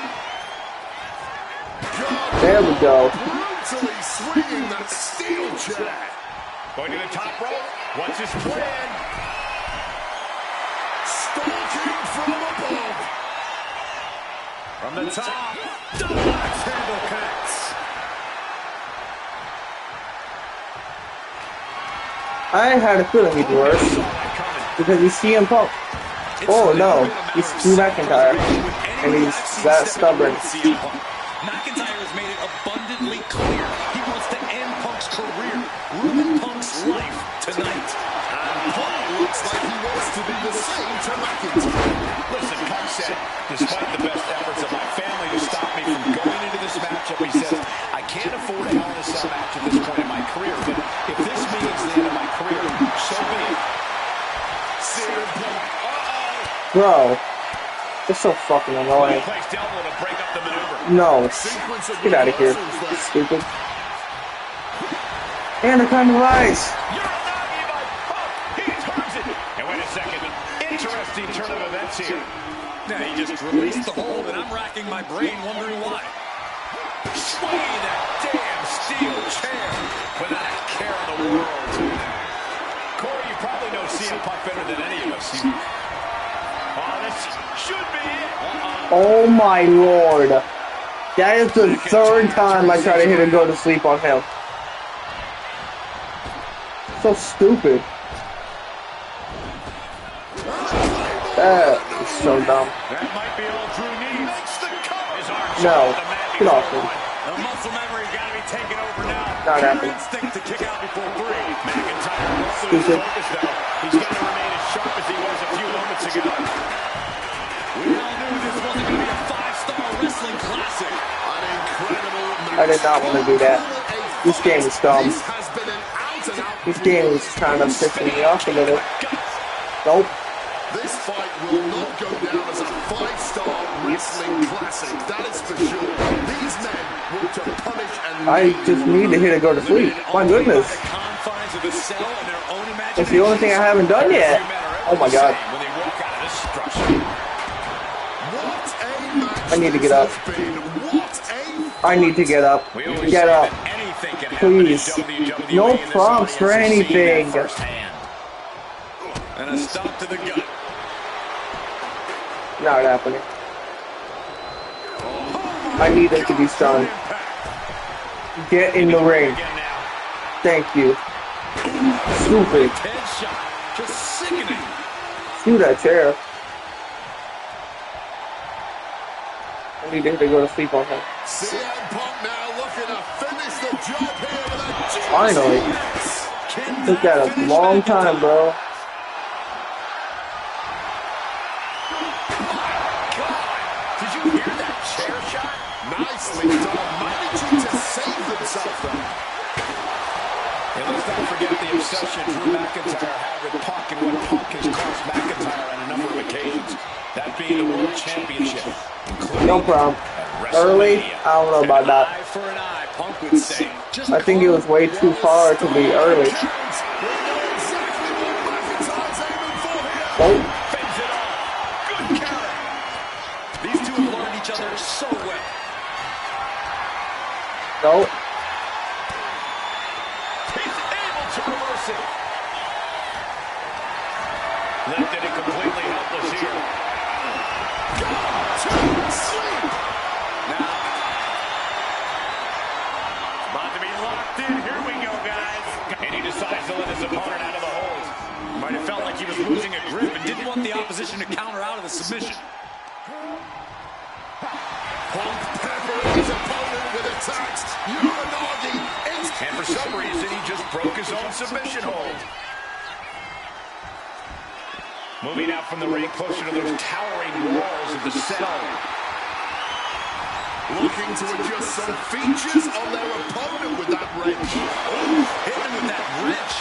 Speaker 1: There we go.
Speaker 3: Brutally swinging that steel chair.
Speaker 2: Going to the top rope. What's his plan?
Speaker 3: Stalking from above.
Speaker 2: From the top. Double axe handle connects.
Speaker 1: I had a feeling he'd worse. Because he's CM Punk. Oh no, he's Drew McIntyre. And he's that stubborn.
Speaker 2: McIntyre has made it abundantly clear he wants to end Punk's career, ruin Punk's life tonight.
Speaker 3: And Punk looks like he wants to do the same to McIntyre.
Speaker 2: Listen, Punk said, despite the best efforts of my family to stop me from going into this matchup, he says, I can't afford a Hell in a Cell match at this point in my career, but if this means the end of my career, so be it.
Speaker 3: CM Punk.
Speaker 1: Bro, it's so fucking annoying.
Speaker 2: Placed elbow to break up the maneuver.
Speaker 1: No,
Speaker 3: Sequence of
Speaker 1: get out of here,
Speaker 3: reversals there.
Speaker 1: stupid. And a kind of ice.
Speaker 2: Uranagi by Punk. He turns it. And wait a second. Interesting turn of events here. Now he just released the hold, and I'm racking my brain wondering why. Sway that damn steel chair without a care in the world. Corey, you probably know CM Punk better than any of us. Oh, this should be it.
Speaker 1: Oh my lord. That is the third time I try to hit a go to sleep on him. So stupid. That is so dumb.
Speaker 2: That might be all Drew needs. His arm
Speaker 1: No,
Speaker 2: shot at the mat
Speaker 1: get off
Speaker 2: before
Speaker 1: him.
Speaker 2: one. The muscle memory got to be taken over now.
Speaker 1: Not
Speaker 2: Pure
Speaker 1: happening.
Speaker 2: instinct to kick out before three. McIntyre won't lose
Speaker 1: Stupid.
Speaker 2: focus though. He's got to remain as sharp as he was a few moments ago. We all knew this wasn't going to be a five-star wrestling classic.
Speaker 3: An incredible match.
Speaker 1: I did not want to do that. This game is dumb.
Speaker 3: This has been an out-and-out.
Speaker 1: This game is kind of pissing me off a little. Nope.
Speaker 3: This fight will not go down as a five-star wrestling classic, that is for sure. These men want to punish and
Speaker 1: I just need to hit a go to sleep. My goodness.
Speaker 2: The confines of the cell and their own imagination.
Speaker 1: It's the only thing I haven't done yet. Oh my god.
Speaker 2: When they walk out of this structure.
Speaker 3: what a match
Speaker 1: I need to get
Speaker 3: this
Speaker 1: up.
Speaker 3: has been. What a
Speaker 1: I need to get up.
Speaker 2: We always
Speaker 1: Get
Speaker 2: say
Speaker 1: up.
Speaker 2: that anything can happen in
Speaker 1: Please.
Speaker 2: WWE,
Speaker 1: No
Speaker 2: and this
Speaker 1: prompts for
Speaker 2: audience has seen that
Speaker 1: anything.
Speaker 2: firsthand. And a stop to the gut.
Speaker 1: Not happening. I need it to be stunned. Get in the ring.
Speaker 2: Again now.
Speaker 1: Thank you. Stupid.
Speaker 2: Headshot. Just sickening.
Speaker 1: Screw that chair. I need to hit a go to sleep on him.
Speaker 3: CM Punk now looking to finish the job here with a
Speaker 1: Finally.
Speaker 2: Can
Speaker 1: Took
Speaker 2: that
Speaker 1: that a
Speaker 2: finish
Speaker 1: long
Speaker 2: McIntyre?
Speaker 1: time, bro.
Speaker 2: Did you hear that chair shot?
Speaker 3: nicely done. Managing to save himself though.
Speaker 2: And let's not forget the obsession Drew McIntyre had with Punk and what Punk has cost McIntyre on a number of occasions. That being the World Championship.
Speaker 1: No problem.
Speaker 2: at
Speaker 1: Early?
Speaker 2: WrestleMania.
Speaker 1: I don't know about
Speaker 2: An
Speaker 1: that.
Speaker 2: eye for an eye, Punk would say. Just
Speaker 1: I think it was way too far to be early.
Speaker 3: We know exactly what McIntyre's aiming for here.
Speaker 1: Oh,
Speaker 2: fends it off. Good counter. These two have learned each other so well.
Speaker 1: no.
Speaker 2: He's able to reverse it. Lifted and completely helpless here.
Speaker 3: Sleep.
Speaker 2: Now, about to be locked in. Here we go, guys. And he decides to let his opponent out of the hold. Might have felt like he was losing a grip and didn't want the opposition to counter out of the submission.
Speaker 3: Punk peppering his opponent with attacks. Uranagi is...
Speaker 2: And for some reason, he just broke his own submission hold. Moving out from the ring closer to those towering walls of the cell.
Speaker 3: Looking to adjust some features on their opponent with that wrench. Oh,
Speaker 2: Hit him with that wrench.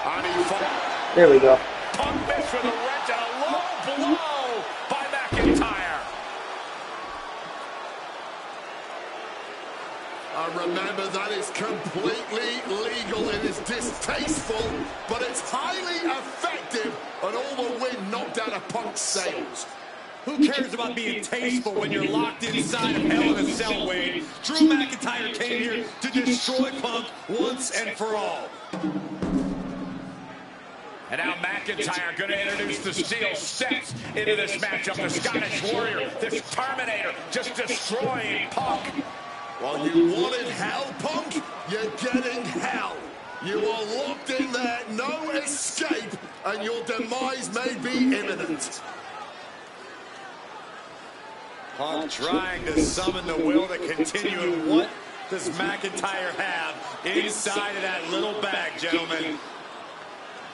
Speaker 3: And he fought.
Speaker 1: There we go.
Speaker 2: Punk missed with a wrench and a low blow by McIntyre.
Speaker 3: Remember, that is completely legal. It is distasteful, but it's highly effective, and all the wind knocked out of Punk's sails.
Speaker 2: Who cares about being tasteful when you're locked inside of Hell in a Cell, Wade? Drew McIntyre came here to destroy Punk once and for all. And now McIntyre going to introduce the steel steps into this matchup. The Scottish Warrior, this Terminator, just destroying Punk.
Speaker 3: Well, you wanted hell, Punk? You're getting hell. You are locked in there, no escape, and your demise may be imminent.
Speaker 2: Punk trying to summon the will to continue. And what does McIntyre have inside of that little bag, gentlemen?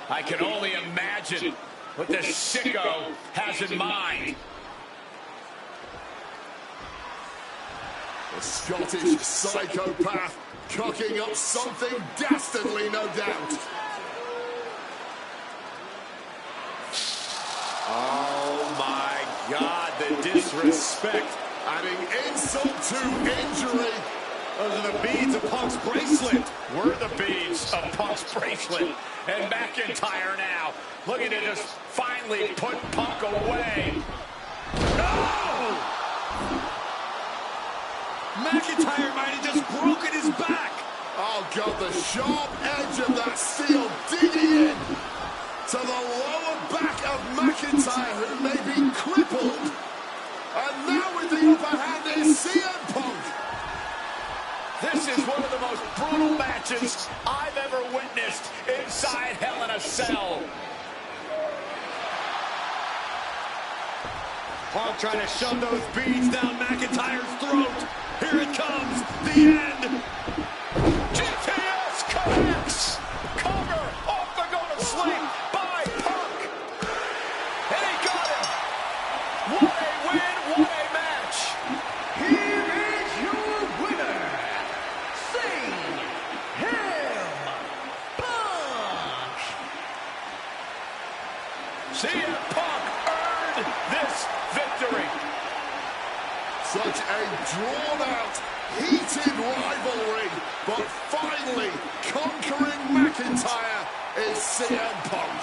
Speaker 2: I can only imagine what the sicko has in mind.
Speaker 3: The Scottish psychopath cooking up something dastardly, no doubt.
Speaker 2: Oh my God, the disrespect.
Speaker 3: Adding insult to injury.
Speaker 2: Those are the beads of Punk's bracelet. We're the beads of Punk's bracelet. And McIntyre now looking to just finally put Punk away. No! McIntyre might have just broken his back.
Speaker 3: Oh, God, the sharp edge of that steel digging in to the lower back of McIntyre, who may be crippled. And now with the upper hand is CM Punk.
Speaker 2: This is one of the most brutal matches I've ever witnessed inside Hell in a Cell. Punk trying to shove those beads down McIntyre's throat. Here it comes, the end. GTS connects. Cover off the go-to-sleep by Punk. And he got him. What a win, what a match.
Speaker 5: Here is your winner,
Speaker 2: CM Punk earned this victory.
Speaker 3: Such a drawn-out, heated rivalry, but finally conquering McIntyre is CM Punk.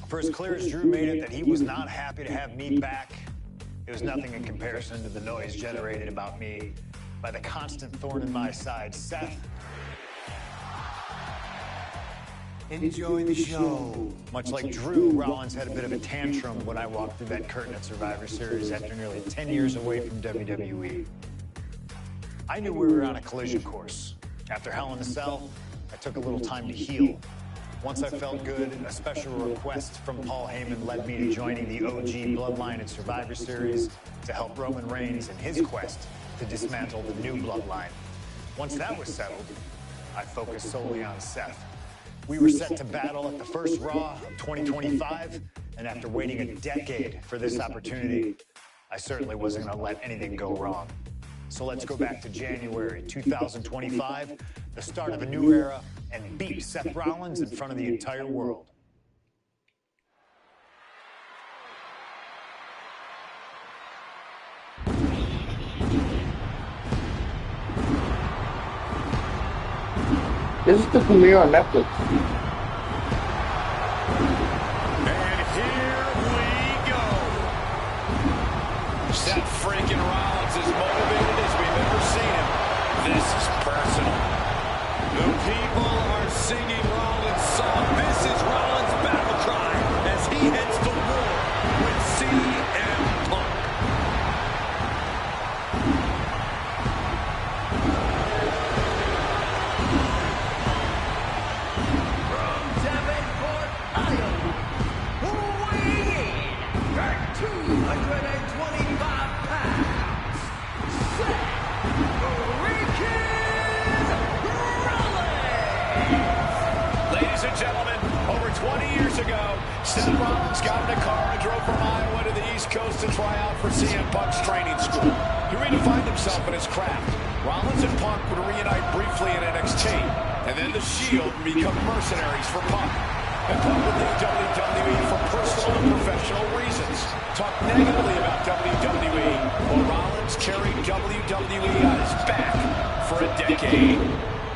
Speaker 4: For as clear as Drew made it that he was not happy to have me back, it was nothing in comparison to the noise generated about me by the constant thorn in my side, Seth. Enjoy the show. Much like Drew, Rollins had a bit of a tantrum when I walked through that curtain at Survivor Series after nearly 10 years away from WWE. I knew we were on a collision course. After Hell in a Cell, I took a little time to heal. Once I felt good, a special request from Paul Heyman led me to joining the OG Bloodline at Survivor Series to help Roman Reigns in his quest to dismantle the new Bloodline. Once that was settled, I focused solely on Seth. We were set to battle at the first Raw of 2025, and after waiting a decade for this opportunity, I certainly wasn't going to let anything go wrong. So let's go back to January 2025, the start of a new era, and beat Seth Rollins in front of the entire world.
Speaker 1: This is the premiere on Netflix.
Speaker 2: And here we go. Seth freaking Rollins is motivated as we've ever seen him. This is personal. The people are singing Rollins' song. This is Rollins' battle cry as he heads to war with CM Punk.
Speaker 5: pounds, Seth Rollins.
Speaker 2: Ladies and gentlemen, over 20 years ago, Seth Rollins got in a car and drove from Iowa to the East Coast to try out for CM Punk's training school. He redefined himself in his craft. Rollins and Punk would reunite briefly in NXT, and then the Shield would become mercenaries for Punk. And Punk would leave WWE for personal and professional reasons. Talk negatively about WWE, while Rollins carried WWE on his back for a decade.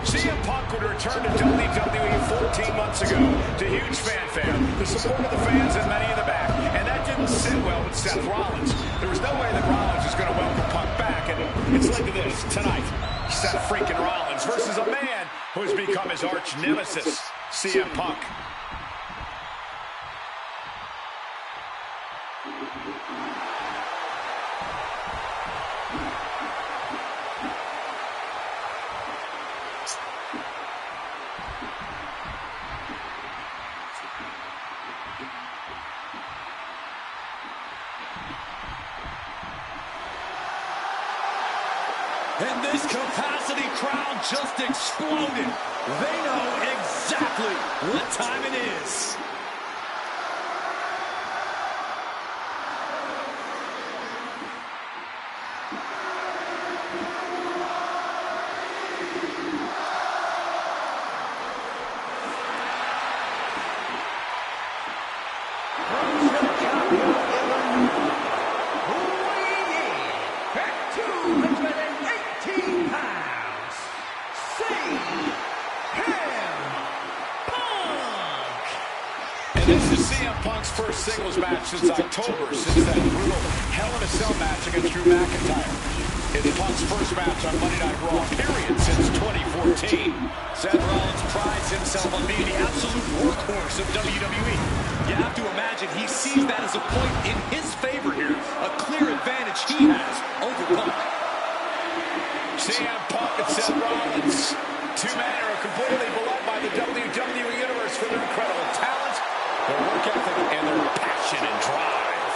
Speaker 2: CM Punk would return to WWE 14 months ago to huge fanfare, the support of the fans and many in the back. And that didn't sit well with Seth Rollins. There was no way that Rollins was going to welcome Punk back. And it's led to this tonight. Seth freaking Rollins versus a man who has become his arch nemesis, CM Punk.
Speaker 6: And this capacity crowd just exploded. They know exactly what time it is.
Speaker 2: This is CM Punk's first singles match since October, since that brutal Hell in a Cell match against Drew McIntyre. It's Punk's first match on Monday Night Raw, period, since 2014.
Speaker 6: Seth Rollins prides himself on being the absolute workhorse of WWE. You have to imagine he sees that as a point in his favor here, a clear advantage he has over Punk.
Speaker 2: CM Punk and Seth Rollins, two men who are completely beloved by the WWE Universe for their incredible talent, their work ethic, and their passion and drive.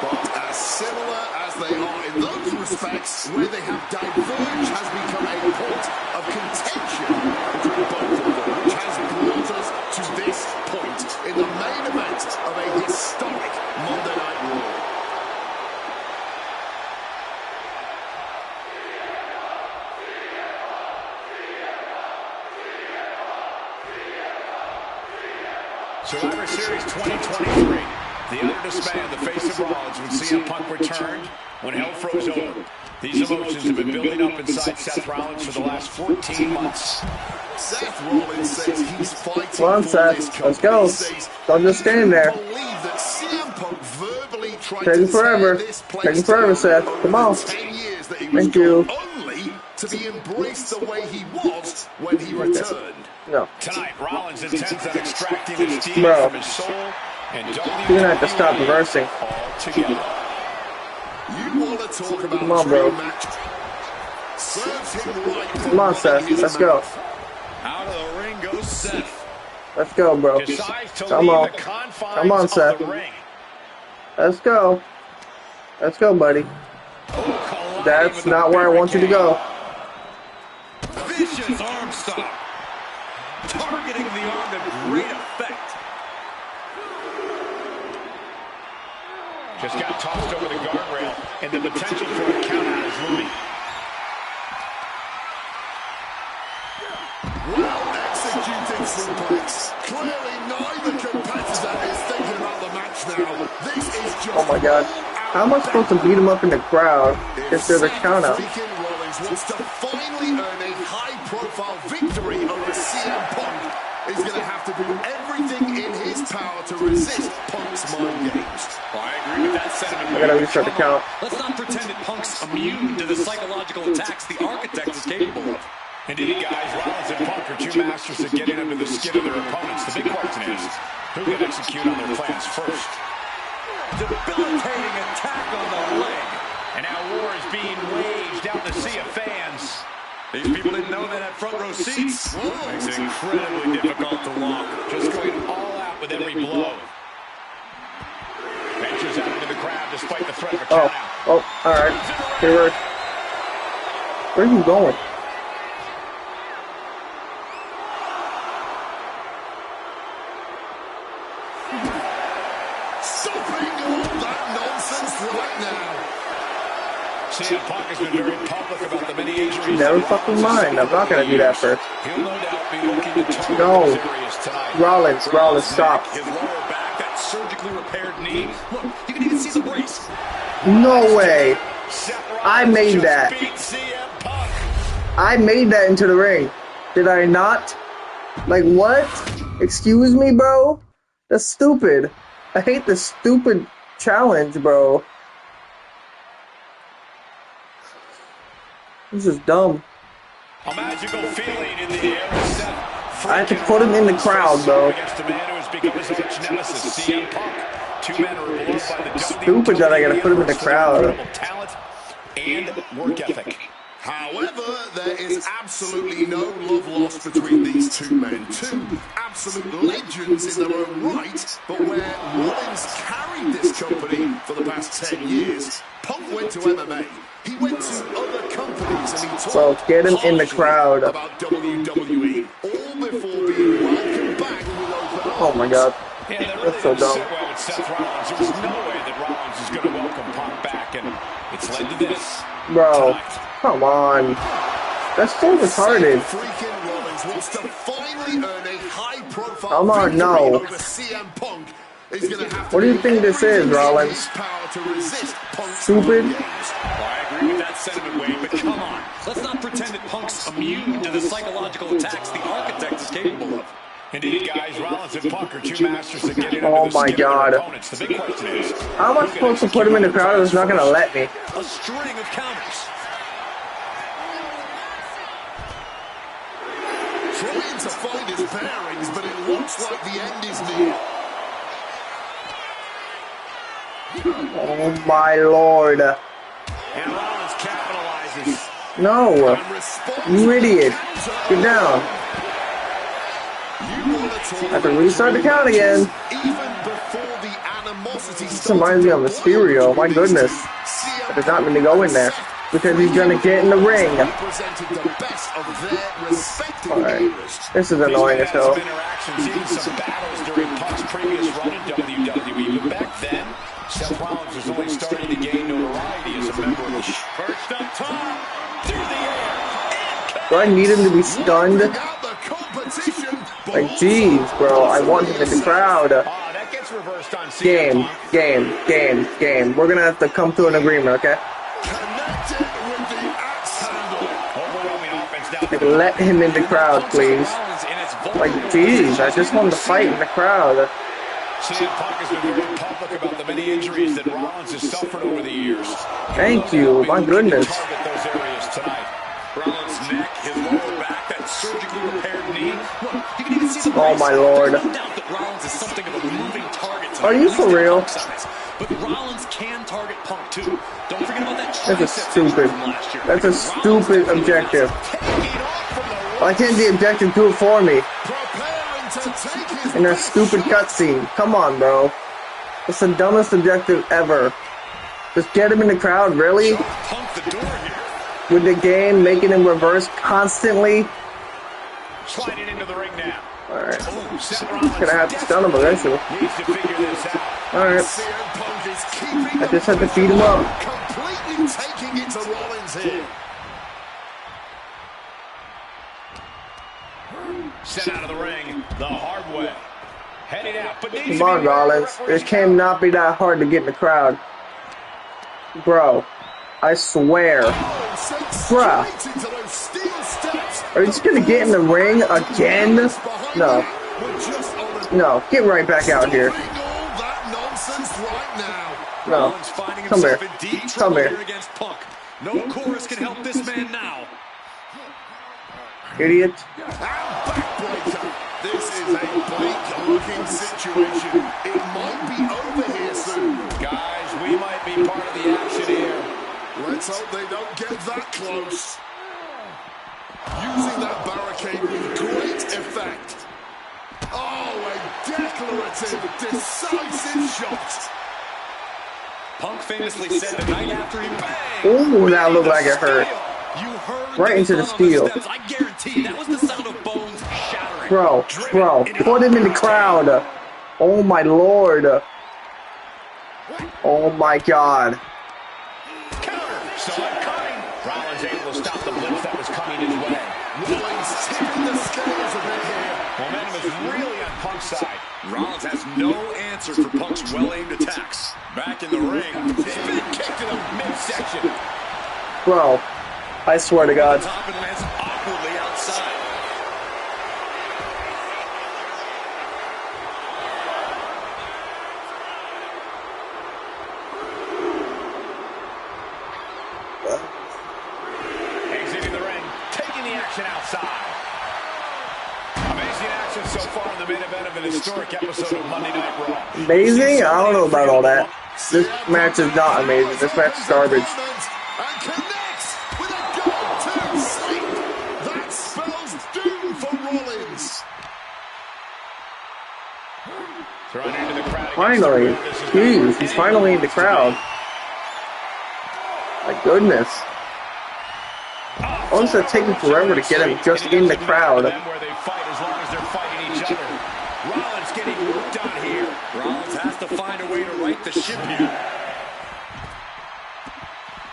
Speaker 3: But as similar as they are in those respects, where they have diverged has become a point of contention between both of them, which has brought us to this point in the main event of a historic Monday Night Raw.
Speaker 2: Survivor Series 2023. The undismayed, the face of Rollins when CM Punk returned, when hell froze over. These emotions have been building up inside Seth Rollins for the last 14 months.
Speaker 3: Seth Rollins says he's fighting
Speaker 1: Come on, Seth. Let's go. Don't just stand there.
Speaker 3: Believe that CM Punk verbally tried
Speaker 1: Taking
Speaker 3: to
Speaker 1: forever.
Speaker 3: tear this place
Speaker 1: Taking forever,
Speaker 3: down
Speaker 1: Seth.
Speaker 3: over
Speaker 1: Come on.
Speaker 3: 10 years that he was
Speaker 1: Thank you.
Speaker 3: gone, only to be embraced the way he was when he returned.
Speaker 1: No.
Speaker 2: Tonight, Rollins intends on extracting the steam
Speaker 1: Bro.
Speaker 2: from his soul and
Speaker 1: You're gonna have to stop reversing.
Speaker 2: altogether.
Speaker 3: You want to talk about
Speaker 1: Come on, bro.
Speaker 3: dream match? Serves him right.
Speaker 1: Come on, Seth. Let's go.
Speaker 2: Out of the ring goes Seth.
Speaker 1: Let's go, bro.
Speaker 2: Decides to
Speaker 1: Come
Speaker 2: leave
Speaker 1: on.
Speaker 2: the confines
Speaker 1: Come on,
Speaker 2: of
Speaker 1: Seth.
Speaker 2: the ring.
Speaker 1: Let's go. Let's go, buddy.
Speaker 2: Colliding
Speaker 1: That's
Speaker 2: with the
Speaker 1: not where I want you to go.
Speaker 6: Vicious arm stop. Targeting the arm to great effect.
Speaker 2: Just got tossed over the guardrail, and the potential for a count-out is looming.
Speaker 3: Well executed suplex. Clearly neither competitor is thinking about the match now. This is just
Speaker 1: Oh my God. How am I supposed to beat him up in the crowd if there's a count out?
Speaker 3: Speaking Rollins wants to finally earn a high-profile victory over CM Punk. He's going to have to do everything in his power to resist Punk's mind games.
Speaker 6: Well, I agree with that sentiment.
Speaker 1: I gotta restart the count.
Speaker 6: Let's not pretend that Punk's immune to the psychological attacks the Architect is capable of.
Speaker 2: Indeed, guys, Rollins and Punk are two masters at getting under the skin of their opponents. The big question is, who can execute on their plans first?
Speaker 6: Debilitating attack on the leg.
Speaker 2: And now war is being waged out in the sea of fans.
Speaker 6: These people didn't know that had front row seats.
Speaker 2: Makes it incredibly difficult to walk. Just going all out with every blow. Ventures out into the crowd despite the threat of a
Speaker 1: Oh,
Speaker 2: countout.
Speaker 1: oh, alright. Here, where are you going?
Speaker 3: Stopping all that nonsense right now.
Speaker 2: CM Punk has been very public about the many injuries.
Speaker 1: Never fucking mind. I'm not gonna do that first.
Speaker 2: He'll no doubt be looking to target
Speaker 1: No.
Speaker 2: those areas tonight.
Speaker 1: Rollins, stop.
Speaker 2: His lower back, that surgically repaired knee. Look, you can even see the brace.
Speaker 1: No way.
Speaker 2: Seth
Speaker 1: I
Speaker 2: Rollins
Speaker 1: made
Speaker 2: just
Speaker 1: that.
Speaker 2: beat CM Punk.
Speaker 1: I made that into the ring. Did I not? Like, what? Excuse me, bro? That's stupid. I hate this stupid challenge, bro. This is dumb.
Speaker 2: A magical feeling in the air as Seth
Speaker 1: I have to put him in the crowd, bro.
Speaker 2: against the man who has become his arch nemesis, CM Punk. Two men are beloved by the
Speaker 1: Stupid that I gotta put him in the crowd.
Speaker 2: Talent and work ethic.
Speaker 3: However, there is absolutely no love lost between these two men. Two absolute legends in their own right, but where Rollins carried this company for the past 10 years, Punk went to MMA. He went to other companies and he talked
Speaker 1: So get him in the
Speaker 3: harshly
Speaker 1: crowd.
Speaker 3: about WWE, all before being welcomed back with open arms.
Speaker 1: Oh my god.
Speaker 2: Yeah, that
Speaker 1: That's so dumb.
Speaker 2: sit well with Seth Rollins. There was no way that Rollins was going to welcome Punk back, and it's led to this.
Speaker 1: Bro,
Speaker 2: tonight.
Speaker 1: come on. That's so retarded.
Speaker 3: Freaking Rollins wants to finally earn a high-profile
Speaker 1: Come on,
Speaker 3: victory
Speaker 1: no.
Speaker 3: over CM Punk. He's gonna have to
Speaker 1: What do you think this is,
Speaker 3: everything in
Speaker 1: Rollins?
Speaker 3: his power to resist Punk's
Speaker 1: Stupid?
Speaker 3: games.
Speaker 2: Well, I agree with that sentiment, Wade, but come on. Let's not pretend that Punk's immune to the psychological attacks the architect is capable of. Indeed, guys, Rollins and Punk are two masters at getting
Speaker 1: Oh
Speaker 2: under the
Speaker 1: my
Speaker 2: skin of their
Speaker 1: God.
Speaker 2: opponents. The big question is,
Speaker 1: How am I supposed to put him in the crowd if it's not gonna let me?
Speaker 2: a string of counters.
Speaker 3: Trying to find his bearings, but it looks like the end is near.
Speaker 1: Oh my lord.
Speaker 2: And Rollins capitalizes.
Speaker 1: No.
Speaker 3: And responds
Speaker 1: You idiot.
Speaker 3: counter.
Speaker 1: Get down.
Speaker 3: You wanna talk
Speaker 1: I have to
Speaker 3: about
Speaker 1: restart the
Speaker 3: dream
Speaker 1: count
Speaker 3: matches,
Speaker 1: again.
Speaker 3: Even before the animosity
Speaker 1: This reminds me of Mysterio. My goodness. I did not mean to go in there. Because he's gonna get in the ring.
Speaker 3: Represented the best of their respective
Speaker 1: Alright.
Speaker 3: eras.
Speaker 1: This is annoying as hell.
Speaker 2: Some interactions, even some battles during Punk's previous run in WWE, but back then, Seth Rollins was only starting to gain notoriety as a member of the First up top, through the air.
Speaker 1: Do I need him to be stunned?
Speaker 3: Out the competition, but
Speaker 1: Like, jeez, bro. I want him in the crowd.
Speaker 2: That gets reversed on CM
Speaker 1: Game.
Speaker 2: Punk.
Speaker 1: We're gonna have to come to an agreement, okay?
Speaker 3: connected with the axe handle.
Speaker 2: Overwhelming offense now.
Speaker 1: Like, let him in the crowd, please.
Speaker 2: Rollins in its
Speaker 1: Like,
Speaker 2: vulnerable
Speaker 1: jeez, I just wanted to fight in the crowd.
Speaker 2: CM Punk has been very public about the many injuries that Rollins has suffered over the years.
Speaker 1: Thank you, my goodness.
Speaker 2: Target those areas tonight. Rollins' neck, his lower back, that surgically repaired knee. Look, you can even see the
Speaker 1: Oh
Speaker 2: brace.
Speaker 1: my lord.
Speaker 2: There's no doubt that Rollins is something of a moving target tonight.
Speaker 1: Are you
Speaker 2: at
Speaker 1: for
Speaker 2: least in
Speaker 1: real?
Speaker 2: Punk's eyes. But Rollins can target Punk too. Don't forget about that
Speaker 1: That's a
Speaker 2: tricep
Speaker 1: stupid.
Speaker 2: from last year.
Speaker 1: That's a stupid objective.
Speaker 2: Taking off from the
Speaker 1: Why can't the objective do it for me?
Speaker 3: Preparing to take his
Speaker 1: In their
Speaker 3: best
Speaker 1: stupid
Speaker 3: shot.
Speaker 1: cutscene. Come on, bro. It's the dumbest objective ever. Just get him in the crowd, really?
Speaker 2: Punk the door here.
Speaker 1: With the game making him reverse constantly?
Speaker 2: Sliding into the ring now.
Speaker 1: Alright.
Speaker 2: Oh, Seth Rollins
Speaker 1: Gonna have to stun him eventually.
Speaker 2: needs to figure this out.
Speaker 1: Alright.
Speaker 3: CM Punk is keeping
Speaker 1: I just had to feed him up.
Speaker 3: completely taking it to Rollins here.
Speaker 2: Sent out of the ring the hard way. Heading out, but needs
Speaker 1: Come
Speaker 2: to
Speaker 1: on,
Speaker 2: be aware of
Speaker 1: Rollins.
Speaker 2: the
Speaker 1: It
Speaker 2: referee's
Speaker 1: cannot be that hard to get in the crowd. Bro, I swear.
Speaker 3: Sent
Speaker 1: Bruh.
Speaker 3: straight into those steel steps.
Speaker 1: Are you just gonna get in the ring again? No.
Speaker 3: We're just on a
Speaker 1: No, get right back out here.
Speaker 3: Stopping all that nonsense right now.
Speaker 1: No.
Speaker 2: Rollins finding
Speaker 1: Come
Speaker 2: himself
Speaker 1: here.
Speaker 2: in deep
Speaker 1: Come
Speaker 2: trouble
Speaker 1: here.
Speaker 2: here against Punk. No chorus can help this man now.
Speaker 1: Idiot.
Speaker 3: And backbreaker. This is a bleak-looking situation. It might be over here soon.
Speaker 2: Guys, we might be part of the action here.
Speaker 3: Let's hope they don't get that close. Using that barricade with great effect. Oh, a declarative, decisive shot.
Speaker 6: Punk famously said the night after he banged.
Speaker 1: Ooh, that looked like it hurt.
Speaker 6: You heard
Speaker 1: Right into the steel.
Speaker 6: steps. I guarantee you that was the sound of bones shattering.
Speaker 1: Bro, put him in the crowd. Oh my lord. Oh my god.
Speaker 5: Counter. Saw it coming. Rollins able to stop the blitz that was coming his way.
Speaker 3: Rollins tipping the scales a bit here.
Speaker 5: Momentum is really on Punk's side.
Speaker 6: Rollins has no answer for Punk's well-aimed attacks. Back in the ring.
Speaker 5: Spin kick to the midsection.
Speaker 1: Bro, I swear to God.
Speaker 6: Top and lands awkwardly outside.
Speaker 5: Exiting the ring, taking the action outside. Amazing action so far in the main event of an historic episode of Monday Night Raw.
Speaker 1: Amazing? I don't know about all that. This match is not amazing. This match is garbage.
Speaker 3: And connects with a go-to sleep. That spells doom for Rollins.
Speaker 5: Thrown into the crowd.
Speaker 1: Finally. Jeez, he's finally in the crowd. My goodness. Oh, it's taking forever to get him just in the crowd.
Speaker 5: Where they fight as long as they're fighting each other. Rollins getting worked on here.
Speaker 6: Rollins has to find a way to right the ship here.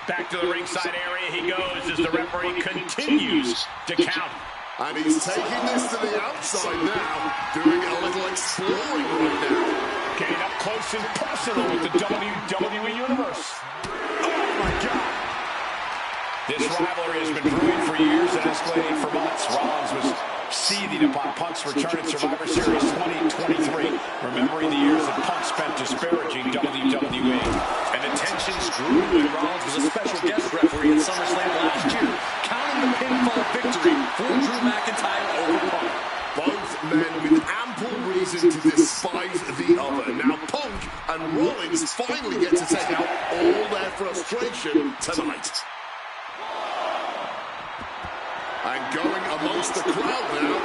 Speaker 5: Back to the ringside area he goes as the referee continues to count.
Speaker 3: And he's taking this to the outside now, doing a little exploring right now.
Speaker 5: Getting up close and personal with the WWE Universe. Oh my God. This rivalry has been brewing for years and escalating for months. Rollins was seething upon Punk's return in Survivor Series 2023, remembering the years that Punk spent disparaging WWE. And the tensions grew when Rollins was a special guest referee at SummerSlam last year, counting the pinfall victory for Drew McIntyre over Punk.
Speaker 3: Both men with ample reason to despise the other. Now Punk and Rollins finally get to take out all their frustration tonight. And going amongst the crowd now.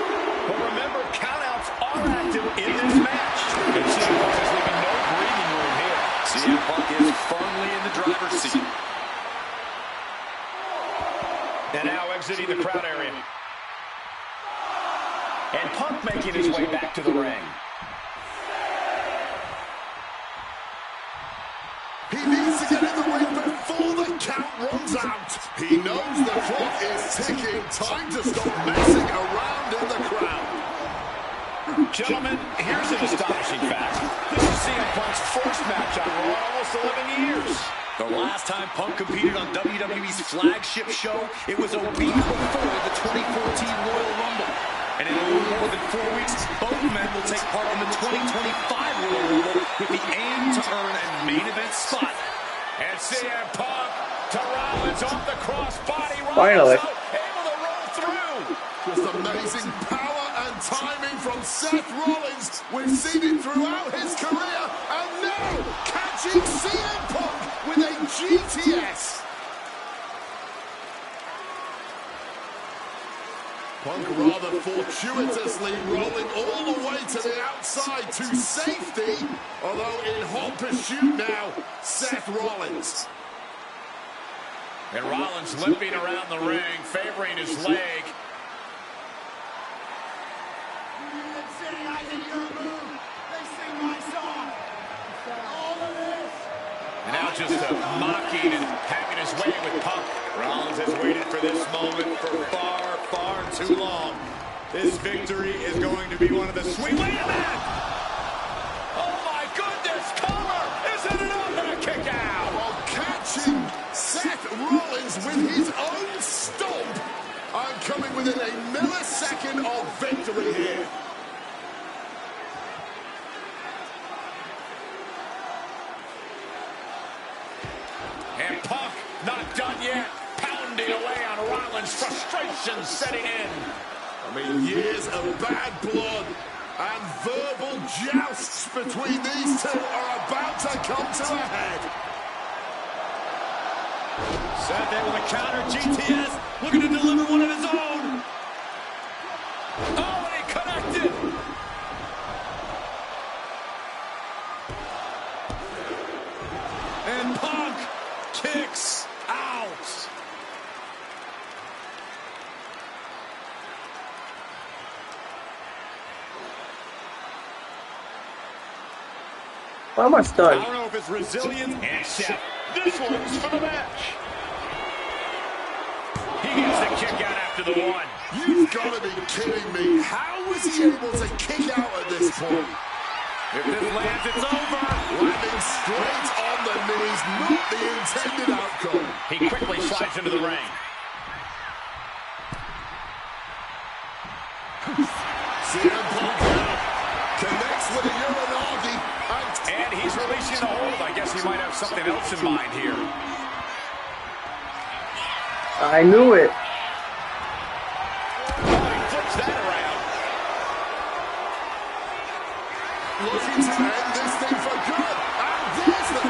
Speaker 5: But remember, countouts are active in this match. And CM Punk is leaving no breathing room here.
Speaker 6: CM Punk is firmly in the driver's seat.
Speaker 5: And now exiting the crowd area. And Punk making his way back to the ring.
Speaker 3: He needs to get in the ring before the count runs out. He knows the clock is ticking. Time to stop messing around in the crowd.
Speaker 5: Gentlemen, here's an astonishing fact. This is CM Punk's first match on Raw in almost 11 years.
Speaker 6: The last time Punk competed on WWE's flagship show, it was a week before the 2014 Royal Rumble. And in a little more than 4 weeks, both men will take part in the 2025 Royal Rumble with the aim to earn a main event spot.
Speaker 5: And CM Punk to Rollins off the crossbody.
Speaker 1: Finally.
Speaker 5: Able to roll through.
Speaker 3: Just amazing power and timing from Seth Rollins. We've seen it throughout his career. And now, catching CM Punk with a GTS. Punk rather fortuitously rolling all the way to the outside to safety. Although in hot pursuit now, Seth Rollins.
Speaker 5: And Rollins limping around the ring, favoring his leg. And now just mocking and having his way with Punk. Rollins has waited for this moment for far, far too long. This victory is going to be one of the sweet. Wait a minute! Oh my goodness! Cover! Isn't it up? And a kick out!
Speaker 3: While catching Seth Rollins with his own stomp. I'm coming within a millisecond of victory here.
Speaker 5: And Punk not done yet. Pounding away on Rollins. Frustration setting in.
Speaker 3: I mean, years of bad blood and verbal jousts between these two are about to come to a head.
Speaker 5: Seth able to counter GTS. Looking to deliver one of his own. Oh, and he connected.
Speaker 6: And
Speaker 2: Punk kicks out.
Speaker 1: Why am I
Speaker 2: I
Speaker 1: stunned?
Speaker 2: don't know if it's resilient.
Speaker 5: And Seth, this one's for the match. He gets the kick out after the one.
Speaker 3: You've got to be kidding me. How was he able to kick out at this point?
Speaker 2: If this lands, it's over.
Speaker 3: Landing straight on the knees, not the intended outcome.
Speaker 5: He quickly slides into the ring.
Speaker 3: CM Punk connects with a Uranagi.
Speaker 5: And he's releasing the hold. I guess he might have something else in mind here.
Speaker 1: I knew it.
Speaker 5: Oh, he flips that around.
Speaker 3: Looking to end this thing for good. And there's the...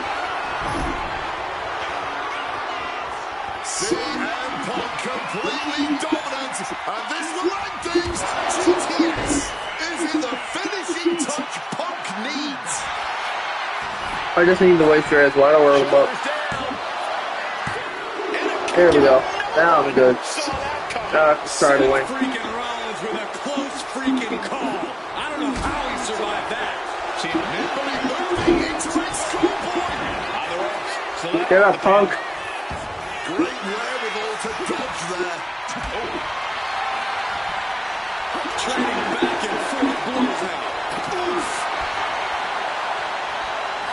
Speaker 3: CM Punk completely dominant. And this will end things. GTS is in the finishing touch Punk needs.
Speaker 1: I just need the waist your ass. Why don't worry about? There we go. Now I'm good. Start away.
Speaker 2: Freaking Rollins with a close freaking call. I don't know how he survived that.
Speaker 3: Nimbly moving into a scoreboard.
Speaker 5: On the ropes.
Speaker 1: Get up, Punk.
Speaker 3: Great wherewithal to dodge there.
Speaker 2: Trading back and forth blows now. Oof.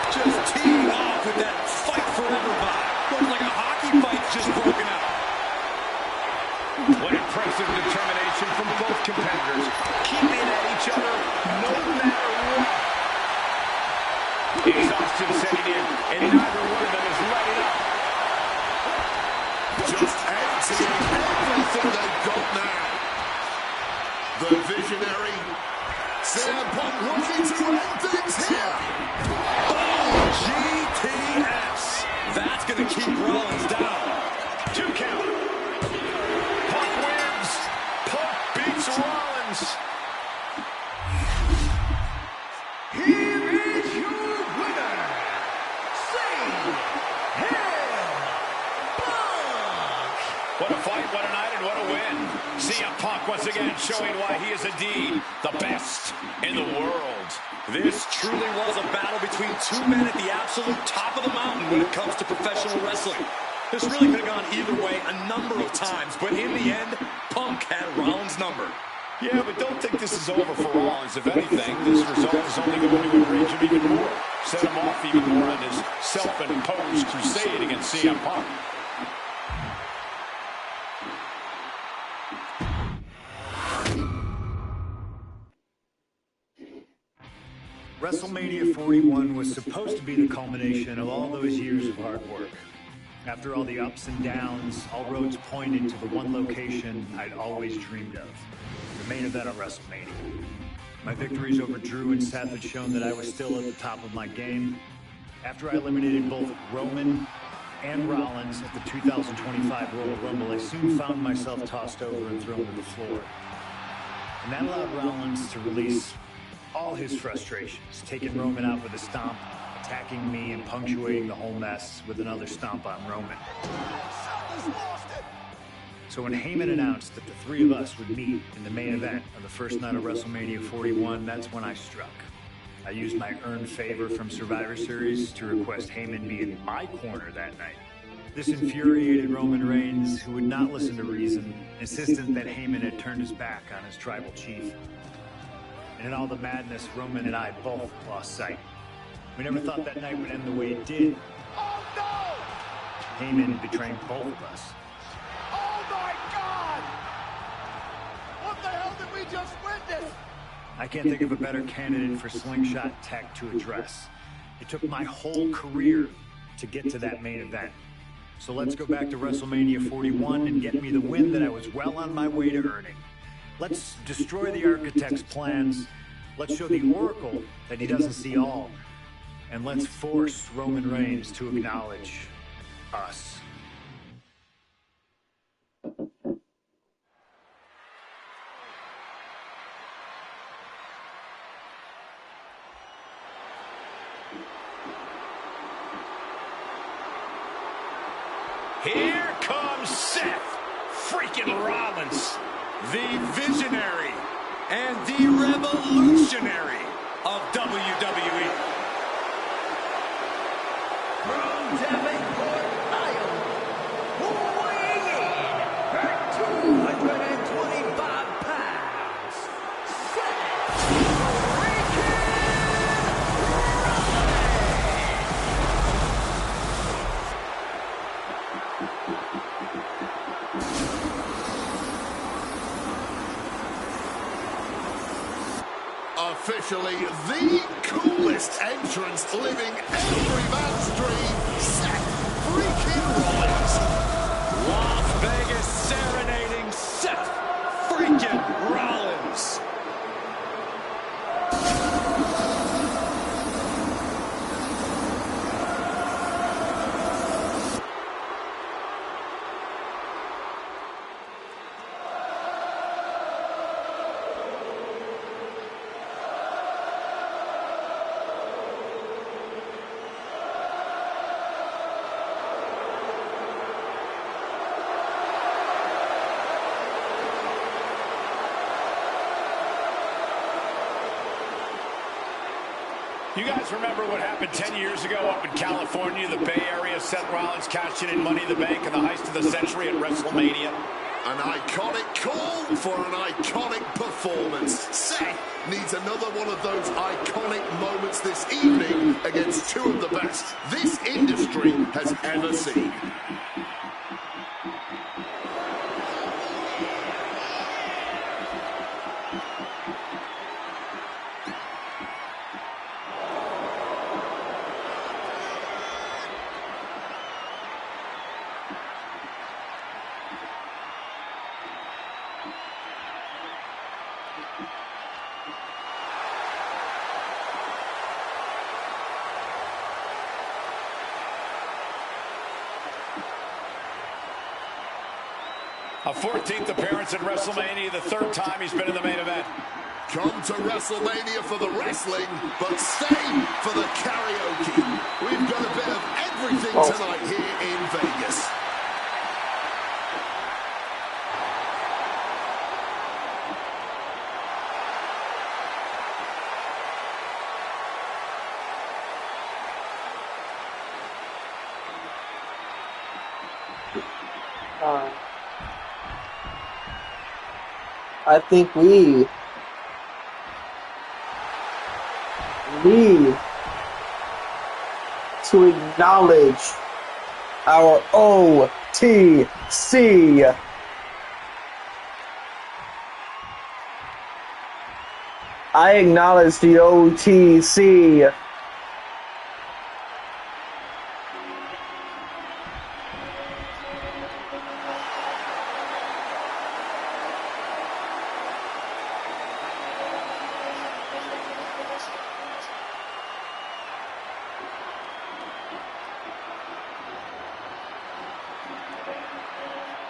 Speaker 2: Just teeing off with that fight forever vibe. Looks like a hockey fight's just broken out.
Speaker 5: What impressive determination from both competitors. Keeping at each other no matter what. Exhaustion setting in, and neither one of them is letting up.
Speaker 3: Just emptying everything they've got now. The visionary CM Punk looking to end things here.
Speaker 2: GTS. That's going to keep Rollins down.
Speaker 5: 2 count. Punk wins. Punk beats Rollins.
Speaker 2: Here is your winner, CM Punk.
Speaker 5: What a fight, what a night, and what a win. CM Punk once again showing why he is indeed the best in the world.
Speaker 2: This truly was a battle between two men at the absolute top of the mountain when it comes to professional wrestling. This really could have gone either way a number of times, but in the end, Punk had Rollins' number.
Speaker 5: Yeah, but don't think this is over for Rollins. If anything, this result is only going to enrage him even more. Set him off even more on his self-imposed crusade against CM Punk.
Speaker 4: WrestleMania 41 was supposed to be the culmination of all those years of hard work. After all the ups and downs, all roads pointed to the one location I'd always dreamed of, the main event of WrestleMania. My victories over Drew and Seth had shown that I was still at the top of my game. After I eliminated both Roman and Rollins at the 2025 Royal Rumble, I soon found myself tossed over and thrown to the floor. And that allowed Rollins to release all his frustrations, taking Roman out with a stomp, attacking me and punctuating the whole mess with another stomp on Roman. So when Heyman announced that the three of us would meet in the main event of the first night of WrestleMania 41, that's when I struck. I used my earned favor from Survivor Series to request Heyman be in my corner that night. This infuriated Roman Reigns, who would not listen to reason, insisted that Heyman had turned his back on his tribal chief. And in all the madness, Roman and I both lost sight. We never thought that night would end the way it did.
Speaker 3: Oh, no!
Speaker 4: Heyman betraying both of us.
Speaker 3: Oh, my God! What the hell did we just witness?
Speaker 4: I can't think of a better candidate for slingshot tech to address. It took my whole career to get to that main event. So let's go back to WrestleMania 41 and get me the win that I was well on my way to earning. Let's destroy the Architect's plans. Let's show the Oracle that he doesn't see all. And let's force Roman Reigns to acknowledge us.
Speaker 5: Here comes Seth freaking Rollins, the visionary and the revolutionary of WWE.
Speaker 7: From Davenport, Iowa, weighing in at 225 pounds, Seth freaking
Speaker 3: Officially the coolest entrance living every man's dream, Seth freaking Rollins.
Speaker 5: Las Vegas serenading Seth freaking Rollins. You guys remember what happened 10 years ago up in California, the Bay Area? Seth Rollins cashing in Money in the Bank in the heist of the century at WrestleMania.
Speaker 3: An iconic call for an iconic performance. Seth needs another one of those iconic moments this evening against two of the best this industry has ever seen.
Speaker 5: A 14th appearance at WrestleMania, the third time he's been in the main event.
Speaker 3: Come to WrestleMania for the wrestling, but stay for the karaoke. We've got a bit of everything tonight here in Vegas.
Speaker 1: I think we need to acknowledge our OTC. I acknowledge the OTC.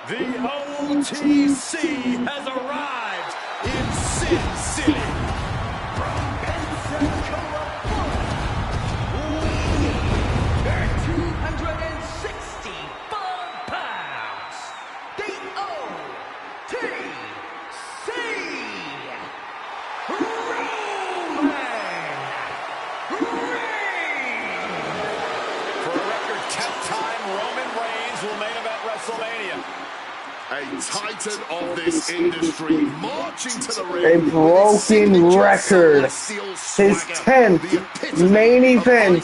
Speaker 5: The OTC has arrived in Sin City.
Speaker 7: from Pensacola, Florida, at 265 pounds, the OTC, Roman Reigns.
Speaker 5: For a record 10th time, Roman Reigns will main event WrestleMania.
Speaker 3: A titan of this industry marching to the ring.
Speaker 1: A broken record. His 10th main event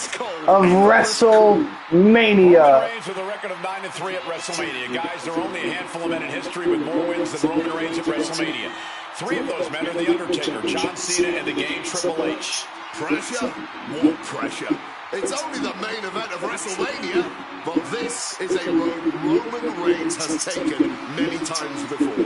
Speaker 1: of WrestleMania.
Speaker 5: Roman Reigns with a record of 9-3 at WrestleMania. Guys, there are only a handful of men in history with more wins than Roman Reigns at WrestleMania. Three of those men are The Undertaker, John Cena, and the Game Triple H.
Speaker 3: Pressure? What pressure? It's only the main event of WrestleMania, but this is a road Roman Reigns has taken many times before.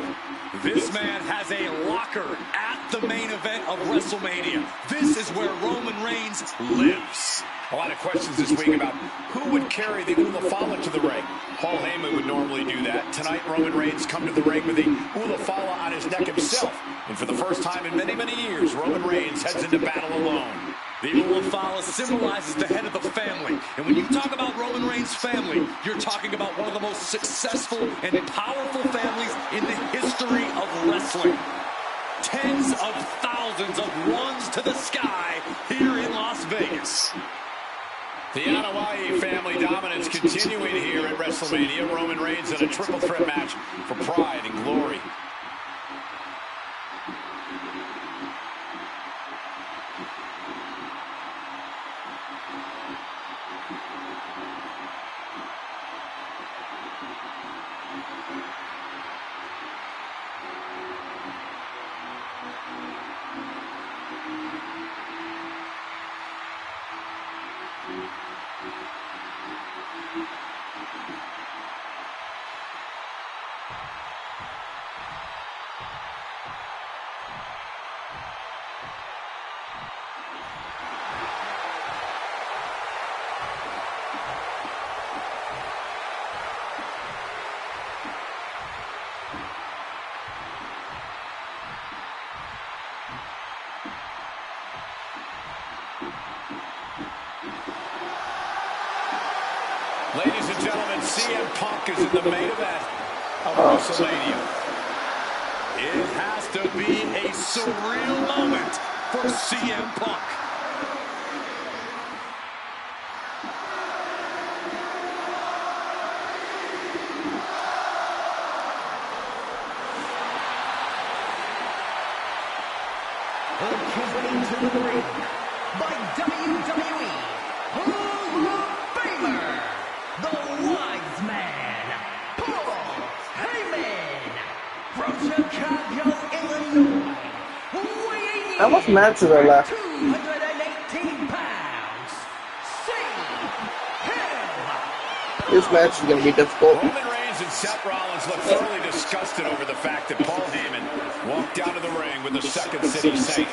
Speaker 6: This man has a locker at the main event of WrestleMania. This is where Roman Reigns lives.
Speaker 5: A lot of questions this week about who would carry the Ula Fala to the ring. Paul Heyman would normally do that. Tonight, Roman Reigns come to the ring with the Ula Fala on his neck himself. And for the first time in many, many years, Roman Reigns heads into battle alone.
Speaker 6: The Oval Office symbolizes the head of the family. And when you talk about Roman Reigns' family, you're talking about one of the most successful and powerful families in the history of wrestling. Tens of thousands of ones to the sky here in Las Vegas.
Speaker 5: The Anoa'i family dominance continuing here at WrestleMania. Roman Reigns in a triple threat match for pride and glory. Ladies and gentlemen, CM Punk is in the main event of WrestleMania.
Speaker 6: It has to be a surreal moment for CM Punk.
Speaker 7: Accompanied to the ring by WWE Hall of Famer, the Wise Man, Paul Heyman, from Chicago, Illinois, weighing
Speaker 1: How much matches are left?
Speaker 7: 218 pounds. See him.
Speaker 1: This match is going to be difficult.
Speaker 5: Roman Reigns and Seth Rollins look thoroughly disgusted over the fact that Paul Heyman walked out of the ring with the Second City Saint.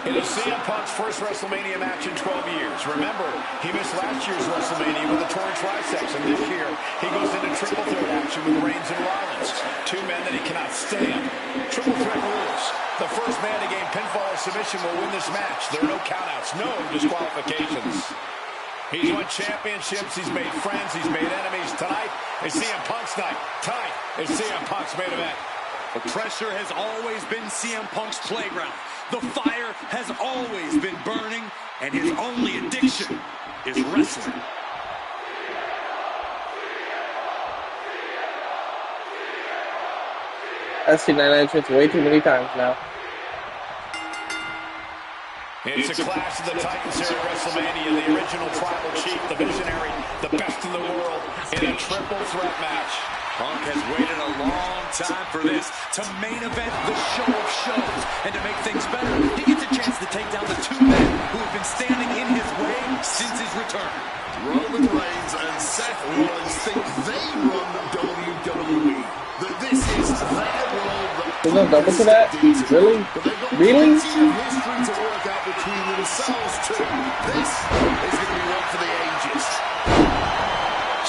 Speaker 5: It is CM Punk's first WrestleMania match in 12 years. Remember, he missed last year's WrestleMania with a torn triceps, and this year he goes into triple threat action with Reigns and Rollins, two men that he cannot stand. Triple threat rules. The first man to gain pinfall or submission will win this match. There are no countouts, no disqualifications. He's won championships, he's made friends, he's made enemies. Tonight is CM Punk's night. Tonight is CM Punk's main event.
Speaker 6: The pressure has always been CM Punk's playground. The fire has always been burning, and his only addiction is wrestling.
Speaker 1: I've seen that entrance way too many times now.
Speaker 5: It's a clash of the Titans here at WrestleMania. The original tribal chief, the visionary, the best in the world in a triple threat match.
Speaker 6: Punk has waited a long time for this, to main event the show of shows. And to make things better, he gets a chance to take down the two men who have been standing in his way since his return.
Speaker 3: Roman Reigns and Seth Rollins think they run WWE. That this is their world.
Speaker 1: There's no double to that? Really?
Speaker 3: But they've got
Speaker 1: Really?
Speaker 3: plenty of history to work out between themselves too. This is going to be one for the ages.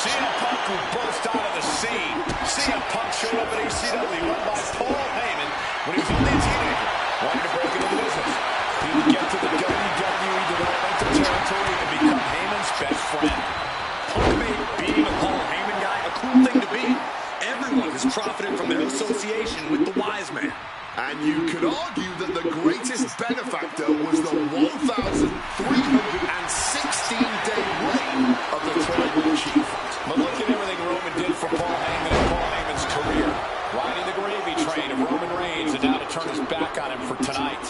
Speaker 5: CM Punk will burst out of the scene. CM Punk showed up at ECW, run by Paul Heyman when he was only a teenager, wanting to break into the business. He would get to the WWE developmental territory and become Heyman's best friend.
Speaker 6: Punk made being a Paul Heyman guy a cool thing to be. Everyone has profited from their association with the Wise Man.
Speaker 3: And you could argue that the greatest benefactor was the 1,316-day reign of the tribal chief.
Speaker 5: But look at everything Roman did for Paul Heyman and Paul Heyman's career. Riding the gravy train of Roman Reigns and now to turn his back on him for tonight.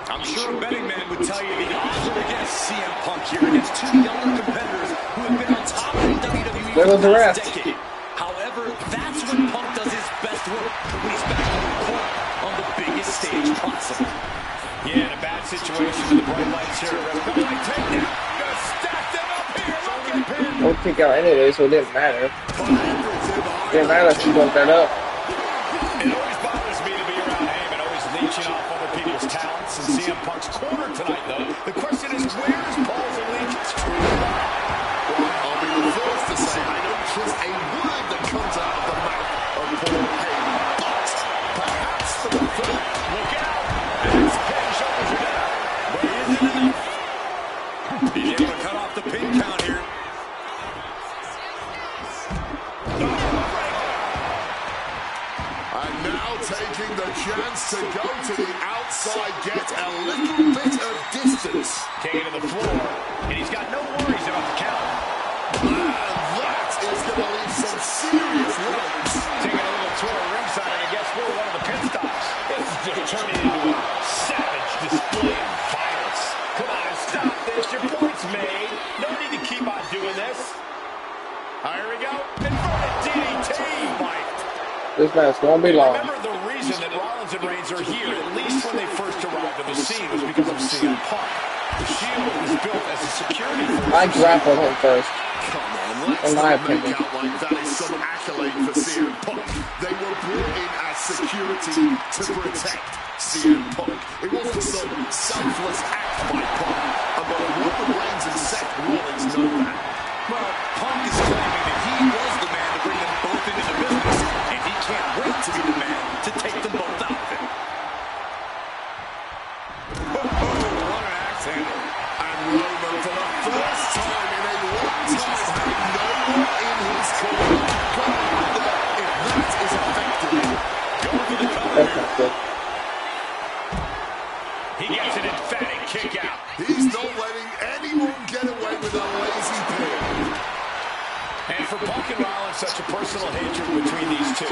Speaker 6: I'm sure a betting man would tell you the odds are against CM Punk here, against two younger competitors who have been on top of the WWE
Speaker 1: Where was
Speaker 6: for
Speaker 1: the
Speaker 6: the
Speaker 1: rest?
Speaker 6: past decade. However, that's when Punk does his best work, when he's back on the court on the biggest stage possible.
Speaker 5: Yeah, in a bad situation with the bright lights here. Double takedown. Gonna stack them up here. Look at pin.
Speaker 1: Don't kick out anyway, so it didn't matter. Didn't matter if you bumped that up.
Speaker 5: It always bothers me to be around Heyman, always leeching off other people's talents. And CM Punk's corner tonight, though. The question is, where's Paul's allegiance truly lie?
Speaker 3: Well, I'll be the first to say I don't trust a word that comes out of the mouth of Paul Heyman. But perhaps for the first.
Speaker 5: Look out! And his pin shoulders are down. But isn't enough
Speaker 2: the pin count here.
Speaker 3: And now taking the chance to go to the outside, get a little bit of distance.
Speaker 5: Taking to the floor, and he's got no worries about the count.
Speaker 3: And that is going to leave some serious wounds.
Speaker 5: Taking a little tour of ringside, and I guess we're one of the pit stops. This is just turning into a savage display of violence. Come on, stop this. Your point's made. No need to keep on doing this. Here we go. Inverted DDT, Mike.
Speaker 1: This match won't be long.
Speaker 5: Remember, the reason that Rollins and Reigns are here, at least when they first arrived on the scene, was because of CM Punk. The Shield was built as a security force.
Speaker 1: I grappled him first.
Speaker 3: Come on, let's
Speaker 1: In my
Speaker 3: not make
Speaker 1: opinion.
Speaker 3: out like that is some accolade for CM Punk. They were brought in as security to protect CM Punk. It wasn't some selfless act by Punk. And both Roman Reigns and Seth Rollins know that.
Speaker 2: Well, Punk is claiming that he was the man to bring them both into the business, and he can't wait to be the man to take them both out of it.
Speaker 3: What an axe handle. And Roman, for the first time in a long time, had no one in his corner. God, if that is effective.
Speaker 2: Going for the cover
Speaker 1: That's
Speaker 2: here.
Speaker 1: not good.
Speaker 5: He gets an emphatic kick out.
Speaker 3: He's not letting anyone get away with a lazy pin.
Speaker 5: And for Punk and Rollins, such a personal hatred between these two.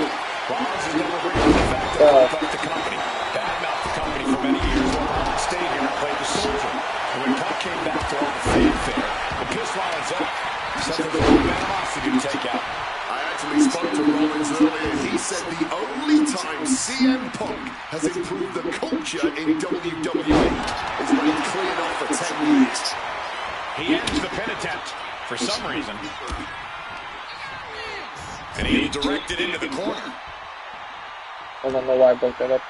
Speaker 5: Rollins has never brought up the fact that he left the company, badmouthed the company for many years while Rollins stayed here and played the soldier. And when Punk came back to all the fanfare, it pissed Rollins off. Something for old animosity to take out.
Speaker 3: I actually spoke to Rollins earlier. He said the only time CM Punk has improved the culture in WWE is when he cleared off for 10 years.
Speaker 5: He ends the pin attempt for some reason.
Speaker 2: And he directed into the corner.
Speaker 1: I don't know why I broke that up.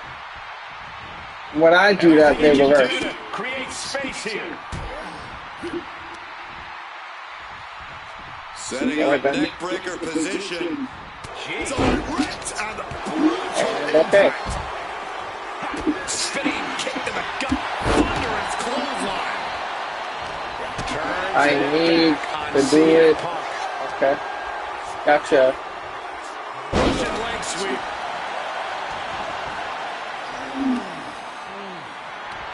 Speaker 1: When I do that, they
Speaker 5: Everything he
Speaker 1: reverse.
Speaker 5: can do to create space here.
Speaker 2: Setting
Speaker 1: All right,
Speaker 2: up
Speaker 1: Ben.
Speaker 2: neck breaker position.
Speaker 3: Direct and brutal
Speaker 1: Okay.
Speaker 3: impact.
Speaker 5: Spinning kick to the gut. Thunderous clothesline. Turns
Speaker 1: I
Speaker 5: it
Speaker 1: need
Speaker 5: back on
Speaker 1: to do
Speaker 5: CM
Speaker 1: it.
Speaker 5: Punk.
Speaker 1: Okay. Gotcha.
Speaker 5: Russian leg sweep.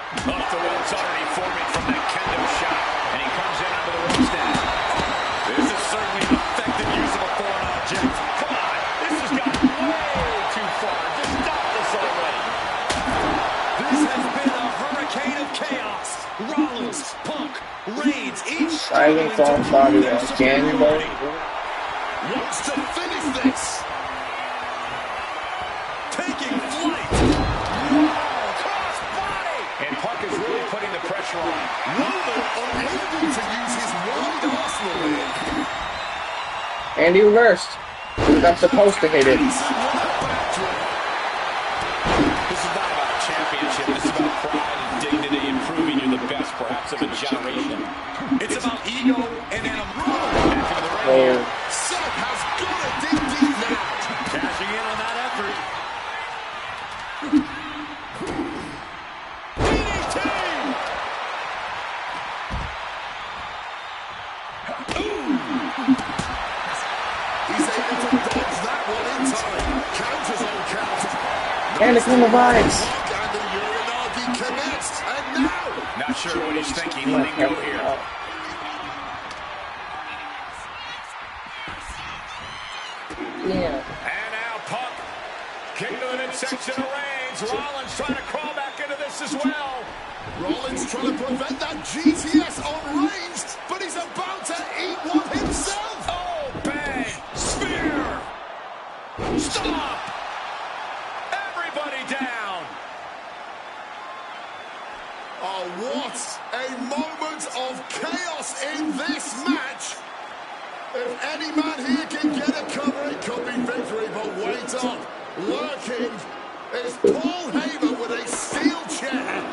Speaker 5: Up the ropes already forming from that kendo shot. And he comes in under the ropes now.
Speaker 2: This is certainly an effective use of a foreign object.
Speaker 5: Come on. This has gone way too far. Just stop this already.
Speaker 2: This has been a hurricane of chaos. Rollins, Punk, Reigns, each
Speaker 1: Driving
Speaker 2: struggling
Speaker 1: from
Speaker 2: to
Speaker 1: body
Speaker 2: prove their
Speaker 1: of January.
Speaker 2: superiority.
Speaker 3: Wants to finish this.
Speaker 2: Taking flight.
Speaker 5: Crossbody. And Punk is really putting the pressure on.
Speaker 3: Roman unable to use his wide arsenal here.
Speaker 1: And he reversed. He was supposed to hit it.
Speaker 2: He's right back to it.
Speaker 5: This is not about a championship. This is about pride and dignity and proving you're the best, perhaps, of a generation.
Speaker 2: It's about ego and animal.
Speaker 5: Back into the ring
Speaker 1: So,
Speaker 5: here.
Speaker 3: Seth has got to dig deep now.
Speaker 2: Cashing in on that effort.
Speaker 3: He's able to dodge that one in time. Counters on counter.
Speaker 1: and it's in the vibes.
Speaker 3: And the Uranagi connects. And now.
Speaker 5: Not sure what he's thinking. Letting go here.
Speaker 1: Yeah.
Speaker 5: And now Punk. Kick to the midsection of Reigns. Rollins trying to crawl back into this as well.
Speaker 3: Rollins trying to prevent that GTS on Reigns, but he's about to eat one himself.
Speaker 5: Oh, bang. Spear. Stop. Everybody down.
Speaker 3: Oh, what a moment of chaos in this match. If any man here can get a cover, it could be victory, but wait up. Lurking is Paul Heyman with a steel chair.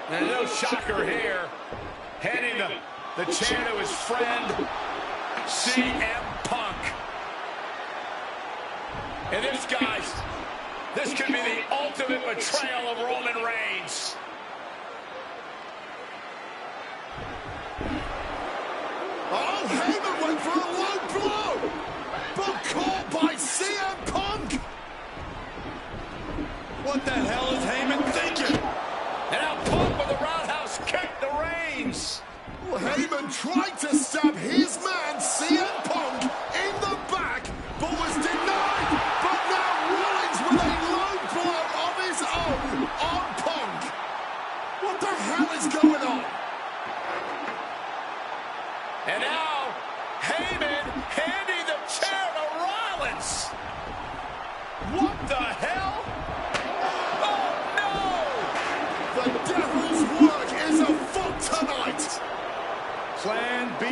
Speaker 5: And no shocker here. Handing the chair to his friend, CM Punk. And this, guys, this could be the ultimate betrayal of Roman Reigns.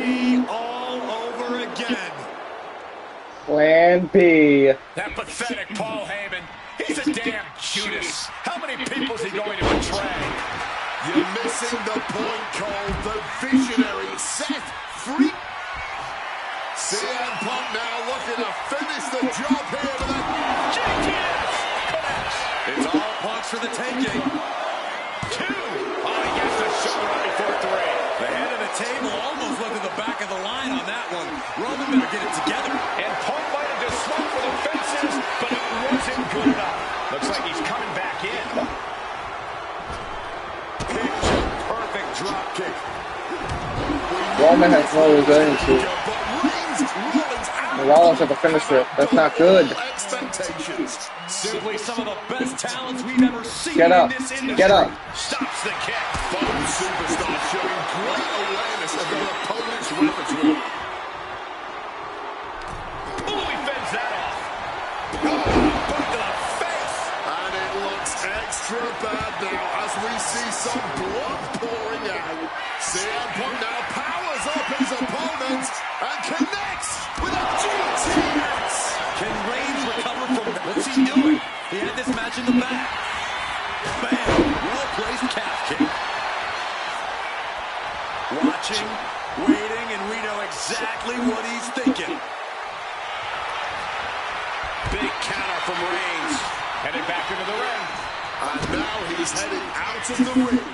Speaker 2: B all over again.
Speaker 1: Plan B.
Speaker 5: That pathetic Paul Heyman. He's a damn Judas. How many people is he going to betray?
Speaker 3: You're missing the point, Cole. The visionary Seth Free. CM Punk now looking to finish the job here with a
Speaker 5: JTS connects.
Speaker 2: It's all Punk's for the taking.
Speaker 5: 2. Oh, he gets the shoulder right before 3.
Speaker 2: The head of the table almost looked at the back of the line on that one. Roman better get it together.
Speaker 5: And Punk might have just swung for the fences, but it wasn't good enough. Looks like he's coming back in.
Speaker 3: picture perfect drop kick.
Speaker 1: Roman has no resiliency. Rollins with a finisher. That's not good.
Speaker 3: Expectations.
Speaker 2: Simply some of the best talents we've ever seen
Speaker 1: Get up.
Speaker 2: in this industry.
Speaker 1: Get up.
Speaker 5: Stops the kick.
Speaker 3: Both superstars showing great awareness of their opponent's repertoire.
Speaker 5: Ooh, he fends that off.
Speaker 2: Back to the face.
Speaker 3: And it looks extra bad now as we see some blood pouring out. CM Punk now powers up his opponent and connects with a GTS.
Speaker 2: Can Reigns recover from that? What's he doing? He had this match in the back. Bam! Well-placed calf kick. Watching, waiting, and we know exactly what he's thinking.
Speaker 5: Big counter from Reigns. Headed back into the ring.
Speaker 3: And now he's heading out of the ring.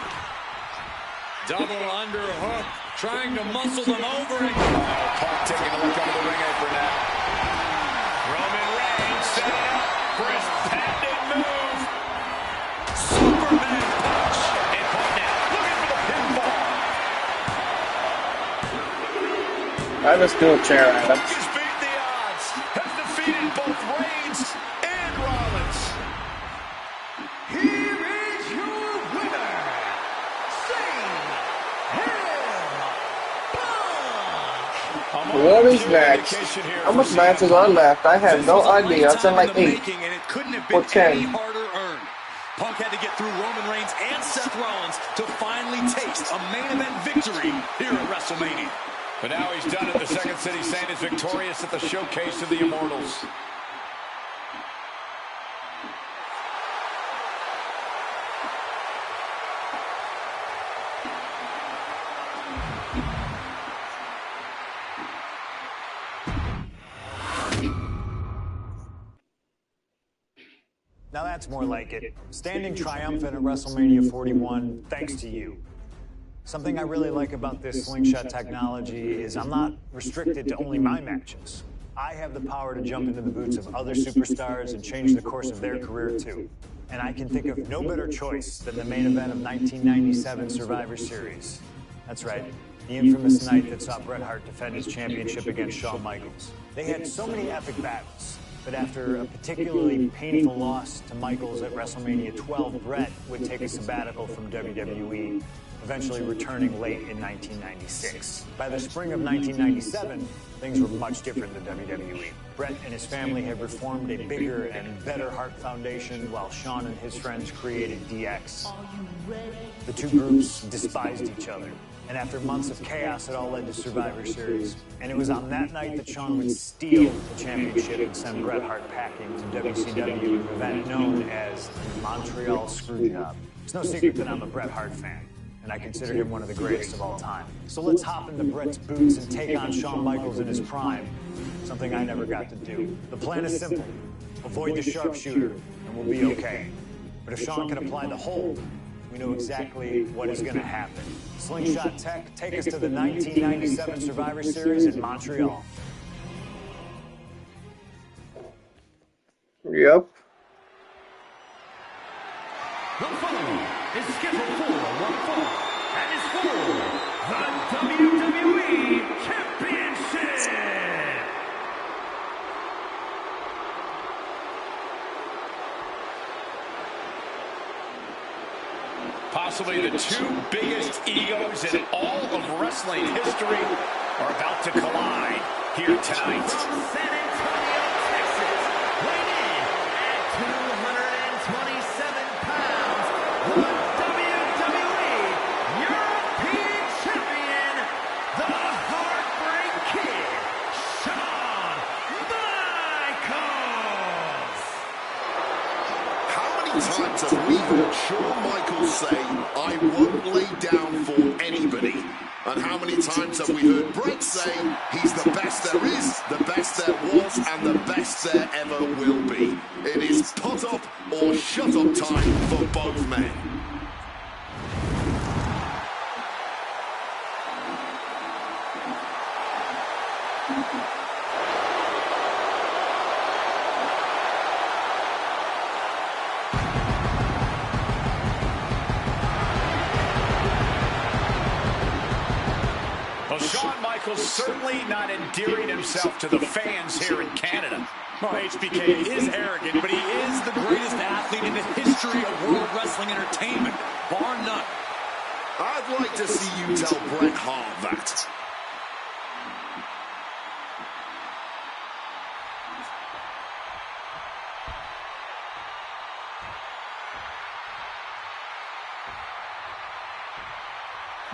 Speaker 2: Double underhook, trying to muscle them over. And
Speaker 5: Punk taking a look under the ring apron now. Roman Reigns setting up for his patented move.
Speaker 2: Superman punch.
Speaker 5: And Punk now looking for the pinfall.
Speaker 1: I just do a chair at him.
Speaker 5: He's beaten the odds. Has defeated both Reigns and Rollins.
Speaker 7: Here is your winner,
Speaker 1: What is next? How much matches are left? I have no idea. It's in like 8 or 10.
Speaker 2: Punk had to get through Roman Reigns and Seth Rollins to finally taste a main event victory here at WrestleMania.
Speaker 5: But now he's done it. The Second City Saint is victorious at the Showcase of the Immortals.
Speaker 4: Now that's more like it. Standing triumphant at WrestleMania 41 thanks to you. Something I really like about this slingshot technology is I'm not restricted to only my matches. I have the power to jump into the boots of other superstars and change the course of their career too. And I can think of no better choice than the main event of 1997 Survivor Series. That's right, the infamous night that saw Bret Hart defend his championship against Shawn Michaels. They had so many epic battles, but after a particularly painful loss to Michaels at WrestleMania 12, Bret would take a sabbatical from WWE, eventually returning late in 1996. By the spring of 1997, things were much different than WWE. Bret and his family had reformed a bigger and better Hart Foundation, while Shawn and his friends created DX. The two groups despised each other, and after months of chaos, it all led to Survivor Series. And it was on that night that Shawn would steal the championship and send Bret Hart packing to WCW, an event known as the Montreal Screwjob. It's no secret that I'm a Bret Hart fan, and I consider him one of the greatest of all time. So let's hop into Bret's boots and take on Shawn Michaels in his prime, something I never got to do. The plan is simple. Avoid the sharpshooter, and we'll be okay. But if Shawn can apply the hold, we know exactly what is going to happen. Slingshot Tech, take us to the 1997 Survivor Series in Montreal.
Speaker 1: Yep.
Speaker 7: The following is scheduled for one fall and is for the WWE Championship.
Speaker 5: Possibly the two biggest egos in all of wrestling history are about to collide here tonight.
Speaker 7: From San Antonio, Texas, weighing in at 227 pounds, the WWE European Champion, the Hart
Speaker 3: many times have we heard Shawn Michaels say, "I won't lay down for anybody"? And how many times have we heard Bret say, "He's the best there is, the best there was, and the best there ever will be"? It is put up or shut up time for both men.
Speaker 5: Well, Shawn Michaels certainly not endearing himself to the fans here in Canada.
Speaker 6: Well, HBK is arrogant, but he is the greatest athlete in the history of World Wrestling Entertainment, bar none.
Speaker 3: I'd like to see you tell Bret Hart that.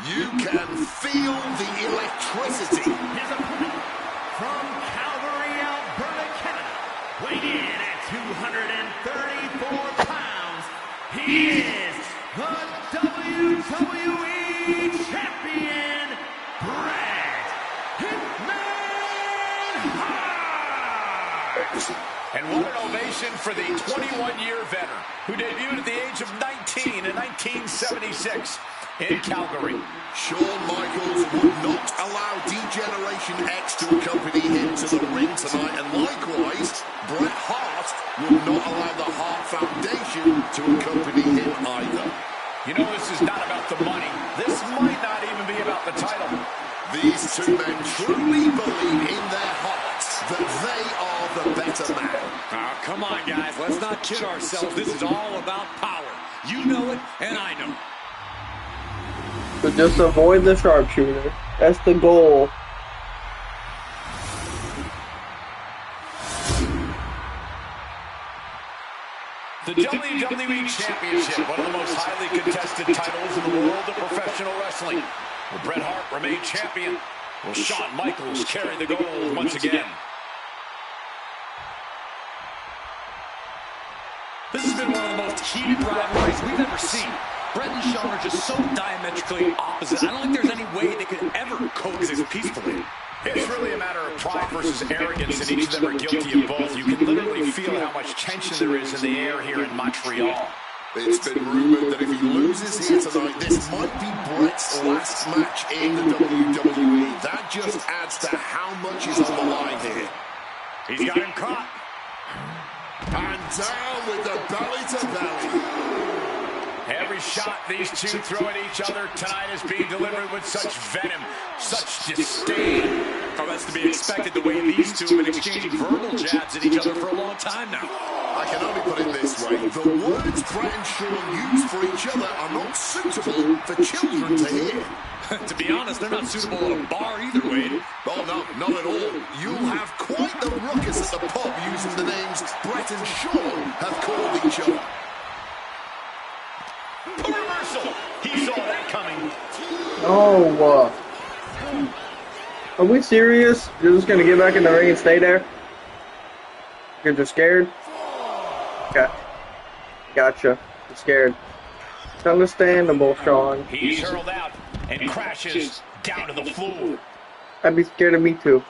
Speaker 3: You can feel the electricity.
Speaker 7: His opponent from Calgary, Alberta, Canada, weighing in at 234 pounds, he is the WWE Champion, Bret Hitman Hart!
Speaker 5: And what an ovation for the 21-year veteran who debuted at the age of 19 in 1976 in Calgary.
Speaker 3: Shawn Michaels would not allow D-Generation X to accompany him to the ring tonight, and likewise, Bret Hart would not allow the Hart Foundation to accompany him either.
Speaker 5: You know, this is not about the money. This might not even be about the title.
Speaker 3: These two men truly believe in their hearts that they are the better man.
Speaker 6: Oh, come on, guys. Let's not kid ourselves. This is all about power. You know it, and I know it.
Speaker 1: So just avoid the sharpshooter. That's the goal.
Speaker 5: The WWE Championship, one of the most highly contested titles in the world of professional wrestling. Will Bret Hart remain champion? Will Shawn Michaels carry the gold once again?
Speaker 6: This has been one of the most heated rivalries we've ever seen. Bret and Shawn are just so diametrically opposite. I don't think there's any way they could ever coexist peacefully.
Speaker 5: It's really a matter of pride versus arrogance, and each of them are guilty of both. You can literally feel how much tension there is in the air here in Montreal.
Speaker 3: It's been rumored that if he loses here tonight, this might be Bret's last match in the WWE. That just adds to how much is on the line here.
Speaker 5: He's got him caught.
Speaker 3: And down with the belly-to-belly.
Speaker 5: Every shot these two throw at each other tonight is being delivered with such venom, such disdain.
Speaker 6: Oh, that's to be expected the way these two have been exchanging verbal jabs at each other for a long time now.
Speaker 3: I can only put it this way. The words Bret and Shawn use for each other are not suitable for children to hear.
Speaker 6: To be honest, they're not suitable at a bar either, Wade.
Speaker 3: Oh, no, not at all. You'll have quite the ruckus at the pub using the names Bret and Shawn have called each other.
Speaker 5: A reversal. He saw that coming.
Speaker 1: Oh, are we serious? You're just gonna get back in the ring and stay there? You're just scared? Okay. Gotcha. You're scared. It's understandable, Shawn.
Speaker 5: He's hurled out and crashes down to the floor.
Speaker 1: I'd be scared of me too.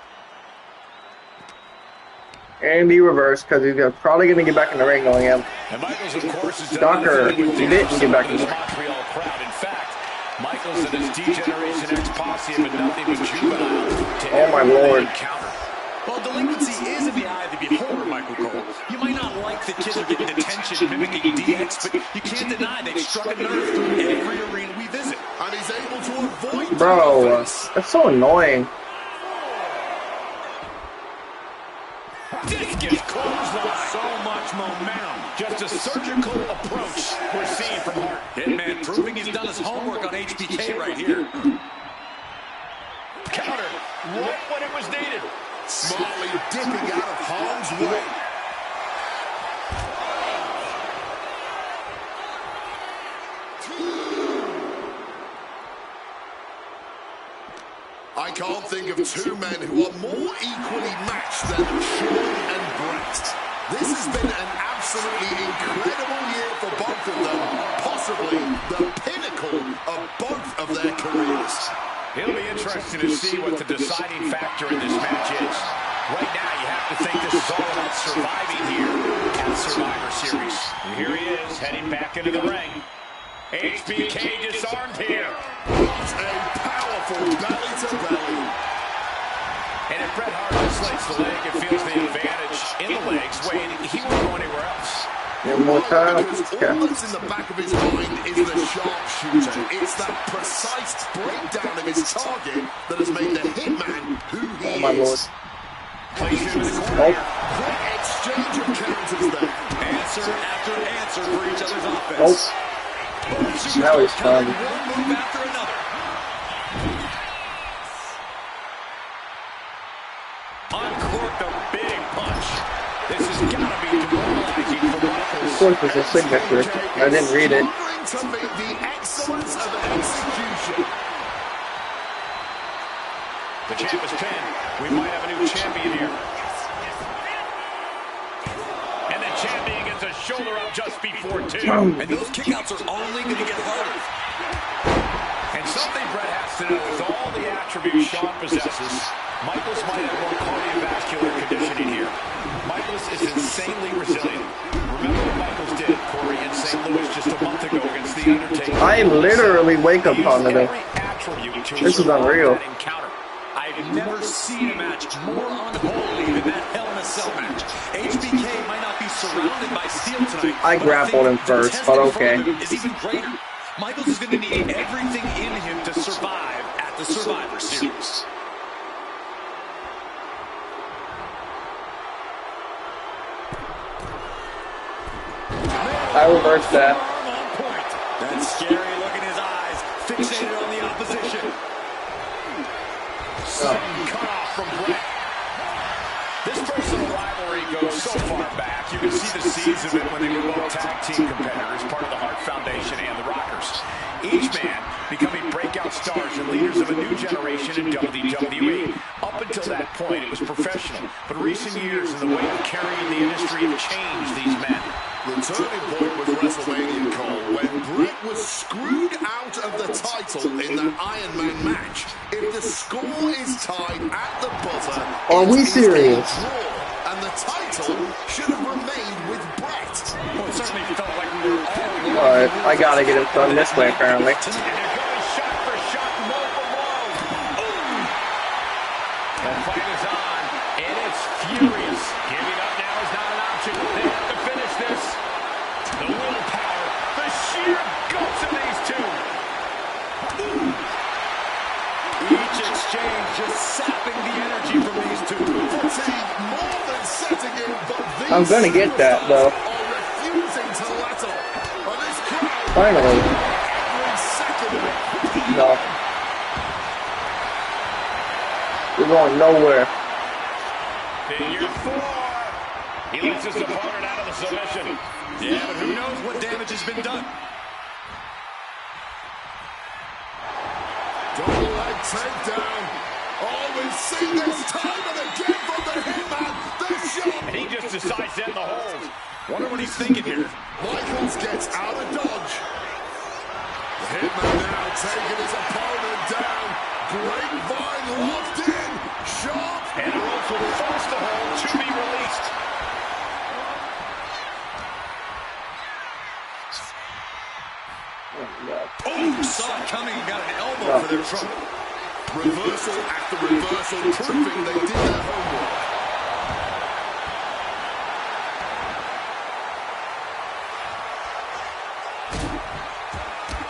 Speaker 1: And he reversed because he's probably going to get back in the ring on him.
Speaker 5: And Michaels, of course, is
Speaker 1: Docker, he didn't get back in the ring.
Speaker 5: Montreal crowd. In fact, Michaels and his D-Generation X posse have been nothing but juvenile to
Speaker 1: Oh my lord.
Speaker 5: encounter.
Speaker 6: Well, delinquency is in the eye of the beholder, Michael Cole. You might not like the kids are getting detention mimicking DX, but you can't deny they've struck a nerve through every arena we visit.
Speaker 3: And he's able to avoid
Speaker 1: Bro, that's so annoying.
Speaker 5: Discus clothesline. So much momentum. Just a surgical approach we're seeing from Hart.
Speaker 6: Hitman proving he's done his homework on HBK right here.
Speaker 5: Counter right when it was needed.
Speaker 3: Smartly dipping out of harm's way. I can't think of two men who are more equally matched than Shawn and Bret. This has been an absolute absolutely incredible year for both of them. Possibly the pinnacle of both of their careers.
Speaker 5: It'll be interesting to see what the deciding factor in this match is. Right now, you have to think this is all about surviving here at Survivor Series. And here he is, heading back into the ring. HBK disarmed here.
Speaker 3: What a powerful belly-to-belly.
Speaker 5: And if Bret Hart isolates the leg and feels the advantage in the legs, Wade, he won't go anywhere else.
Speaker 1: More time.
Speaker 3: Because all that's in the back of his mind is the sharpshooter. It's that precise breakdown of his target that has made the Hitman who he
Speaker 1: My lord.
Speaker 3: is. Place him in the corner. Quick exchange of counters there.
Speaker 6: Answer after answer for each other's offense.
Speaker 1: Now he's fun.
Speaker 6: One move after another.
Speaker 5: Uncorked a big punch. This has got to be demoralizing for Michaels.
Speaker 1: Of course, it's a signature. I didn't read it.
Speaker 3: To meet the excellence of execution.
Speaker 5: The champ is pinned. We might have a new champion here. And the champion gets a shoulder up just before two.
Speaker 6: And those kickouts are only going to get harder.
Speaker 5: And something Bret has to know is all the attributes Shawn possesses, Michaels might have more cardiovascular conditioning here. Michaels is insanely resilient. Remember what Michaels did, Corey, in St. Louis just a month ago against The Undertaker.
Speaker 1: I literally wake up on it. This is unreal.
Speaker 6: I've never seen a match more unholy than that Hell in a Cell match. HBK might not be surrounded by steel tonight.
Speaker 1: I grappled him first, but okay.
Speaker 6: Is even greater. Michaels is going to need everything in him to survive at the Survivor Series.
Speaker 1: I reversed that.
Speaker 6: That scary look in his eyes, fixated on the opposition.
Speaker 5: Sudden cutoff from Bret. This personal rivalry goes so far back, you can see the seeds of it when they were both tag team competitors, part of the Hart Foundation and the Rockers. Each man becoming breakout stars and leaders of a new generation in WWE. Up until that point, it was professional, but recent years in the way of carrying the industry have changed these men.
Speaker 3: The turning point was WrestleMania, Cole, when Bret was screwed out of the title in that Iron Man match. If the score is tied at the buzzer,
Speaker 1: Are we
Speaker 3: it is
Speaker 1: serious?
Speaker 3: a draw, and the title should have remained with Bret.
Speaker 5: Well, it certainly felt like we were all
Speaker 1: Alright, I gotta get him done this way apparently.
Speaker 5: and they're going shot for shot, blow for blow. The fight is on, and it's furious. Giving up now is not an option. They have to finish this. The willpower, the sheer guts of these two.
Speaker 6: Each exchange just sapping the energy from these two.
Speaker 3: Fatigue more than setting in, but these
Speaker 1: I'm gonna get that, though.
Speaker 3: are refusing to let up. And this crowd,
Speaker 1: Finally.
Speaker 3: every second of it.
Speaker 1: No. We're going nowhere.
Speaker 5: Figure four. He lets his opponent out of the submission.
Speaker 6: Yeah, but who knows what damage has been done.
Speaker 3: Double leg takedown. Oh, we've seen this time and again from the Hitman. The shot.
Speaker 5: And he just decides to end the hold. Wonder what he's thinking here.
Speaker 3: Michaels gets out of dodge. The Hitman now taking his opponent down. Grapevine locked in. Sharp.
Speaker 5: And the ropes will force the hold to be released.
Speaker 6: Oh, saw it coming and got an elbow for their trouble.
Speaker 3: Reversal after reversal, proving they did their homework.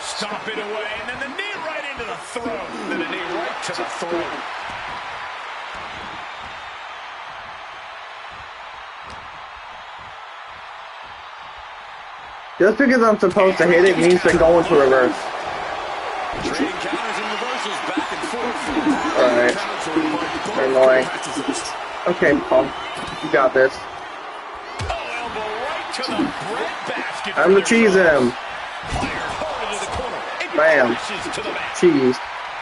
Speaker 5: Stomp it away, and then the knee right into the throat. Then the knee right to the throat.
Speaker 1: Just because I'm supposed to hit it means they're going to reverse.
Speaker 6: Trading counters and reversals back and forth.
Speaker 1: Alright. They're annoying. Okay, Pump. You got this.
Speaker 5: Oh, elbow right to the breadbasket.
Speaker 1: I'm the cheese him.
Speaker 5: Fire hard into the corner. It
Speaker 1: Bam.
Speaker 5: crashes to the mat.
Speaker 1: Cheese.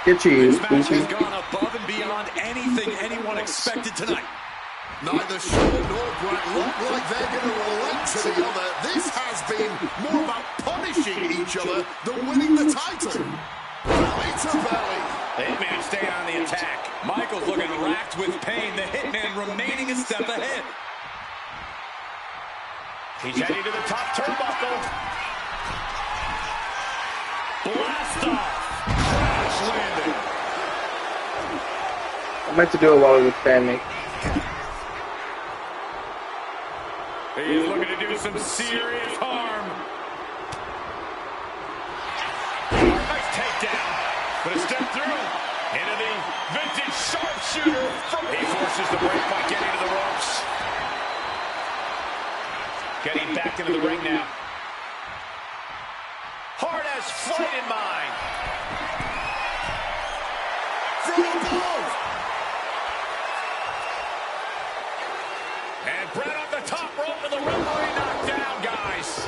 Speaker 1: Get cheese.
Speaker 6: This match has
Speaker 1: Goofy.
Speaker 6: gone above and beyond anything anyone expected tonight.
Speaker 3: Neither Shawn nor Brett look like they're going to relate to the other. This has been more about punishing each other than winning the title. Belly to belly.
Speaker 6: The Hitman staying on the attack. Michaels looking racked with pain. The Hitman remaining a step ahead. He's heading to the top turnbuckle. Blast off. Crash landing.
Speaker 1: I meant to do it while he was standing.
Speaker 5: He is looking to do some serious harm. Nice takedown. But a step through. Into the vintage sharpshooter. He forces the break by getting to the ropes. Getting back into the ring now. Hart has flight in mind.
Speaker 3: From above.
Speaker 5: And Brett on the top rope with the referee knocked down, guys.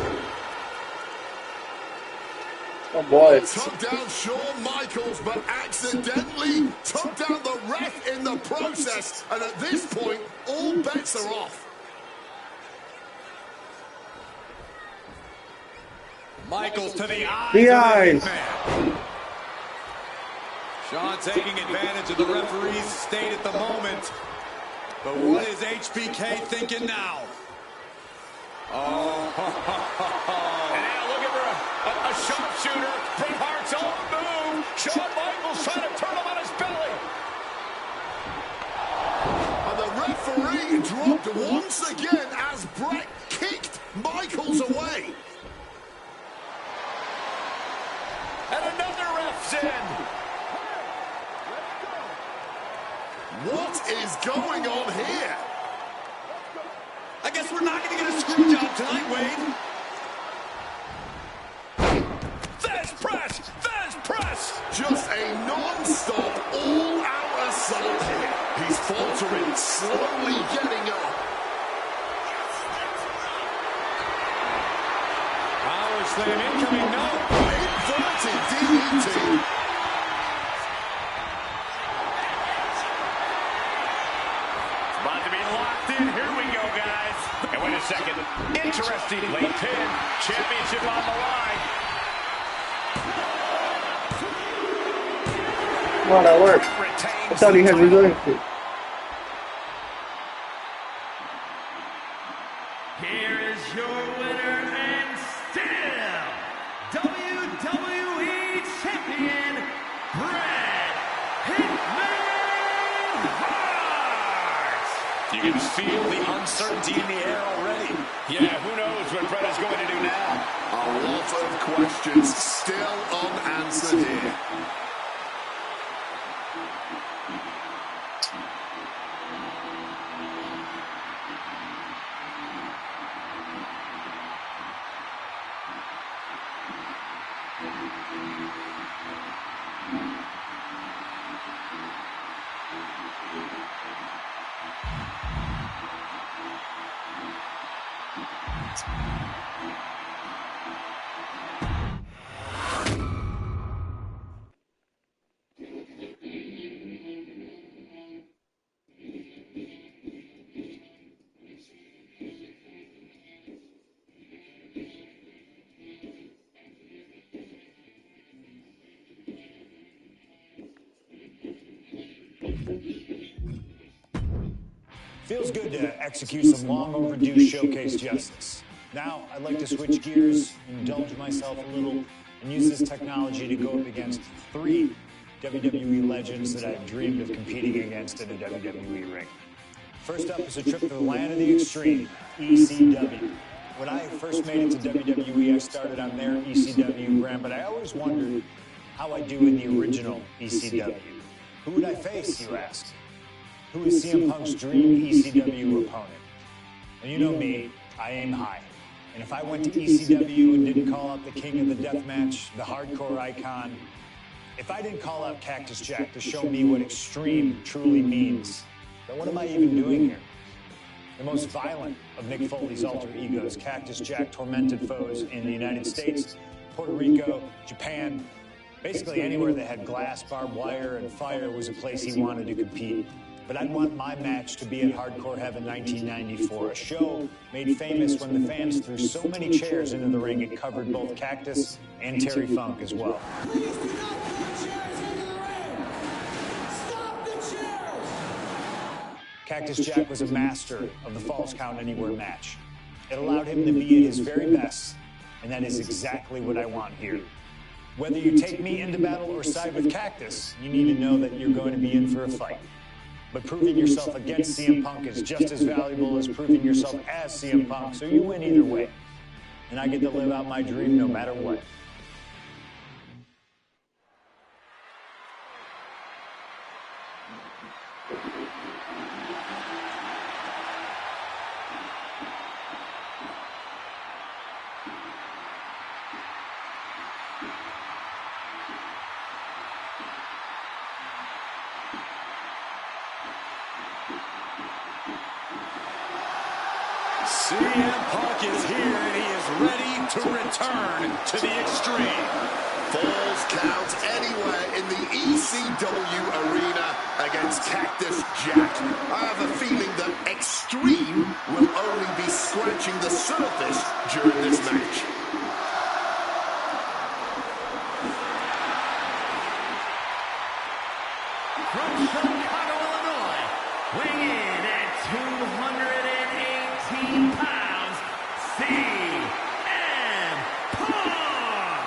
Speaker 1: Oh boy.
Speaker 3: Took down Shawn Michaels, but accidentally took down the ref in the process. And at this point, all bets are off.
Speaker 6: Michaels to the eyes.
Speaker 1: The eyes.
Speaker 6: Shawn taking advantage of the referee's state at the moment. But what is HBK thinking now? Oh,
Speaker 5: And now looking for a sharpshooter. Bret Hart's own move. Shawn Michaels trying to turn him on his belly.
Speaker 3: And the referee dropped once again as Brett kicked Michaels away.
Speaker 5: And another ref's in.
Speaker 3: What is going on here?
Speaker 6: I guess we're not going to get a screw job tonight, Wade.
Speaker 5: There's press. There's press.
Speaker 3: Just a non-stop, all-out assault here. He's faltering, slowly getting up.
Speaker 5: Power slam incoming. No.
Speaker 3: Inverted DDT.
Speaker 5: About to be locked in. Here we go, guys. And wait a second. Interesting late pin. Championship on the line.
Speaker 1: Wow, that worked.
Speaker 5: Retains
Speaker 1: I thought he had resiliency.
Speaker 7: Here is your winner and still WWE Champion, Bret Hitman Hart.
Speaker 5: You can feel the uncertainty in the air already. Yeah, who knows what Bret is going to do now.
Speaker 3: A lot of questions still unanswered here.
Speaker 4: Feels good to execute some long overdue showcase justice. Now, I'd like to switch gears, indulge myself a little, and use this technology to go up against 3 WWE legends that I've dreamed of competing against in a WWE ring. First up is a trip to the land of the extreme, ECW. When I first made it to WWE, I started on their ECW brand, but I always wondered how I'd do in the original ECW. Who would I face, you ask? Who is CM Punk's dream ECW opponent? And you know me, I aim high. And if I went to ECW and didn't call out the king of the death match, the hardcore icon, if I didn't call out Cactus Jack to show me what extreme truly means, then what am I even doing here? The most violent of Mick Foley's alter egos, Cactus Jack tormented foes in the United States, Puerto Rico, Japan, basically anywhere that had glass, barbed wire, and fire was a place he wanted to compete. but I'd want my match to be at Hardcore Heaven 1994, a show made famous when the fans threw so many chairs into the ring it covered both Cactus and Terry Funk as well.
Speaker 3: Please do not put the chairs into the ring. Stop the chairs.
Speaker 4: Cactus Jack was a master of the Falls Count Anywhere match. It allowed him to be at his very best, and that is exactly what I want here. Whether you take me into battle or side with Cactus, you need to know that you're going to be in for a fight. But proving yourself against CM Punk is just as valuable as proving yourself as CM Punk, so you win either way. And I get to live out my dream no matter what.
Speaker 2: CM Punk is here, and he is ready to return to the Extreme.
Speaker 3: Falls Count Anywhere in the ECW arena against Cactus Jack. I have a feeling that Extreme will only be scratching the surface during this match.
Speaker 7: From Chicago, Illinois, weighing in at 218 pounds, CM Punk!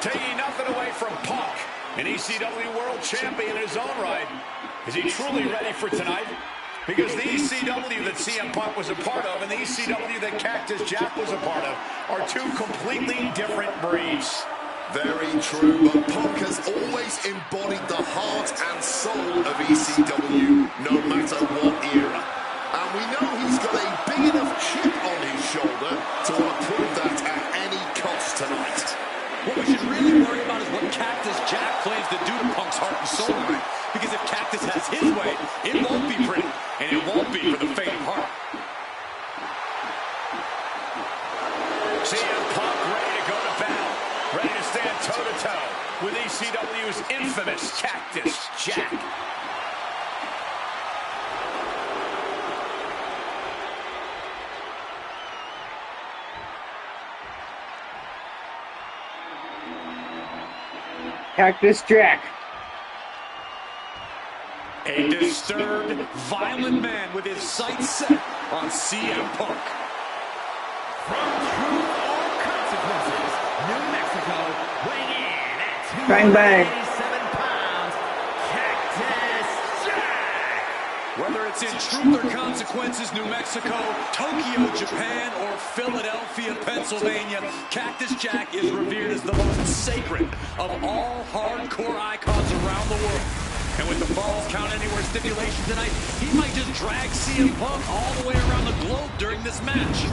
Speaker 5: Taking nothing away from Punk, an ECW World Champion in his own right. Is he truly ready for tonight? Because the ECW that CM Punk was a part of and the ECW that Cactus Jack was a part of are two completely different breeds.
Speaker 3: Very true, but Punk has always embodied the heart and soul of ECW, no matter what era. And we know he's got a big enough chip on his shoulder to prove that at any cost tonight.
Speaker 6: What we should really worry about is what Cactus Jack plans to do to Punk's heart and soul tonight. Because if Cactus has his way, it won't be pretty, and it won't be for the faint of heart.
Speaker 5: CM Punk ready to go to battle, ready to stand toe-to-toe with ECW's infamous Cactus Jack.
Speaker 1: Cactus Jack.
Speaker 5: A disturbed, violent man with his sights set on CM Punk.
Speaker 7: From Truth or Consequences, New Mexico, weighing in at
Speaker 1: Bang, bang.
Speaker 7: 287 pounds, Cactus Jack!
Speaker 6: Whether it's in Truth or Consequences, New Mexico, Tokyo, Japan, or Philadelphia, Pennsylvania, Cactus Jack is revered as the most sacred of all hardcore icons around the world. And with the Falls Count Anywhere stipulation tonight, he might just drag CM Punk all the way around the globe during this match.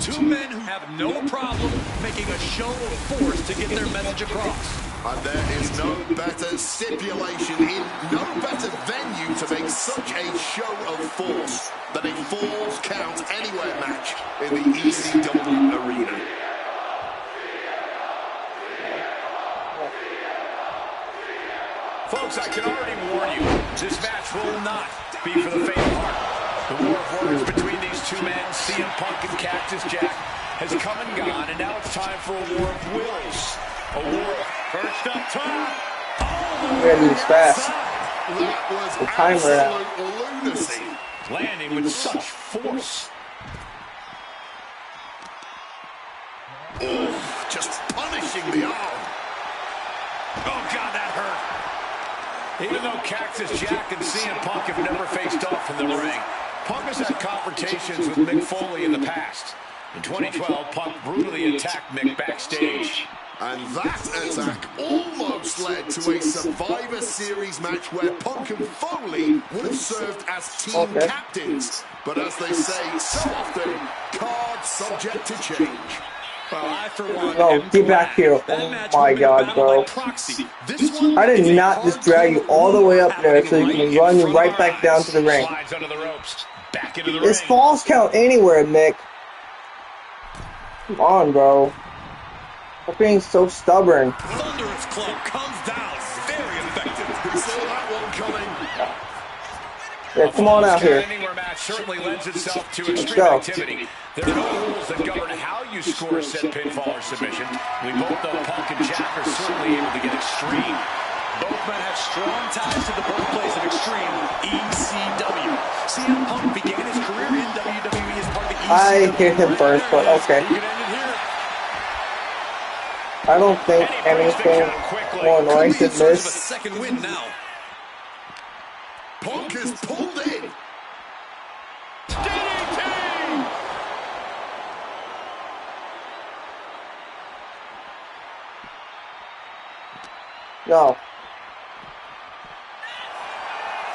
Speaker 6: Two men who have no problem making a show of force to get their message across.
Speaker 3: And there is no better stipulation in no better venue to make such a show of force than a Falls Count Anywhere match in the ECW arena.
Speaker 5: Folks, I can already warn you, this match will not be for the faint of heart. The war of words between these two men, CM Punk and Cactus Jack, has come and gone, and now it's time for a war of wills. A war perched up top.
Speaker 1: We're gonna do this fast.
Speaker 3: That was
Speaker 1: The timer out.
Speaker 3: absolute lunacy.
Speaker 5: Landing with such force.
Speaker 3: Just punishing the arm.
Speaker 5: Oh, God, that hurt. Even though Cactus Jack and CM Punk have never faced off in the ring, Punk has had confrontations with Mick Foley in the past. In 2012, Punk brutally attacked Mick backstage.
Speaker 3: And that attack almost led to a Survivor Series match where Punk and Foley would have served as team captains. But as they say so often, cards subject to change.
Speaker 6: Well, I, for one,
Speaker 1: No,
Speaker 6: am
Speaker 1: get back here.
Speaker 6: that
Speaker 1: Oh
Speaker 6: match
Speaker 1: my
Speaker 6: would have been
Speaker 1: God,
Speaker 6: battled
Speaker 1: bro.
Speaker 6: by proxy. This one
Speaker 1: I
Speaker 6: is
Speaker 1: did
Speaker 6: a
Speaker 1: not just drag you all the way up there so you can run right back down to the ring.
Speaker 5: Slides under the ropes. Back into the
Speaker 1: It's
Speaker 5: ring.
Speaker 1: Falls Count Anywhere, Mick. Come on, bro. Stop being so stubborn.
Speaker 6: Thunderous Club comes down. Very effective.
Speaker 3: We saw that one coming.
Speaker 1: Yeah, come on out here.
Speaker 5: Anywhere match certainly lends itself to extreme
Speaker 1: Go.
Speaker 5: activity. There are no rules that govern how you score a set pinfall or submission. We both know Punk and Jack are certainly able to get extreme.
Speaker 6: Both men have strong ties to the birthplace of Extreme, ECW. CM Punk began his career in WWE as part of the ECW.
Speaker 1: I hit him first, but okay.
Speaker 6: He could end it here.
Speaker 1: I don't think anything more annoying than
Speaker 6: Could be in search of a
Speaker 1: this.
Speaker 6: second win now.
Speaker 3: Punk is pulled in.
Speaker 1: No.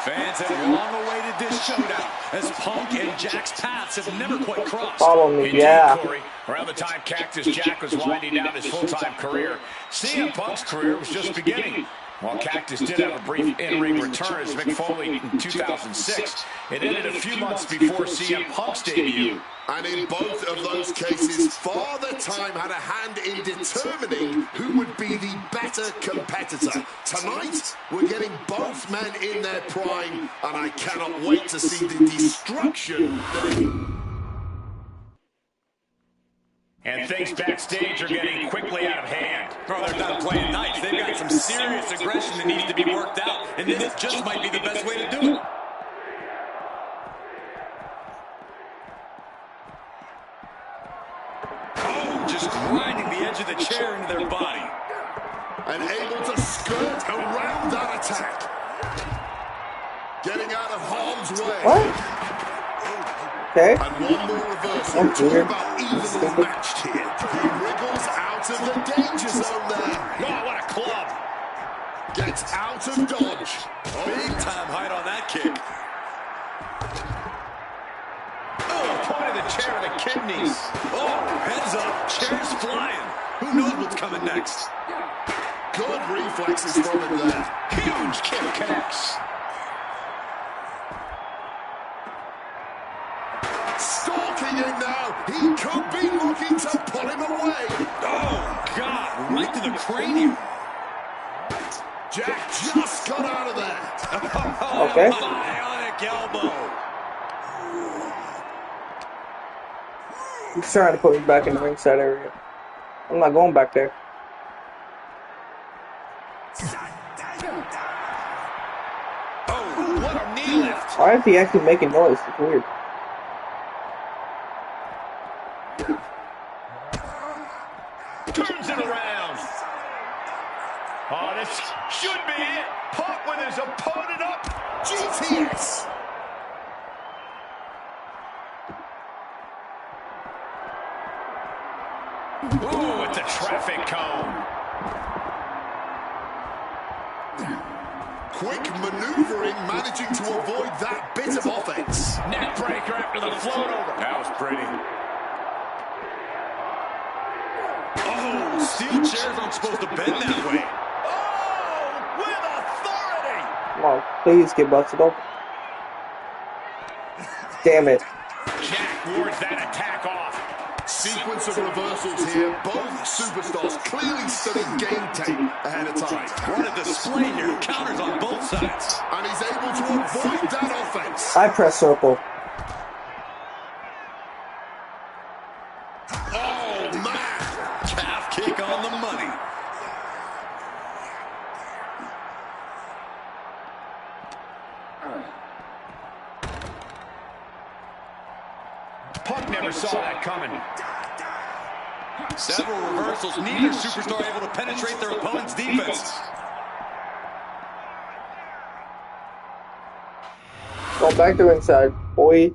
Speaker 6: Fans have long awaited this showdown as Punk and Jack's paths have never quite crossed.
Speaker 1: Follow me,
Speaker 5: Indeed,
Speaker 1: yeah.
Speaker 5: Corey. Around the time Cactus Jack was winding down his full-time career, CM Punk's career was just beginning. While Cactus did have a brief in-ring return as Mick Foley in 2006, it ended a few months before CM Punk's debut.
Speaker 3: And in both of those cases, Father Time had a hand in determining who would be the better competitor. Tonight, we're getting both men in their prime, and I cannot wait to see the destruction that
Speaker 5: And things backstage are getting quickly out of hand.
Speaker 6: Oh, they're not playing nice. They've got some serious aggression that needs to be worked out, and this just might be the best way to do it. Oh, just grinding the edge of the chair into their body.
Speaker 3: and able to skirt around that attack. Getting out of harm's way.
Speaker 1: What? Okay.
Speaker 3: And one more reversal.
Speaker 1: That's
Speaker 3: Talk
Speaker 1: weird.
Speaker 3: about evenly matched here. He wriggles out of the danger zone there.
Speaker 5: Oh, what a club.
Speaker 3: Gets out of dodge.
Speaker 6: Big time height on that kick.
Speaker 5: Oh, point of the chair to the kidneys.
Speaker 6: Oh, heads up. Chair's flying. Who knows what's coming next?
Speaker 3: Good reflexes from him there.
Speaker 5: Huge kick connects.
Speaker 3: Stalking him now. He could be looking to pull him away.
Speaker 6: Oh, God. Right to the cranium.
Speaker 3: Jack just got out of there.
Speaker 1: Okay.
Speaker 6: Bionic elbow.
Speaker 1: He's trying to put me back in the ringside area. I'm not going back there.
Speaker 6: Oh, what a knee lift.
Speaker 1: Why is he actually making noise? It's weird.
Speaker 5: Turns it around. Oh, this should be it. Punk with his opponent up.
Speaker 3: GTS.
Speaker 5: Ooh, it's a traffic cone.
Speaker 3: Quick maneuvering, managing to avoid that bit of offense.
Speaker 5: Neck breaker after the float over. That was pretty.
Speaker 6: Oh, steel chairs aren't supposed to bend that way.
Speaker 5: Oh, with authority.
Speaker 1: Come on, please get busted open. Damn it.
Speaker 5: Jack wards that attack off.
Speaker 3: Sequence of reversals here. Both superstars clearly studying game tape ahead of time.
Speaker 6: What a display here. Counters on both sides.
Speaker 3: And he's able to avoid that offense.
Speaker 1: I press circle.
Speaker 3: Oh, man.
Speaker 6: Calf kick on the money.
Speaker 5: Punk never saw that coming.
Speaker 6: Several reversals. Neither superstar able to penetrate their opponent's defense.
Speaker 1: Go back to ringside, boy.